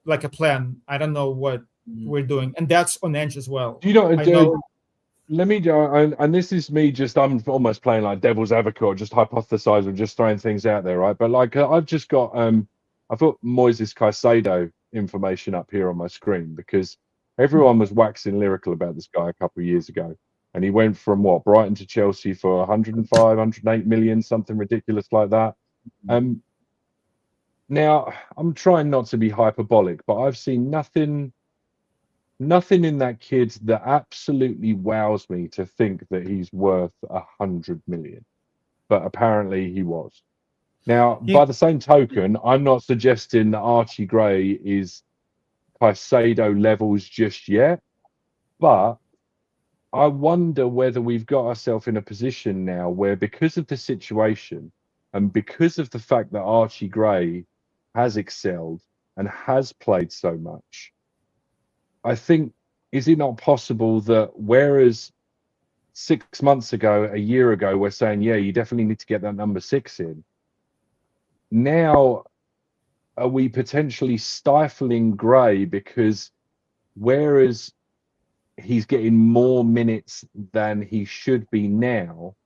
like a plan. I don't know what we're doing, and that's on Ange as well. Let me and this is me just I'm almost playing like devil's advocate, just hypothesizing, just throwing things out there, right? But I've just got I've got Moises Caicedo information up here on my screen because everyone was waxing lyrical about this guy a couple of years ago, and he went from Brighton to Chelsea for 105, 108 million, something ridiculous like that. Now, I'm trying not to be hyperbolic, but I've seen nothing in that kid that absolutely wows me to think that he's worth 100 million. But apparently he was. Now, by the same token, I'm not suggesting that Archie Gray is Caicedo levels just yet, but I wonder whether we've got ourselves in a position now where, because of the situation and because of the fact that Archie Gray has excelled and has played so much, I think, is it not possible that whereas 6 months ago, a year ago, we're saying, you definitely need to get that number 6 in, now are we potentially stifling Gray because whereas he's getting more minutes than he should be now,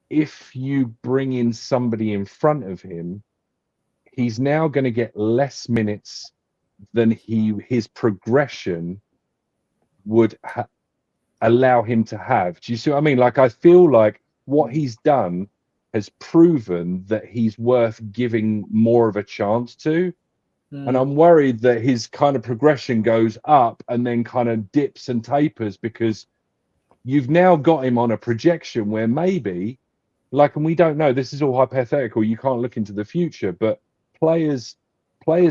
if you bring in somebody in front of him, he's now going to get less minutes than his progression would allow him to have. Do you see what I mean? Like, I feel like what he's done has proven that he's worth giving more of a chance to. And I'm worried that his kind of progression goes up and then kind of dips and tapers because you've now got him on a projection where maybe, and we don't know, this is all hypothetical, you can't look into the future, but players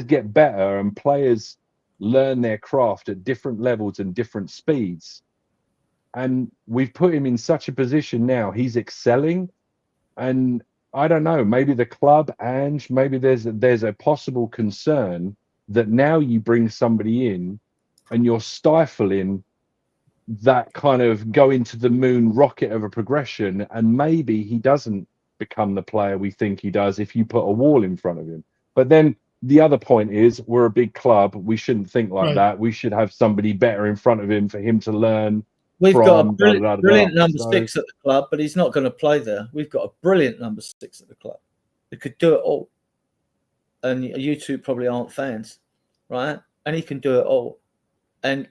get better and players learn their craft at different levels and different speeds. And we've put him in such a position now, he's excelling. And I don't know, maybe the club, and maybe there's a possible concern that now you bring somebody in and you're stifling that kind of going to the moon rocket of a progression, and maybe he doesn't become the player we think he does if you put a wall in front of him. But then the other point is, we're a big club. We shouldn't think like that. We should have somebody better in front of him for him to learn We've got a from brilliant number 6 at the club, but he's not going to play there. We've got a brilliant number 6 at the club. He could do it all. And you two probably aren't fans, right? And he can do it all. And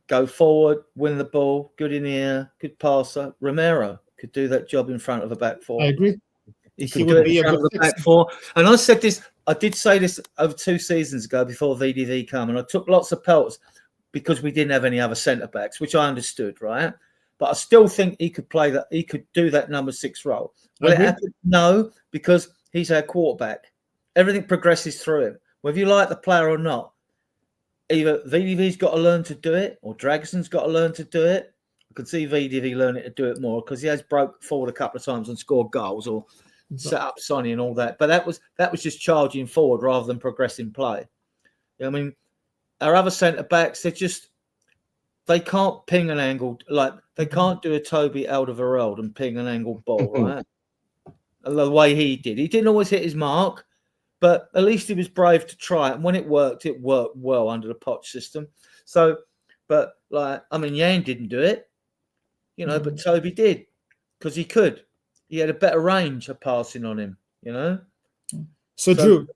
go forward, win the ball, good in the air, good passer. Romero could do that job in front of a back four. I agree. He could do it in front of the back four. And I said this, I did say this over 2 seasons ago before VDV came, and I took lots of pelts because we didn't have any other centre backs, which I understood, right? But I still think he could play that. He could do that number 6 role. Will it happen? No, because he's our quarterback. Everything progresses through him, whether you like the player or not. Either VDV's got to learn to do it, or Dragson's got to learn to do it. I could see VDV learning to do it more because he has broke forward a couple of times and scored goals or set up Sonny and all that. But that was just charging forward rather than progressing play. I mean, our other centre backs, they can't ping an angle, like they can't do a Toby Alderweireld and ping an angled ball, right? The way he did. He didn't always hit his mark, but at least he was brave to try it. And when it worked well under the Poch system. So, but like, I mean, Yang didn't do it, but Toby did because he could. He had a better range of passing on him, So Drew,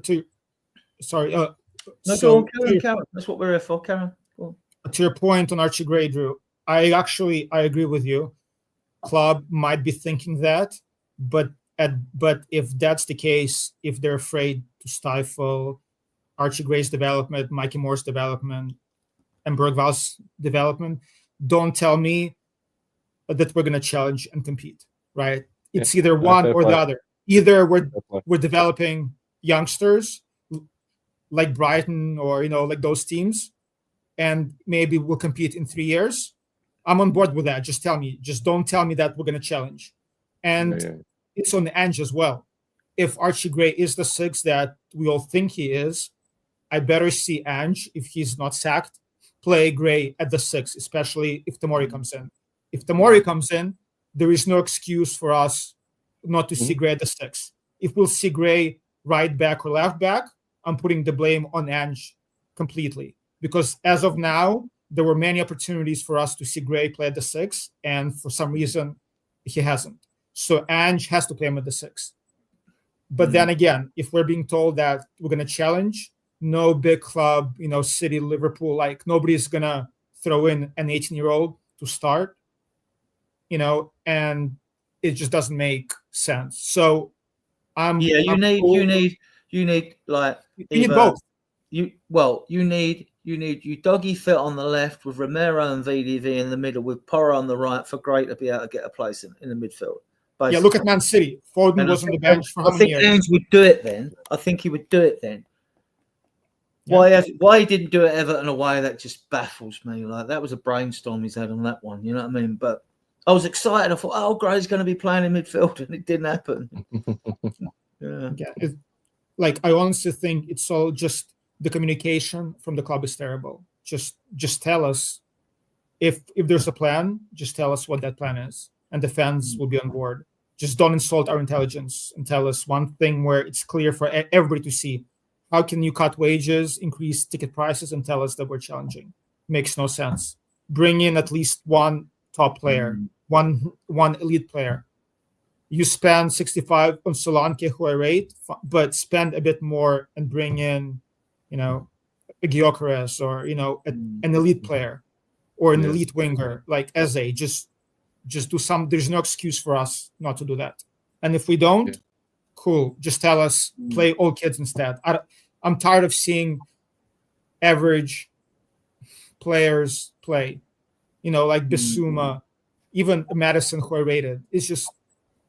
Karen. That's what we're here for, Karen. Cool. To your point on Archie Gray, Drew, I agree with you. Club might be thinking that, but if that's the case, if they're afraid to stifle Archie Gray's development, Mikey Moore's development, and Bergval's development, don't tell me that we're going to challenge and compete, right? It's either one or the other. Either we're developing youngsters like Brighton or, like those teams, and maybe we'll compete in 3 years. I'm on board with that. Just tell me. Just don't tell me that we're going to challenge. And it's on Ange as well. If Archie Gray is the 6 that we all think he is, I better see Ange, if he's not sacked, play Gray at the 6, especially if Tomori comes in. If Tomori comes in, there is no excuse for us not to see Gray at the 6. If we'll see Gray right back or left back, I'm putting the blame on Ange completely. Because as of now, there were many opportunities for us to see Gray play at the 6, and for some reason, he hasn't. So Ange has to play him at the 6. But then again, if we're being told that we're going to challenge, no big club, City, Liverpool, like nobody's going to throw in an 18-year-old to start, and it just doesn't make sense. So you need like both. You need Doggy Fit on the left with Romero and VDV in the middle with Porro on the right for Gray to be able to get a place in the midfield. Basically. Yeah, look at Man City. Foden was on the bench for how many years? I think Ange would do it then. I think he would do it then. Yeah. Why he didn't do it Everton away, that just baffles me. Like, that was a brainstorm he's had on that one. You know what I mean? But I was excited. I thought, Gray's going to be playing in midfield, and it didn't happen. I honestly think it's all just the communication from the club is terrible. Just tell us if there's a plan. Just tell us what that plan is, and the fans will be on board. Just don't insult our intelligence and tell us one thing where it's clear for everybody to see. How can you cut wages, increase ticket prices, and tell us that we're challenging? Makes no sense. Bring in at least one top player, one elite player. You spend 65 on Solanke, who I rate, but spend a bit more and bring in, a Gyökeres or, an elite player or an elite winger like Eze. Just do some. There's no excuse for us not to do that. And if we don't, cool. Just tell us, play all kids instead. I'm tired of seeing average players play, like Bissouma, even Madison, who I rated. It's just,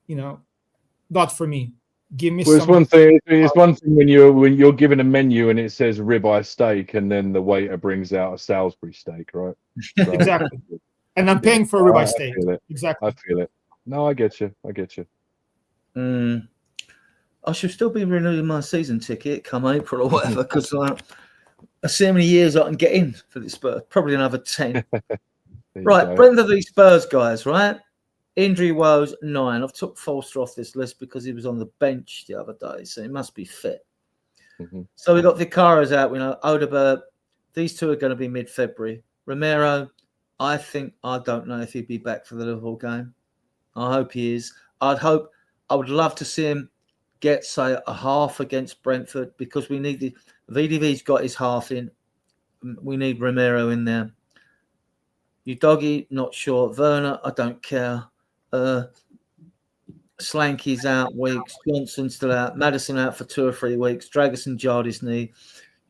not for me. Give me some. It's one thing. It's one thing when you're given a menu and it says ribeye steak, and then the waiter brings out a Salisbury steak, right? So, exactly. And I'm paying for a ribeye steak. Exactly. I feel it. No, I get you. I should still be renewing my season ticket come April or whatever, because I see how many years I can get in for the Spurs. Probably another 10. Right, Brentford v Spurs, guys, right? Injury woes, 9. I've took Forster off this list because he was on the bench the other day, so he must be fit. So we got Vicaro's out, Odegaard. These two are going to be mid-February. Romero, I don't know if he'd be back for the Liverpool game. I hope he is. I would love to see him get, say, a half against Brentford, because we need VDV's got his half in. We need Romero in there. Udogie, not sure. Werner, I don't care. Slanky's out weeks. Johnson's still out. Maddison out for 2 or 3 weeks. Dragerson jarred his knee.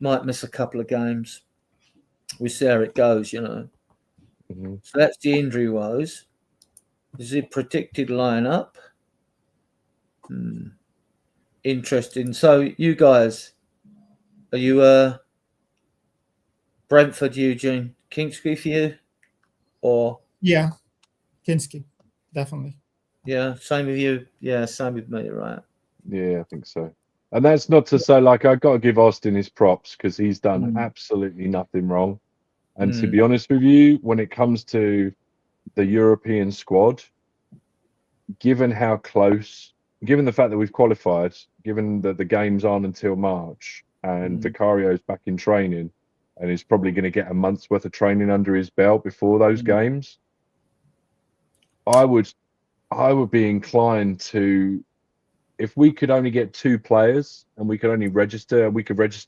Might miss a couple of games. We see how it goes, you know. Mm-hmm. So that's the injury woes. This is a predicted lineup. Interesting. So you guys, are you Brentford, Eugene, Kingsley for you? Or Yeah, Kinski, definitely. Yeah, same with you. Yeah, same with me, right? Yeah, I think so. And that's not to say, like, I've got to give Austin his props because he's done absolutely nothing wrong. And to be honest with you, when it comes to the European squad, given how close, given the fact that we've qualified, given that the games aren't until March and Vicario's back in training and is probably going to get a month's worth of training under his belt before those games, I would be inclined to, if we could only get 2 players and we could register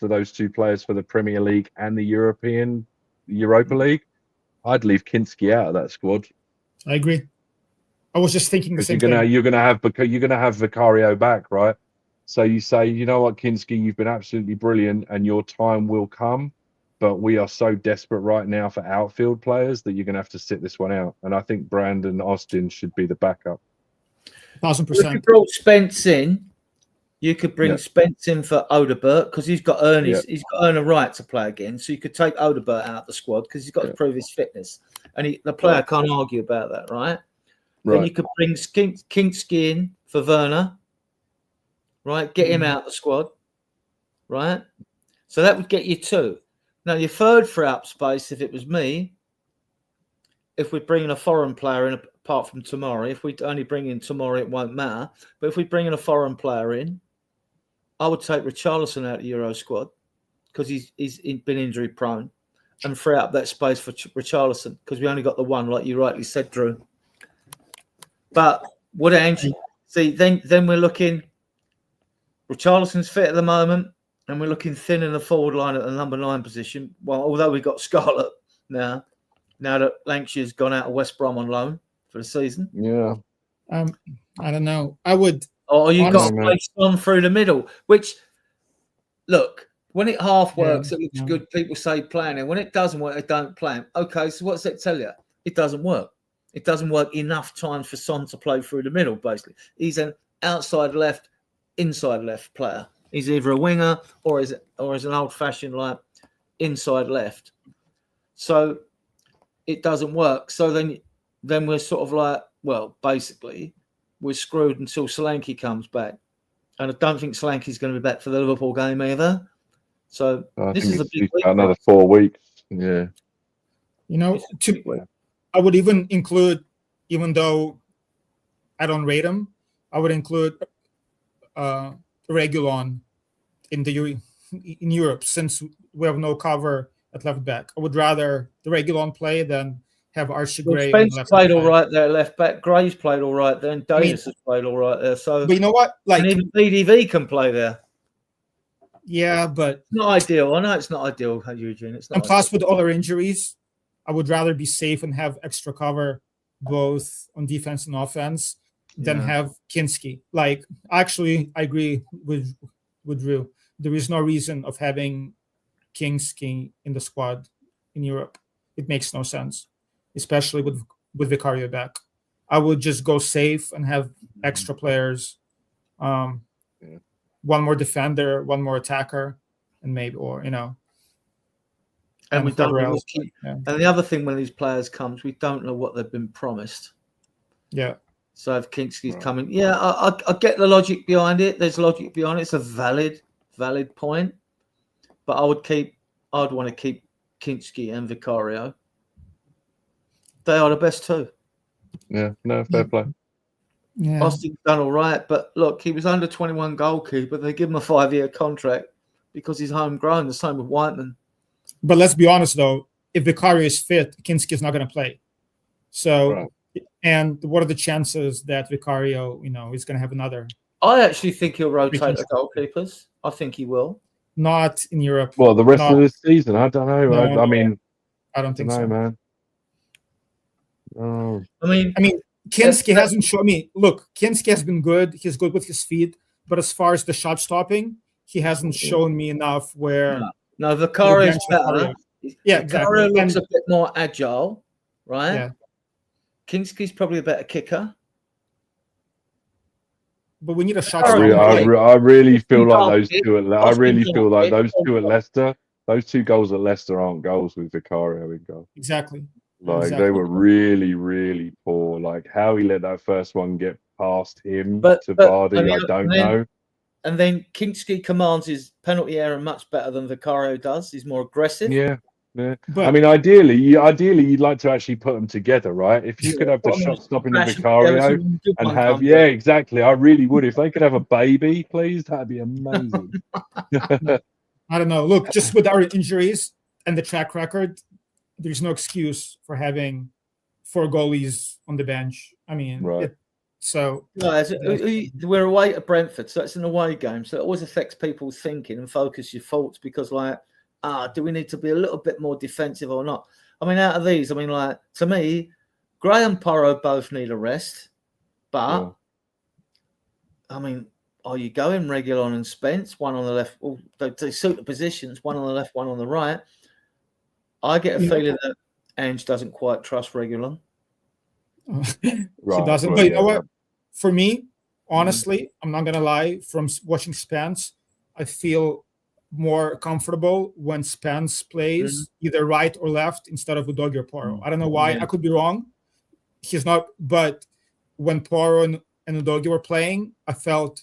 those 2 players for the Premier League and the Europa League, I'd leave Kinski out of that squad. I agree. I was just thinking the same thing. You're gonna have Vicario back, right? So you say, you know what, Kinski, you've been absolutely brilliant, and your time will come. But we are so desperate right now for outfield players that you're gonna have to sit this one out. And I think Brandon Austin should be the backup. 1000%. If you brought Spence in, you could bring Spence in for Odegaard, because he's got he's got earn a right to play again. So you could take Odegaard out of the squad because he's got to prove his fitness, and the player can't argue about that, right? Then you could bring Kinski in for Werner, right? Get him out of the squad, right? So that would get you 2. Now, your third free up space, if it was me, if we're bringing a foreign player in, apart from Tomori, if we only bring in Tomori, it won't matter. But if we bring in a foreign player in, I would take Richarlison out of the Euro squad because he's been injury prone, and free up that space for Richarlison because we only got the one, like you rightly said, Drew. But what Angie see, then we're looking. Richarlison's fit at the moment, and we're looking thin in the forward line at the number 9 position. Well, although we've got Scarlett now that Lancashire's gone out of West Brom on loan for the season. Yeah. I don't know. I would. Or you've got space on through the middle, which, look, when it half works, it looks good. People say plan it. When it doesn't work, they don't plan. Okay, so what's that tell you? It doesn't work. It doesn't work enough times for Son to play through the middle, basically. He's an outside left, inside left player. He's either a winger or is an old-fashioned, like, inside left. So it doesn't work. So then we're sort of like, well, basically, we're screwed until Solanke comes back. And I don't think Solanke's going to be back for the Liverpool game either. So this is a big week. Another 4 weeks. Yeah. You know, I would even include, even though I don't rate him, I would include Reguilon in Europe, since we have no cover at left back. I would rather the Reguilon play than have Archie Gray. Spence played all right there, left back. Gray's played all right there, and Davis has played all right there. So, but you know what? Like, and even BDV can play there. Yeah, but it's not ideal. I know it's not ideal, Eugene. It's not. And plus, with all our injuries, I would rather be safe and have extra cover both on defense and offense than have Kinski. Like, actually, I agree with Drew. There is no reason of having Kinski in the squad in Europe. It makes no sense, especially with Vicario back. I would just go safe and have extra players. One more defender, one more attacker, and maybe, or, you know. And we don't know. And the other thing, when these players comes, we don't know what they've been promised. Yeah. So if Kinski's coming, I get the logic behind it. There's logic behind it. It's a valid point. But I'd want to keep Kinski and Vicario. They are the best 2. Yeah, no, fair play. Yeah. Austin's done all right, but look, he was under 21 goalkeeper. They give him a 5-year contract because he's homegrown. The same with Whiteman. But let's be honest, though, if Vicario is fit, Kinski is not going to play. So, Right. and what are the chances that Vicario, is going to have another? I actually think he'll rotate the goalkeepers. I think he will. Not in Europe. Well, the rest of the season, I don't know. No, I mean, I don't think so, man. Oh. I mean, Kinski hasn't shown me. Look, Kinski has been good. He's good with his feet, but as far as the shot stopping, he hasn't shown me enough. Where no, Vicario's better. Yeah, exactly. Vicario looks a bit more agile, right? Yeah. Kinski's probably a better kicker. But we need a shot. I really feel like those two. I really feel like those two at Leicester. Those 2 goals at Leicester aren't goals with Vicario in goal. Exactly. Like they were really, really poor. Like how he let that first one get past him to Vardy, I don't know. And then Kinski commands his penalty area much better than Vicario does. He's more aggressive. Yeah. But, I mean, ideally, you'd like to actually put them together, right? If you could have the shot stopping of Vicario and have, exactly. I really would. If they could have a baby, please, that'd be amazing. I don't know. Look, just with our injuries and the track record, there's no excuse for having 4 goalies on the bench. I mean, right. We're away at Brentford, so it's an away game. So it always affects people's thinking and focus your thoughts because, do we need to be a little bit more defensive or not? I mean, out of these, to me, Gray and Porro both need a rest. But, are you going Reguilon and Spence, one on the left? Well, they suit the positions, one on the left, one on the right. I get a feeling that Ange doesn't quite trust Reguilon. He doesn't. But you know what? For me, honestly, I'm not going to lie, from watching Spence, I feel more comfortable when Spence plays either right or left instead of Udogie or Porro. I don't know why. I could be wrong. He's not. But when Porro and Udogie were playing, I felt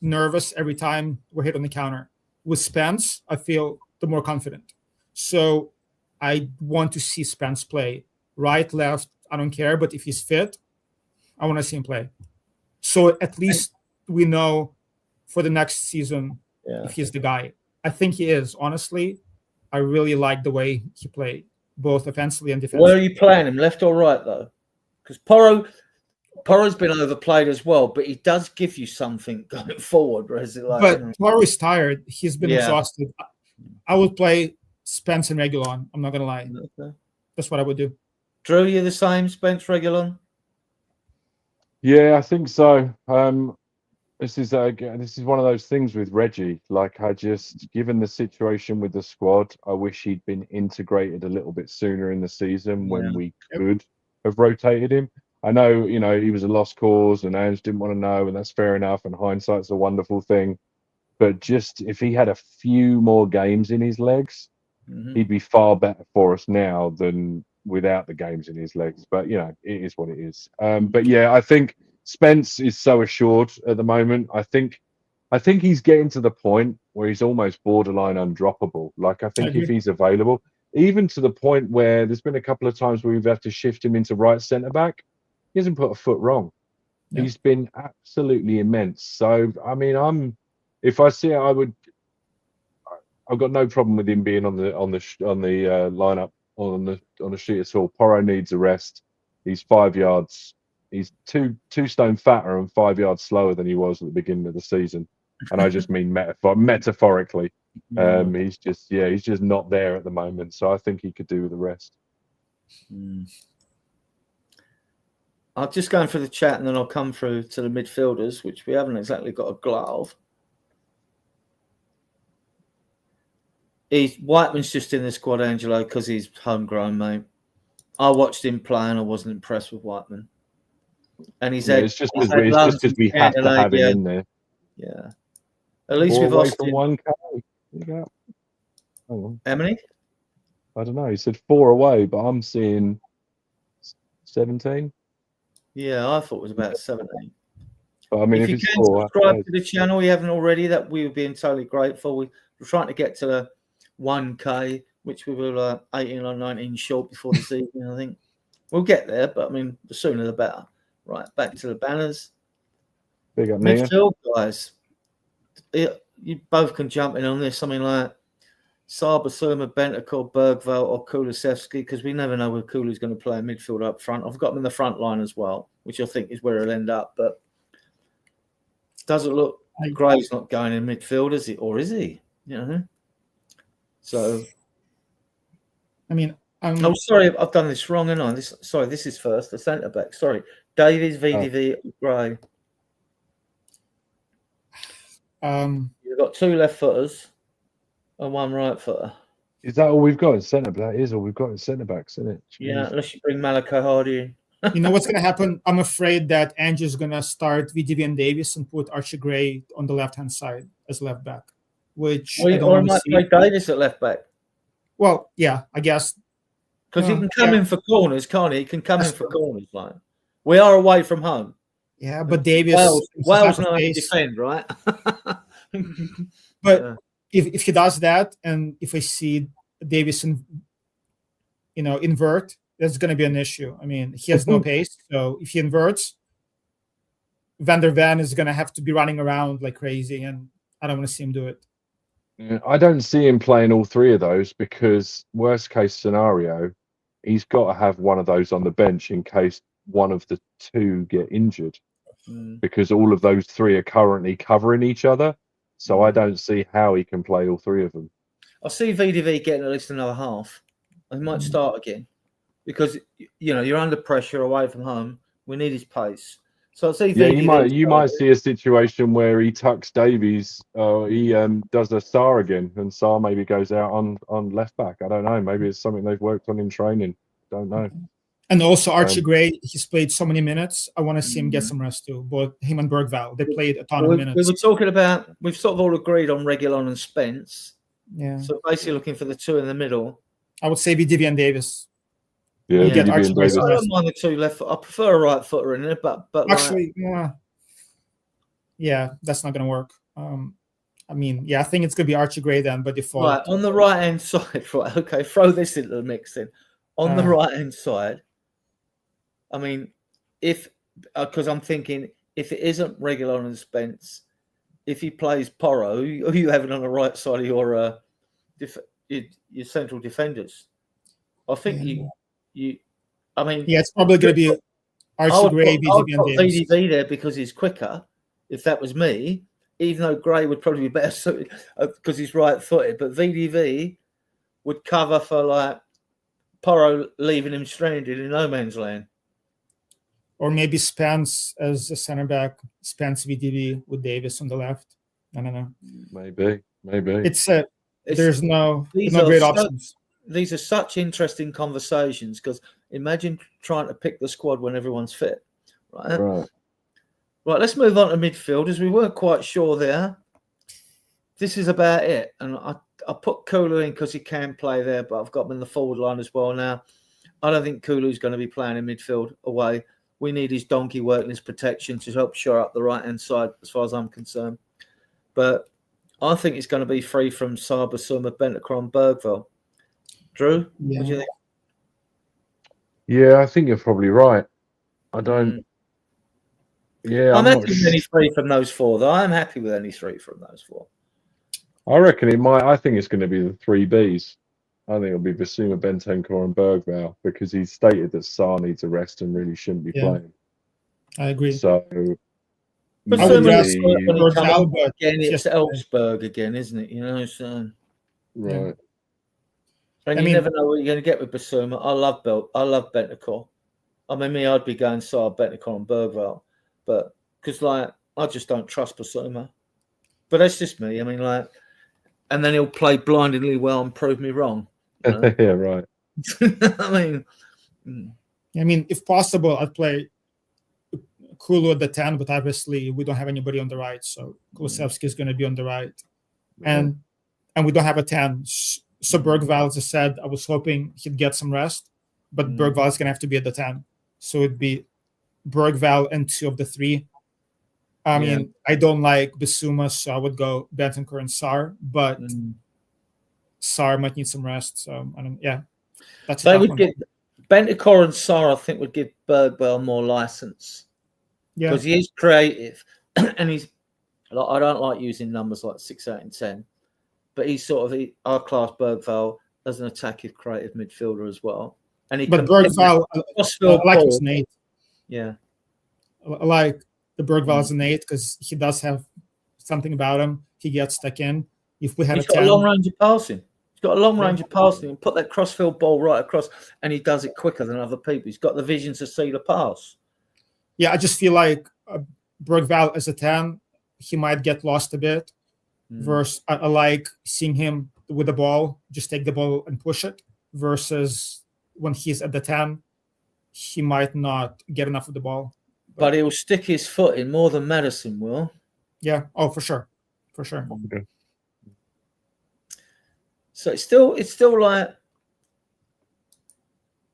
nervous every time we're hit on the counter. With Spence, I feel the more confident. So I want to see Spence play right, left. I don't care. But if he's fit, I want to see him play. So at least we know for the next season if he's the guy. I think he is. Honestly, I really like the way he played, both offensively and defensively. Where are you playing him, left or right, though? Because Porro's been overplayed as well, but he does give you something going forward. But Porro is tired. He's been exhausted. I would play Spence and Reguilon. I'm not going to lie. Okay. That's what I would do. Drew, you the same, Spence, Reguilon? Yeah, I think so. This is one of those things with Reggie. Like, given the situation with the squad, I wish he'd been integrated a little bit sooner in the season when we could have rotated him. I know, he was a lost cause and Ange didn't want to know, and that's fair enough. And hindsight's a wonderful thing. But just if he had a few more games in his legs, he'd be far better for us now than without the games in his legs. But, it is what it is. But yeah, I think Spence is so assured at the moment. I think he's getting to the point where he's almost borderline undroppable. Like, I think if he's available, even to the point where there's been a couple of times where we've had to shift him into right centre back, he hasn't put a foot wrong. Yeah. He's been absolutely immense. So, I mean, if I see it, I've got no problem with him being on the lineup on the sheet at all. Porro needs a rest. He's 5 yards. He's two stone fatter and 5 yards slower than he was at the beginning of the season, and I just mean metaphorically. He's just not there at the moment. So I think he could do with the rest. I'll just go through the chat and then I'll come through to the midfielders, which we haven't exactly got a glove. Whiteman's just in the squad, Angelo, because he's homegrown, mate. I watched him play and I wasn't impressed with Whiteman. And it's just because we have to have him in there. Yeah. At least we've lost from 1K. Yeah. How many? I don't know. He said 4 away, but I'm seeing 17. Yeah, I thought it was about 17. But I mean, if you can subscribe to the channel, you haven't already, that we would be entirely grateful. We're trying to get to the 1K, which we were 18 or 19 short before the season, I think. We'll get there, but I mean, the sooner the better. Right, back to the banners. Big up, midfield, guys. You both can jump in on this. I mean, Saar, Basuma, Bentancur, Bergvall, or Kulusevski, because we never know where Kulu's going to play in midfield up front. I've got him in the front line as well, which I think is where he'll end up. But doesn't look Gray's not going in midfield, is it? Or is he? You know. So, I mean, oh, sorry, I've done this wrong, haven't I? This is first, the centre back. Sorry, Davies, VDV, Gray. You've got 2 left footers and 1 right footer. Is that all we've got in centre back? That is all we've got in centre backs, isn't it? Jeez. Yeah, unless you bring Malachi Hardy in. You know what's going to happen? I'm afraid that Andrew's going to start VDV and Davis and put Archie Gray on the left-hand side as left back, which I don't or want might to see. play Davis at left back. Well, yeah, I guess. Because he can come in for corners, can't he? He can come in for corners. Like, we are away from home. Yeah, but Davis... Wales know how to defend, right? But if he does that, and if I see Davis, invert, that's going to be an issue. I mean, he has no pace, so if he inverts, Van der Ven is going to have to be running around like crazy, and I don't want to see him do it. Yeah, I don't see him playing all 3 of those because worst case scenario, he's got to have one of those on the bench in case one of the 2 get injured. Because all of those 3 are currently covering each other. So I don't see how he can play all 3 of them. I see VDV getting at least another half. He might start again because you're under pressure away from home. We need his pace. So I see. Yeah, you might see a situation where he tucks Davies. He does a Saar again, and Saar maybe goes out on left back. I don't know. Maybe it's something they've worked on in training. Don't know. And also Archie Gray, he's played so many minutes. I want to see him get some rest too. But him and Bergvall, they played a ton of minutes. We were talking about, we've sort of all agreed on Reguilon and Spence. Yeah. So basically looking for the 2 in the middle. I would say VDV and Davis. Yeah, get Archie Gray. I don't mind the 2 left foot. I prefer a right footer in it, but actually, yeah, that's not going to work. I think it's going to be Archie Gray then, by default. Right, on the right-hand side, right, okay, throw this into the mix then. On the right-hand side, I mean, because I'm thinking, if it isn't Reguilon and Spence, if he plays Porro, who are you having on the right side of your central defenders? I think it's probably going to be Archie Gray, VDV, and Davis. VDV there because he's quicker. If that was me, even though Gray would probably be better suited because he's right-footed, but VDV would cover for like Porro leaving him stranded in no man's land. Or maybe Spence as a center back, Spence VDV with Davis on the left. I don't know. Maybe. There's no great options. These are such interesting conversations because imagine trying to pick the squad when everyone's fit. Right, let's move on to midfielders. We weren't quite sure there. This is about it. And I put Kulu in because he can play there, but I've got him in the forward line as well now. I don't think Kulu's going to be playing in midfield away. We need his donkey work and his protection to help shore up the right-hand side, as far as I'm concerned. But I think it's going to be free from Saar, Basuma, Bentancur, and Bergvall. Drew, what do you think? Yeah, I think you're probably right. I don't. Yeah, I'm happy with any 3 from those 4, though. I'm happy with any 3 from those 4. I reckon it might. I think it's going to be the 3 Bs. I think it'll be Basuma, Bentancur, and Bergvall because he's stated that Saar needs a rest and really shouldn't be playing. I agree. So, Basuma again, it's Elfsborg again, isn't it? So right. And you never know what you're going to get with Basuma. I love Bentancur. I mean, I'd be going Saar, Bentancur, and Bergvall, but because I just don't trust Basuma. But that's just me. I mean, and then he'll play blindingly well and prove me wrong. Yeah, right. I mean, if possible, I'd play Kulu at the 10, but obviously we don't have anybody on the right, so Kulusevski is going to be on the right, and we don't have a 10. So Bergvall, as I said, I was hoping he'd get some rest, but Bergvall is going to have to be at the 10. So it'd be Bergvall and 2 of the 3. I mean, I don't like Basuma, so I would go Bentancur and Saar, but Saar might need some rest. So I don't. Yeah, that's. They would give Bentancur and Saar. I think would give Bergvall more license. Yeah, because he is creative, and he's. I don't like using numbers like 6, 8, and 10, but he's sort of our class Bergvall as an attacking creative midfielder as well. And he but Bergvall, I like him as an 8. Yeah, I like the Bergvall as an 8 because he does have something about him. He gets stuck in. If we had he's a got 10, a long range of passing. He's got a long range of passing and put that crossfield ball right across, and he does it quicker than other people. He's got the vision to see the pass. Yeah, I just feel like Bergvall as a 10, he might get lost a bit. Versus, I like seeing him with the ball, just take the ball and push it. Versus when he's at the 10, he might not get enough of the ball. But he'll stick his foot in more than Madison will. Yeah. Oh, for sure. For sure. Okay. So it's still like,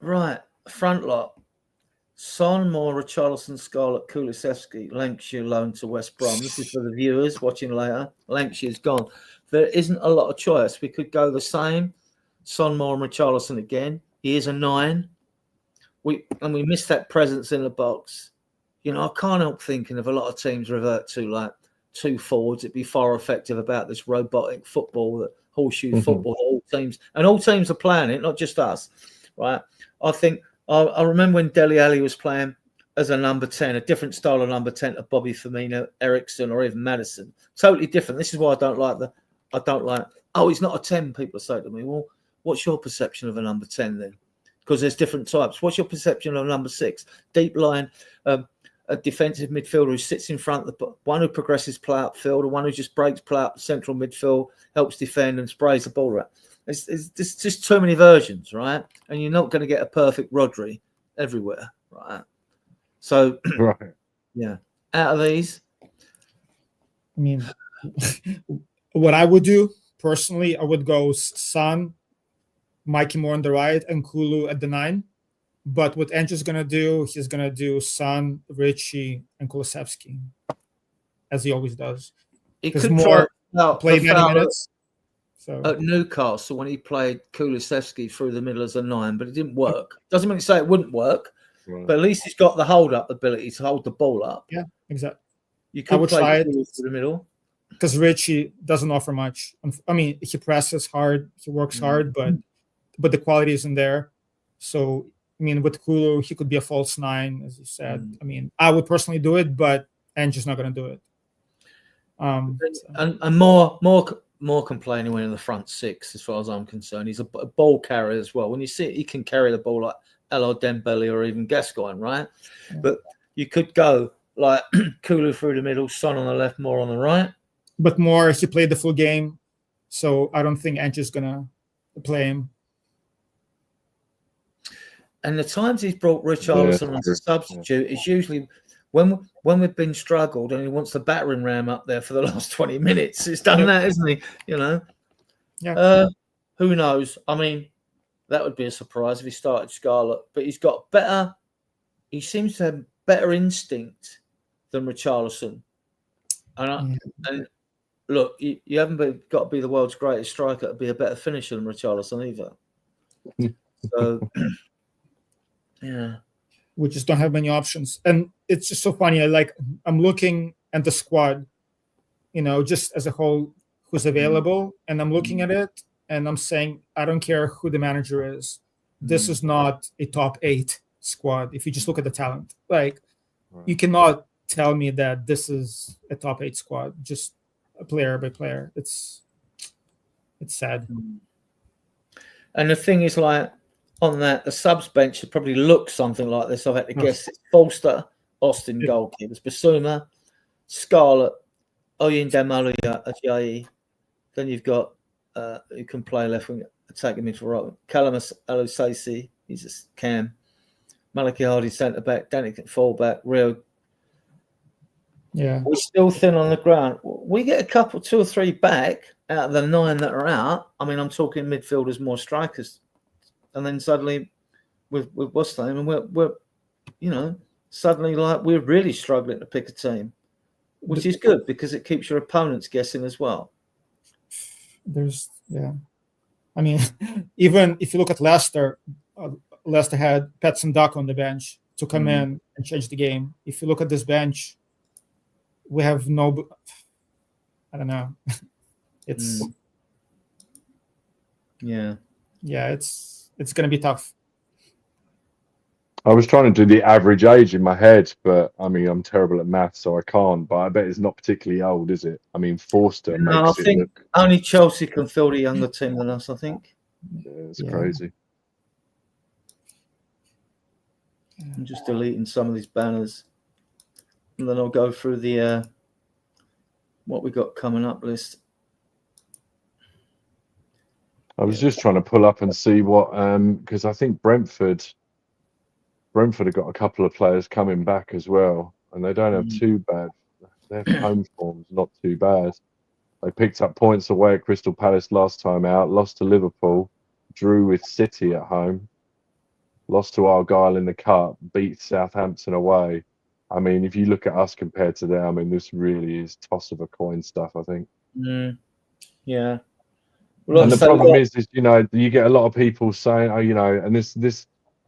right, front lot. Son, Moore, Richarlison, Scarlett, Kulusevski, Lancashire loan to West Brom. This is for the viewers watching later. Lancashire's gone. There isn't a lot of choice. We could go the same. Son, Moore, and Richarlison again. He is a 9. We missed that presence in the box. You know, I can't help thinking of a lot of teams revert to like 2 forwards. It'd be far effective about this robotic football, that horseshoe football. All teams are playing it, not just us, right? I think I remember when Dele Alli was playing as a number 10, a different style of number 10 to Bobby Firmino, Ericsson, or even Madison. Totally different. This is why I don't like. Oh, he's not a 10. People say to me, well, what's your perception of a number 10 then? Because there's different types. What's your perception of number 6? Deep line, a defensive midfielder who sits in front of the one who progresses play upfield, or one who just breaks play up central midfield, helps defend and sprays the ball around. It's just too many versions, right? And you're not going to get a perfect Rodri everywhere, right? So, Right. Yeah. Out of these, I mean, what I would do personally, I would go Son, Mikey Moore on the right, and Kulu at the 9. But what Andrew's going to do, he's going to do Son, Richie, and Kulusevski, as he always does. he Because could Moore try played 90 minutes. So at Newcastle when he played Kulusevski through the middle as a 9, but it didn't work. Doesn't mean to say it wouldn't work, Right. but at least he's got the hold-up ability to hold the ball up. yeah, exactly. You could would play try it. through the middle. Because Richie doesn't offer much. I mean, he presses hard, he works hard, but the quality isn't there. So, I mean, with Kulu, he could be a false 9, as you said. I mean, I would personally do it, but Andrew's not going to do it. And more complaining when in the front 6, as far as I'm concerned. He's a ball carrier as well. When you see it, he can carry the ball like Elo Dembele or even Gascoigne, right? Yeah. But you could go like Kulu through the middle, Son on the left, Moore on the right. But Moore, he played the full game, so I don't think Andrew's going to play him. And the times he's brought Richarlison as a substitute is usually when we've been struggled and he wants the battering ram up there for the last 20 minutes. He's done that, isn't he? You know? Yeah. Who knows? I mean, that would be a surprise if he started Scarlett. But he seems to have better instinct than Richarlison. And look, you haven't got to be the world's greatest striker to be a better finisher than Richarlison either. So... yeah, we just don't have many options, and it's just so funny. I'm looking at the squad, just as a whole, who's available, and I'm looking at it, and I'm saying, I don't care who the manager is. This is not a top 8 squad. If you just look at the talent, you cannot tell me that this is a top 8 squad, just player by player. It's sad. And the thing is, on that, the subs bench should probably look something like this. I've had to guess. It's Forster, Austin goalkeepers, Basuma, Scarlett, Oyin Demalia, Ajayi. Then you've got who can play left wing, attacking mid for right. Calamus Alusasi, he's a cam. Malaki Hardy centre back, Danik full back, Rio. Yeah, we're still thin on the ground. We get a couple, 2 or 3 back out of the 9 that are out. I mean, I'm talking midfielders, more strikers. And then suddenly, with what's the name, and we're suddenly we're really struggling to pick a team, which is good because it keeps your opponents guessing as well. I mean, even if you look at Leicester, Leicester had Pets and Duck on the bench to come in and change the game. If you look at this bench, we have I don't know. Yeah. It's going to be tough. I was trying to do the average age in my head, but I mean, I'm terrible at maths, so I can't. But I bet it's not particularly old, is it? I mean, Forster No, I makes it think look. only Chelsea can field a younger team than us, I think. Yeah, it's crazy. I'm just deleting some of these banners. And then I'll go through the what we got coming up list. I was just trying to pull up and see what, because I think Brentford have got a couple of players coming back as well, and they don't have too bad. Their home form's not too bad. They picked up points away at Crystal Palace last time out, lost to Liverpool, drew with City at home, lost to Argyle in the cup, beat Southampton away. I mean, if you look at us compared to them, I mean, this really is toss of a coin stuff, I think. Yeah. Well, and the problem is, you know, you get a lot of people saying, oh, you know, and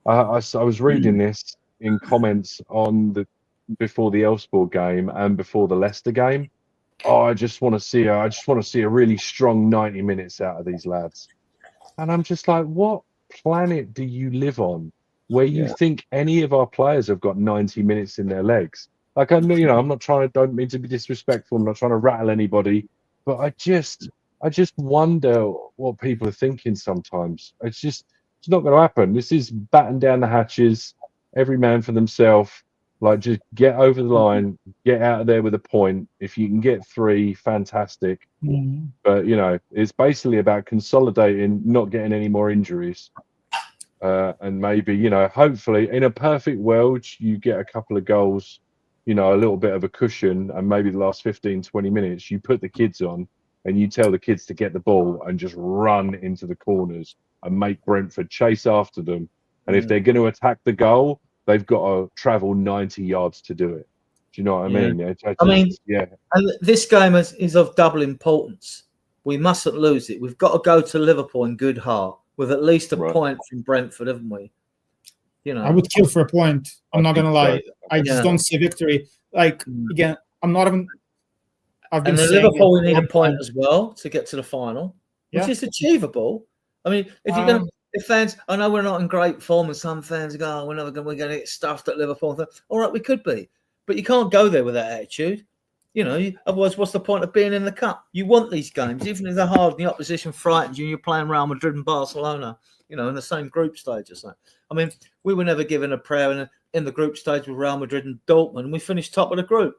I was reading this in comments on before the Elfsborg game and before the Leicester game. Oh, I just want to see a really strong 90 minutes out of these lads. And I'm just like, what planet do you live on where you think any of our players have got 90 minutes in their legs? Like, I know, you know, don't mean to be disrespectful. I'm not trying to rattle anybody, but I just wonder what people are thinking sometimes. It's not going to happen. This is batten down the hatches, every man for themselves. Like, just get over the line, get out of there with a point. If you can get 3, fantastic. But, you know, it's basically about consolidating, not getting any more injuries. And maybe, you know, hopefully in a perfect world, you get a couple of goals, you know, a little bit of a cushion, and maybe the last 15, 20 minutes, you put the kids on and you tell the kids to get the ball and just run into the corners and make Brentford chase after them. And if they're going to attack the goal, they've got to travel 90 yards to do it. Do you know what I mean? And this game is of double importance. We mustn't lose it. We've got to go to Liverpool in good heart with at least a point from Brentford, haven't we? You know, I would kill for a point. I'm not going to lie. I just don't see victory. Like, again, I'm not even. And then Liverpool, we need a point as well to get to the final, which is achievable. I mean, if you're going to. If fans, I know we're not in great form, and some fans go, "Oh, we're going to get stuffed at Liverpool." All right, we could be, but you can't go there with that attitude. You know, otherwise, what's the point of being in the cup? You want these games, even if they're hard and the opposition frightens you. And you're playing Real Madrid and Barcelona, you know, in the same group stage or something. I mean, we were never given a prayer in the group stage with Real Madrid and Dortmund. We finished top of the group.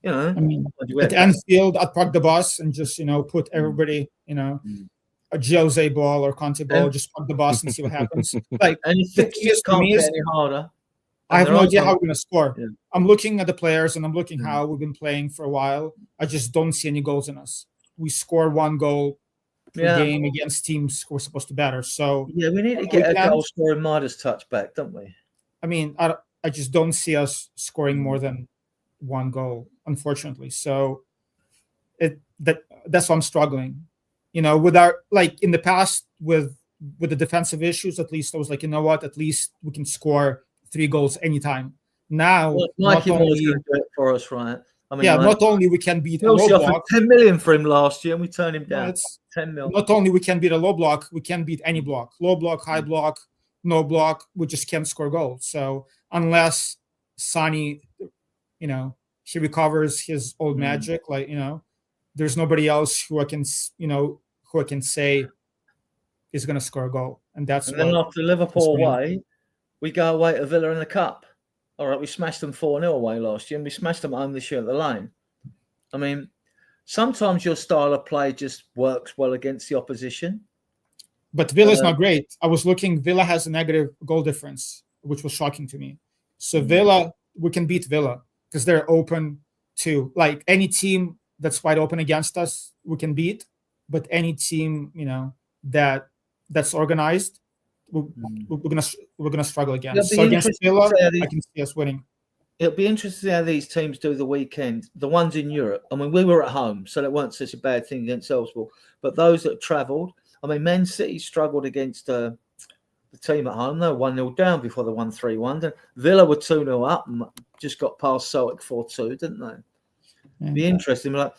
You know, I mean, at Anfield, I'd park the bus and just, you know, put everybody, you know. A Jose ball or Conte ball, just park the bus and see what happens. Like, and the key can't get any harder. I have no idea how we're going to score. Yeah. I'm looking at the players and I'm looking how we've been playing for a while. I just don't see any goals in us. We score 1 goal per game against teams we're supposed to batter. So we need to get a goal scoring Midas touch back, don't we? I mean, I just don't see us scoring more than 1 goal, unfortunately. So that's why I'm struggling. You know, with our, like in the past with the defensive issues, at least I was like, you know what, at least we can score 3 goals anytime. Now, Mikey Moore's going to do it for us, right? I mean, not only we can beat a low block, 10 million for him last year, and we turned him down. It's 10 million. Not only we can beat a low block, we can beat any block, low block, high block, no block. We just can't score goals. So unless Sonny, you know, he recovers his old magic, like, you know, there's nobody else who I can say is going to score a goal. And then after Liverpool away, we go away to Villa in the Cup. All right, we smashed them 4-0 away last year, and we smashed them at home this year at the Lane. I mean, sometimes your style of play just works well against the opposition. But Villa's not great. I was looking, Villa has a negative goal difference, which was shocking to me. So Villa, we can beat Villa because they're open to, like, any team that's wide open against us, we can beat. But any team, you know, that's organized, we're gonna struggle against. So against Villa, I can see us winning. It'll be interesting to see how these teams do the weekend. The ones in Europe. I mean, we were at home, so that weren't such a bad thing against Elfsborg. But those that travelled, I mean, Man City struggled against the team at home. They were 1-0 down before they won 3-1. Then Villa were 2-0 up and just got past Celtic 4-2, didn't they? Be interesting. Like,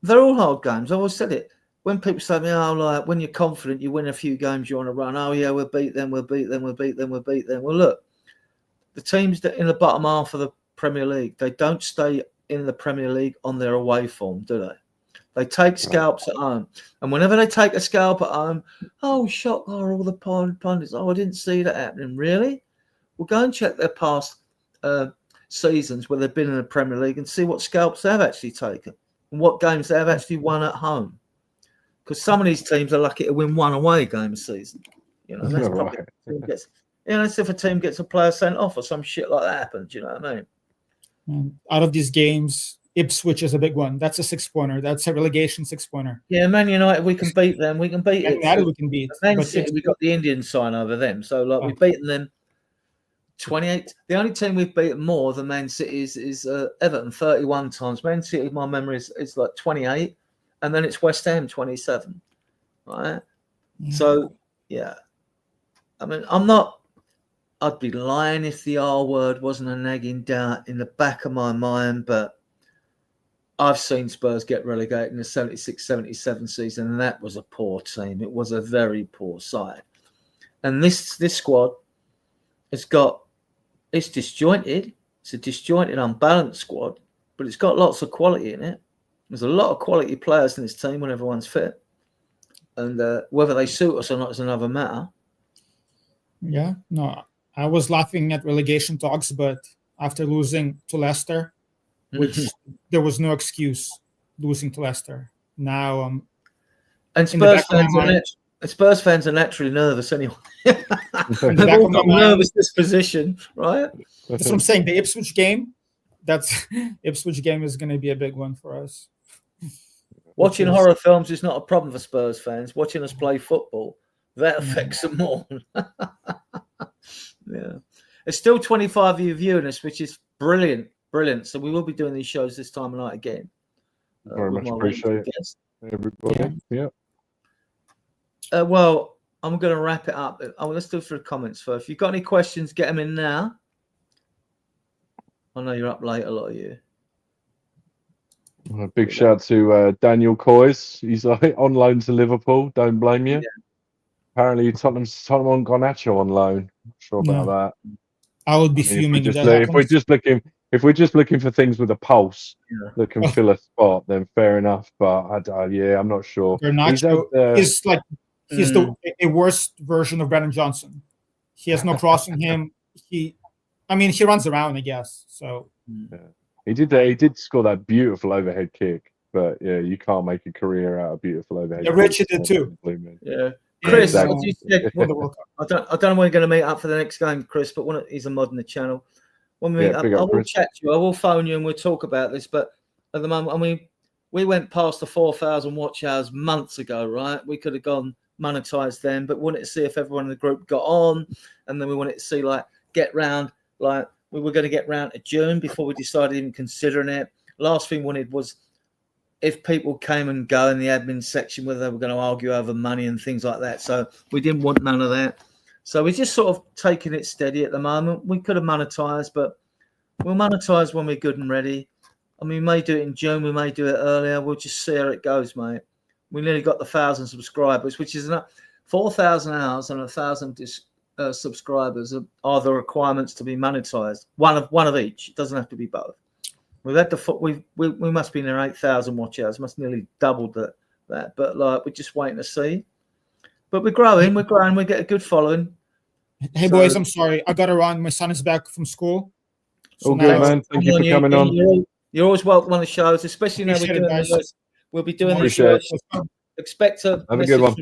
they're all hard games. I always said it. when people say to me, oh, like when you're confident, you win a few games, you're on a run. Oh yeah, we'll beat them. Well, look, the teams that in the bottom half of the Premier League, they don't stay in the Premier League on their away form, do they? They take scalps at home, and whenever they take a scalp at home, oh, shock! Oh, all the pundits. Oh, I didn't see that happening. Really? Well, go and check their past seasons where they've been in the Premier League and see what scalps they've actually taken and what games they've actually won at home. Because some of these teams are lucky to win one away game a season. You know, that's probably if a team gets a player sent off or some shit like that happens. You know what I mean? Out of these games, Ipswich is a big one. That's a 6-pointer. That's a relegation 6-pointer. Yeah, Man United, we can beat them. We can beat it. United, we can beat. Man City, we got the Indian sign over them. So, like, we've beaten them 28. The only team we've beaten more than Man City is Everton 31 times. Man City, my memory is like 28. And then it's West Ham 27. Right? Yeah. So, yeah. I mean, I'd be lying if the R word wasn't a nagging doubt in the back of my mind, but I've seen Spurs get relegated in the 76-77 season, and that was a poor team. It was a very poor side. And this squad it's disjointed. It's a disjointed, unbalanced squad, but it's got lots of quality in it. There's a lot of quality players in this team when everyone's fit. And whether they suit us or not is another matter. Yeah, no, I was laughing at relegation talks, but after losing to Leicester, which there was no excuse losing to Leicester. Now, and Spurs fans are naturally nervous anyway. They've all got a nervous disposition, right? That's what I'm saying. The Ipswich game, Ipswich game is going to be a big one for us. Watching horror films is not a problem for Spurs fans. Watching us play football, that affects them more. Yeah, it's still 25 of you viewing us, which is brilliant. So we will be doing these shows this time of night again. Very much appreciate it, everybody. Yeah. Well, I'm going to wrap it up. Let's do it for the comments first. If you've got any questions, get them in now. I know you're up late, a lot of you. A big shout to Daniel Coyes. He's on loan to Liverpool. Don't blame you. Yeah. Apparently, Tottenham on Garnacho on loan. Not sure about that. I would be fuming if we're just looking for things with a pulse that can fill a spot, then fair enough. But I'm not sure. Garnacho is like he's a worse version of Brennan Johnson. He has no crossing him. He runs around, I guess. So he did score that beautiful overhead kick, but yeah, you can't make a career out of beautiful overhead. Yeah, Richard did too. Yeah. Chris, what you said, I don't know when we're going to meet up for the next game, Chris, but he's a mod in the channel. When we meet up, I will chat to you. I will phone you and we'll talk about this. But at the moment, we went past the 4,000 watch hours months ago, right? We could have gone monetized then, but wanted to see if everyone in the group got on. And then we wanted to see, get round, we were going to get round to June before we decided even considering it. Last thing we wanted was if people came and go in the admin section, whether they were going to argue over money and things like that. So we didn't want none of that. So we're just sort of taking it steady at the moment. We could have monetized, but we'll monetize when we're good and ready. I mean, we may do it in June. We may do it earlier. We'll just see how it goes, mate. We nearly got the 1,000 subscribers, which is enough. 4,000 hours and 1,000 subscribers are the requirements to be monetized. One of each. It doesn't have to be both. We've had we must be near 8,000 watch hours. Must nearly doubled that. But we're just waiting to see. But we're growing. We get a good following. Hey boys, I'm sorry. I got to run. My son is back from school. So good, man. Thank you for coming on. You're always welcome on the shows, especially now we'll be doing these shows. Expect a message from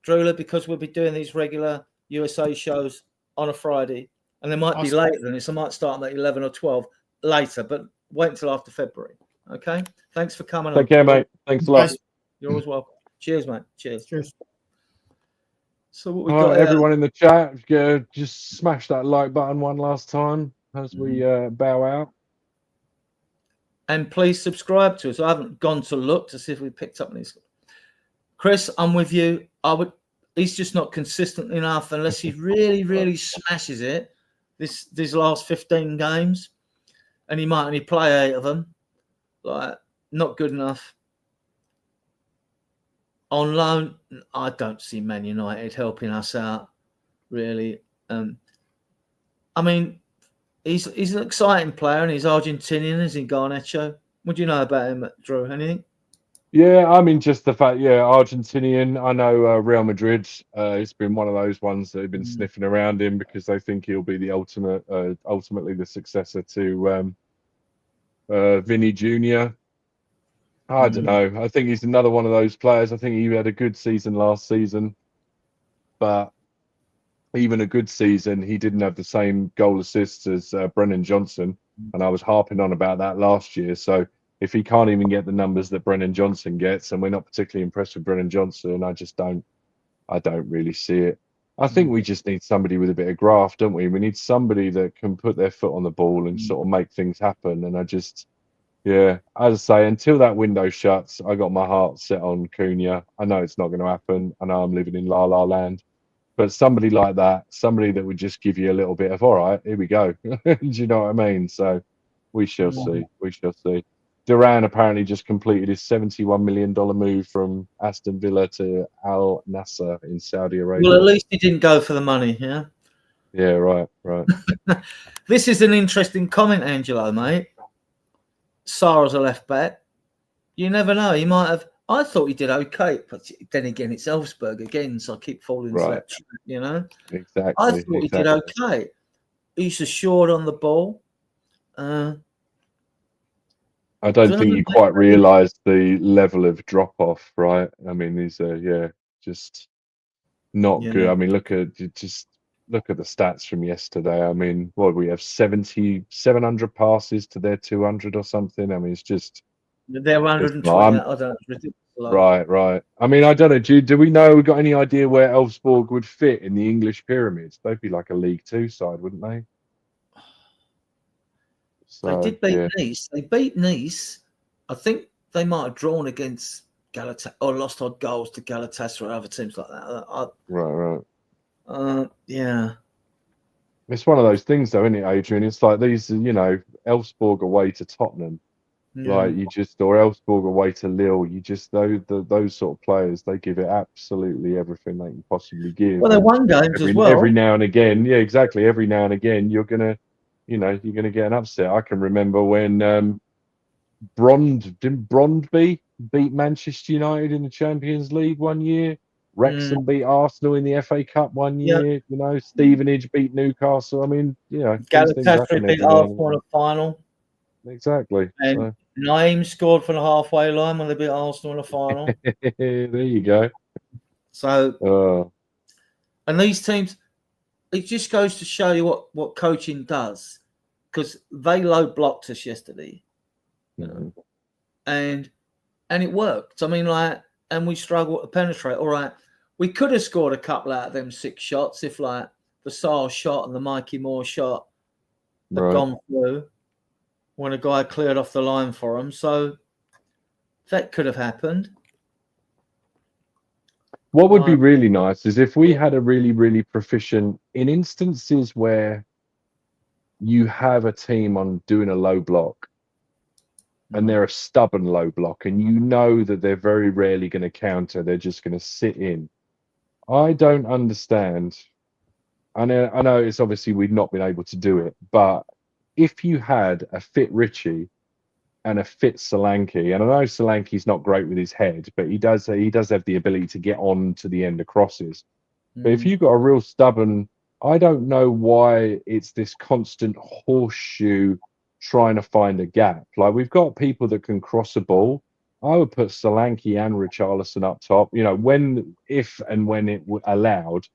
Drula, because we'll be doing these regular USA shows on a Friday, and they might be later than this. I might start at 11 or 12 later, but wait until after February. Okay. Thanks for coming on. Take care, mate. Thanks a lot. You're always welcome. Cheers, mate. Cheers. So what we got? Everyone in the chat, just smash that like button one last time as we bow out. And please subscribe to us. I haven't gone to look to see if we picked up these. Chris, I'm with you. He's just not consistent enough unless he really, really smashes it these last 15 games. And he might only play 8 of them. Not good enough. On loan, I don't see Man United helping us out, really. I mean, he's an exciting player, and he's Argentinian, isn't he, Garnacho? What do you know about him, Drew? Anything? Yeah, I mean, just the fact, Argentinian. I know Real Madrid. It's been one of those ones that have been sniffing around him because they think he'll be the ultimately the successor to Vinny Jr. I don't know. I think he's another one of those players. I think he had a good season last season, but even a good season, he didn't have the same goal assists as Brennan Johnson, and I was harping on about that last year. So if he can't even get the numbers that Brennan Johnson gets, and we're not particularly impressed with Brennan Johnson, I don't really see it. I think we just need somebody with a bit of graft, don't we? We need somebody that can put their foot on the ball and sort of make things happen. And as I say, until that window shuts, I got my heart set on Cunha. I know it's not going to happen. I know I'm living in La La Land. But somebody like that, somebody that would just give you a little bit of, all right, here we go. Do you know what I mean? So we shall see. We shall see. Duran apparently just completed his $71 million move from Aston Villa to Al Nassr in Saudi Arabia. Well, at least he didn't go for the money, yeah? Yeah, right. This is an interesting comment, Angelo, mate. Sarr's a left back. You never know. He might have. I thought he did okay, but then again, it's Elfsborg again, so I keep falling into that trap, you know? Exactly. I thought he did okay. He's assured on the ball. I don't think you quite realise the level of drop off, right? I mean, he's just not good. I mean, look at the stats from yesterday. I mean, what we have 700 passes to their 200 or something. I mean, it's just they're 120. I don't know, it's ridiculous. Right. I mean, I don't know. Do we know? We got any idea where Elfsborg would fit in the English pyramids? They'd be like a League Two side, wouldn't they? So, they did beat Nice. They beat Nice. I think they might have drawn against Galatasaray or lost odd goals to Galatasaray or other teams like that. Right. Yeah. It's one of those things, though, isn't it, Adrian? It's like these, Elfsborg away to Tottenham, or Elfsborg away to Lille. You just those sort of players. They give it absolutely everything they can possibly give. Well, they won games as well. Every now and again, yeah, exactly. Every now and again, you're gonna get an upset. I can remember when Brondby beat Manchester United in the Champions League one year. Wrexham beat Arsenal in the FA Cup one year. Stevenage beat Newcastle. I mean, Galatasaray beat Arsenal in the final. Exactly. And Naeem scored from the halfway line when they beat Arsenal in the final. There you go. So, and these teams, it just goes to show you what coaching does, because they low blocked us yesterday, and it worked. I mean, and we struggled to penetrate. All right, we could have scored a couple out of them 6 shots if the Sarr shot and the Mikey Moore shot had gone through when a guy cleared off the line for him. So that could have happened. What would be really nice is if we had a really, really proficient, in instances where you have a team on doing a low block and they're a stubborn low block and you know that they're very rarely going to counter, they're just going to sit in. I don't understand. I know it's obviously we've not been able to do it, but if you had a fit Richie and a fit Solanke, and I know Solanke's not great with his head, but he does have the ability to get on to the end of crosses. But if you've got a real stubborn, I don't know why it's this constant horseshoe trying to find a gap. Like, we've got people that can cross a ball. I would put Solanke and Richarlison up top, if and when it allowed.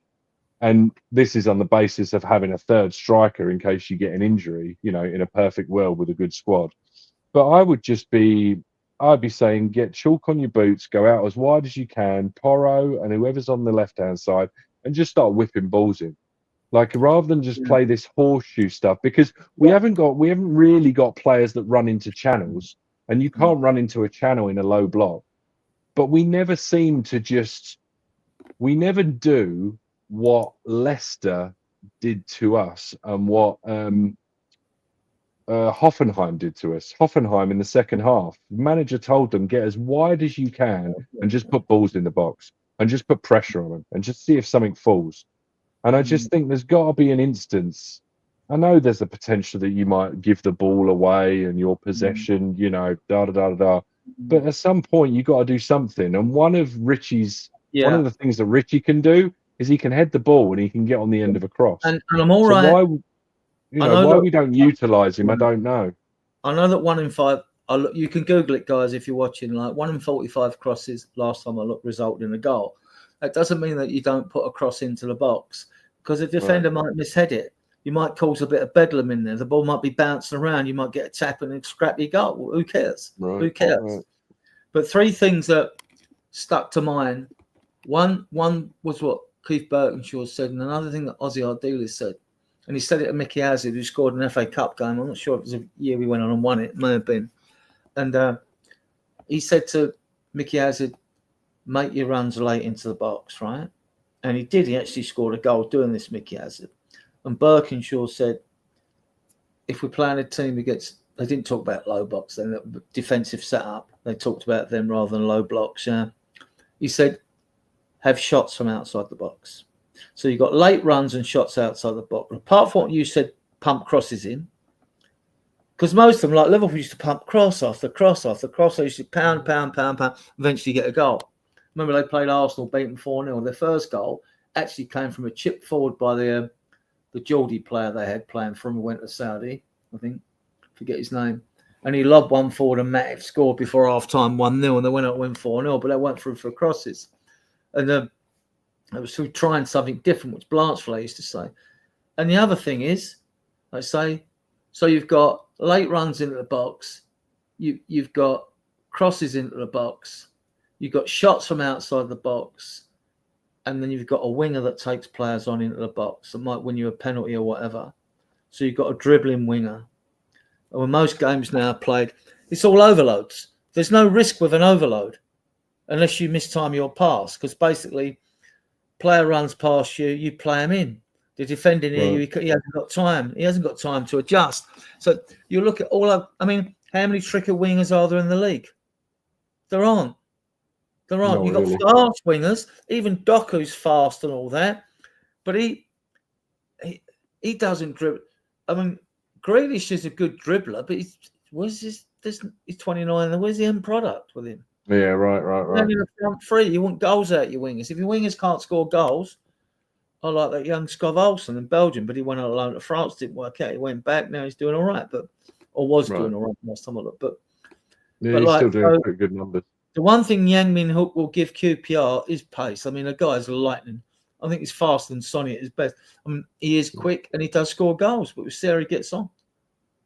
And this is on the basis of having a third striker in case you get an injury, in a perfect world with a good squad. But I'd be saying, get chalk on your boots, go out as wide as you can, Porro and whoever's on the left-hand side, and just start whipping balls in. Like, rather than just play this horseshoe stuff, because we haven't really got players that run into channels, and you can't run into a channel in a low block. But we never do what Leicester did to us and what Hoffenheim did to us. Hoffenheim in the second half, the manager told them, get as wide as you can and just put balls in the box and just put pressure on them and just see if something falls. And I just think there's got to be an instance. I know there's a potential that you might give the ball away and your possession, you know, da da da da da. But at some point, you got to do something. And one of the things that Richie can do is he can head the ball and he can get on the end of a cross. And I'm all right. Why, why we don't utilize him, I don't know. I know that 1 in 5. You can Google it, guys, if you're watching. Like 1 in 45 crosses last time I looked resulted in a goal. That doesn't mean that you don't put a cross into the box, because a defender might mishead it. You might cause a bit of bedlam in there. The ball might be bouncing around. You might get a tap and a scrappy goal. Well, who cares? Right. Who cares? Right. But 3 things that stuck to mind. One was what Keith Birkinshaw said, and another thing that Ozzy Ardiles said. And he said it to Mickey Hazard, who scored an FA Cup game. I'm not sure if it was a year we went on and won it. It may have been. And he said to Mickey Hazard, make your runs late into the box, right? And he did. He actually scored a goal doing this, Mickey Hazard. And Birkinshaw said, if we're playing a team against, they didn't talk about low blocks, then defensive setup. They talked about them rather than low blocks. He said, have shots from outside the box. So you've got late runs and shots outside the box. Apart from what you said, pump crosses in. Because most of them, like Liverpool, used to pump cross after cross after cross. They used to pound, eventually get a goal. Remember they played Arsenal, beat them 4-0. Their first goal actually came from a chip forward by the Geordie player they had playing from who went to Saudi, I think. Forget his name. And he lobbed one forward and Matip scored before half-time 1-0 and they went out and win 4-0, but they went through for crosses. And it was through trying something different, which Blanchflower used to say. And the other thing is, I say, so you've got late runs into the box, you've got crosses into the box, you've got shots from outside the box, and then you've got a winger that takes players on into the box that might win you a penalty or whatever. So you've got a dribbling winger. And when most games now are played, it's all overloads. There's no risk with an overload unless you mistime your pass, because basically player runs past you, you play him in. The defender near you, he hasn't got time. He hasn't got time to adjust. So you look at how many tricky wingers are there in the league? There aren't. You've got fast wingers, even Doku's fast and all that, but he doesn't dribble. I mean, Grealish is a good dribbler, but he's 29. Where's the end product with him? Yeah, right. Only the front three. You want goals out your wingers. If your wingers can't score goals, I like that young Skov Olsen in Belgium, but he went on loan to France, didn't work out. He went back. Now he's doing all right, doing all right last time I looked. But he's still doing pretty good numbers. The one thing Yang Min Hook will give QPR is pace. I mean, the guy's lightning. I think he's faster than Sonny at his best. I mean, he is quick and he does score goals, but we'll see how he gets on.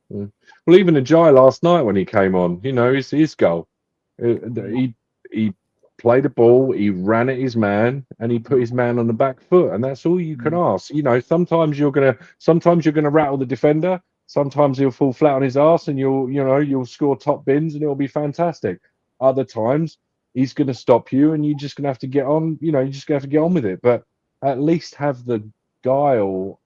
Well, even Ajay last night when he came on, his goal. He played the ball, he ran at his man, and he put his man on the back foot, and that's all you can ask. Sometimes you're gonna rattle the defender. Sometimes he'll fall flat on his ass, and you'll score top bins, and it'll be fantastic. Other times he's going to stop you, and you're just going to have to get on. You're just going to have to get on with it. But at least have the guile,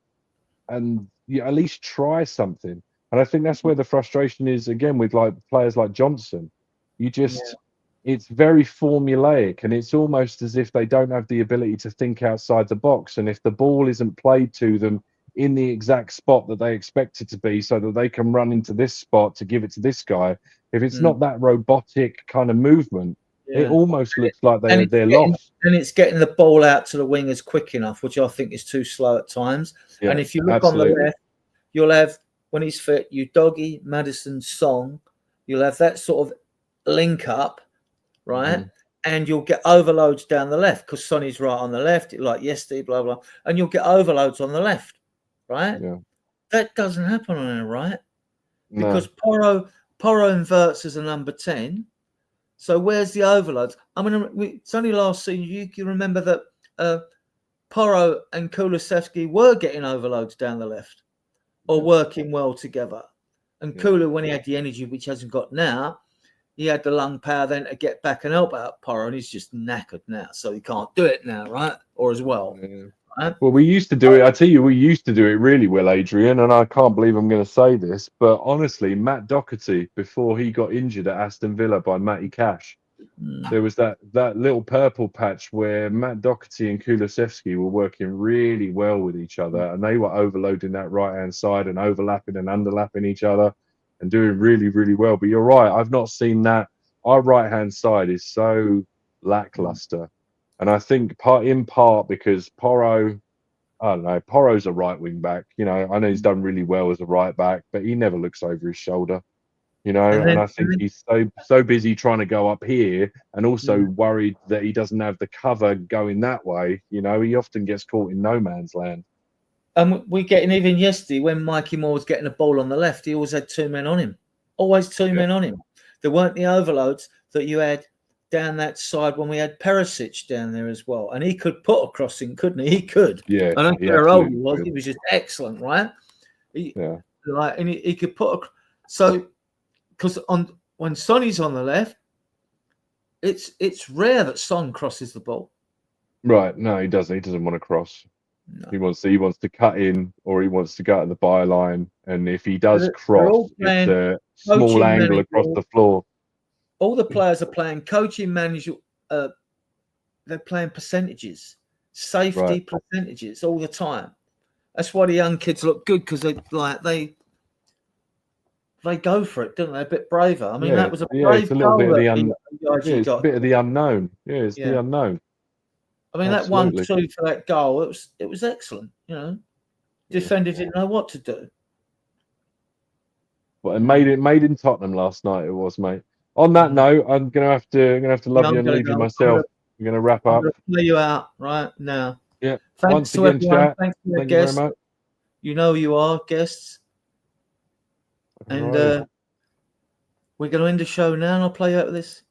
and at least try something. And I think that's where the frustration is again with like players like Johnson. It's very formulaic, and it's almost as if they don't have the ability to think outside the box. And if the ball isn't played to them in the exact spot that they expect it to be, so that they can run into this spot to give it to this guy, if it's not that robotic kind of movement, it almost looks like they're lost. And it's getting the ball out to the wingers quick enough, which I think is too slow at times. Yeah, and if you look on the left, you'll have, when he's fit, Udogie, Maddison, Song, you'll have that sort of link up, right? And you'll get overloads down the left because Sonny's right on the left, like yesterday, blah, blah. And you'll get overloads on the left, right? Yeah. That doesn't happen on the right because Porro inverts as a number 10. So where's the overloads? I mean, it's only last season. You can remember that Porro and Kulusevski were getting overloads down the left or working well together. And Kulu, when he had the energy, which he hasn't got now, he had the lung power then to get back and help out Porro, and he's just knackered now. So he can't do it now, right? Or as well. Right? Well, we used to do it. I tell you, we used to do it really well, Adrian, and I can't believe I'm going to say this, but honestly, Matt Doherty, before he got injured at Aston Villa by Matty Cash, there was that little purple patch where Matt Doherty and Kulusevski were working really well with each other, and they were overloading that right-hand side and overlapping and underlapping each other and doing really, really well. But you're right, I've not seen that. Our right-hand side is so lackluster. And I think in part because Porro, I don't know, Porro's a right wing back. You know, I know he's done really well as a right back, but he never looks over his shoulder. You know, and I think he's so busy trying to go up here and also worried that he doesn't have the cover going that way. You know, he often gets caught in no man's land. And we're getting, even yesterday when Mikey Moore was getting a ball on the left, he always had 2 men on him. Always 2 men on him. There weren't the overloads that you had down that side when we had Perisic down there as well. And he could put a crossing, couldn't he? He could. Yeah. I don't care how old he was. He was just excellent, right? And he could put because when Sonny's on the left, it's rare that Son crosses the ball. Right. No, he doesn't. He doesn't want to cross. No. He wants to cut in, or he wants to go at the byline. And if he does cross, it's a small angle across the floor. All the players are playing coaching manager. They're playing percentages, safety percentages all the time. That's why the young kids look good, because they go for it, don't they? A bit braver. I mean, that was a brave it's a little goal. Bit of the it's a bit of the unknown. Yeah, it's the unknown. I mean, Absolutely. that 1-2 for that goal, it was excellent. You know, defender didn't know what to do. Well, it made in Tottenham last night. It was, mate. On that note, I'm gonna have to love you and leave you myself. I'm gonna wrap up. I'm gonna play you out right now. Yeah. Thanks Once to again, everyone. chat. Thanks to the Thank guests. you very much. You know you are guests. And we're going to end the show now, and I'll play you out with this.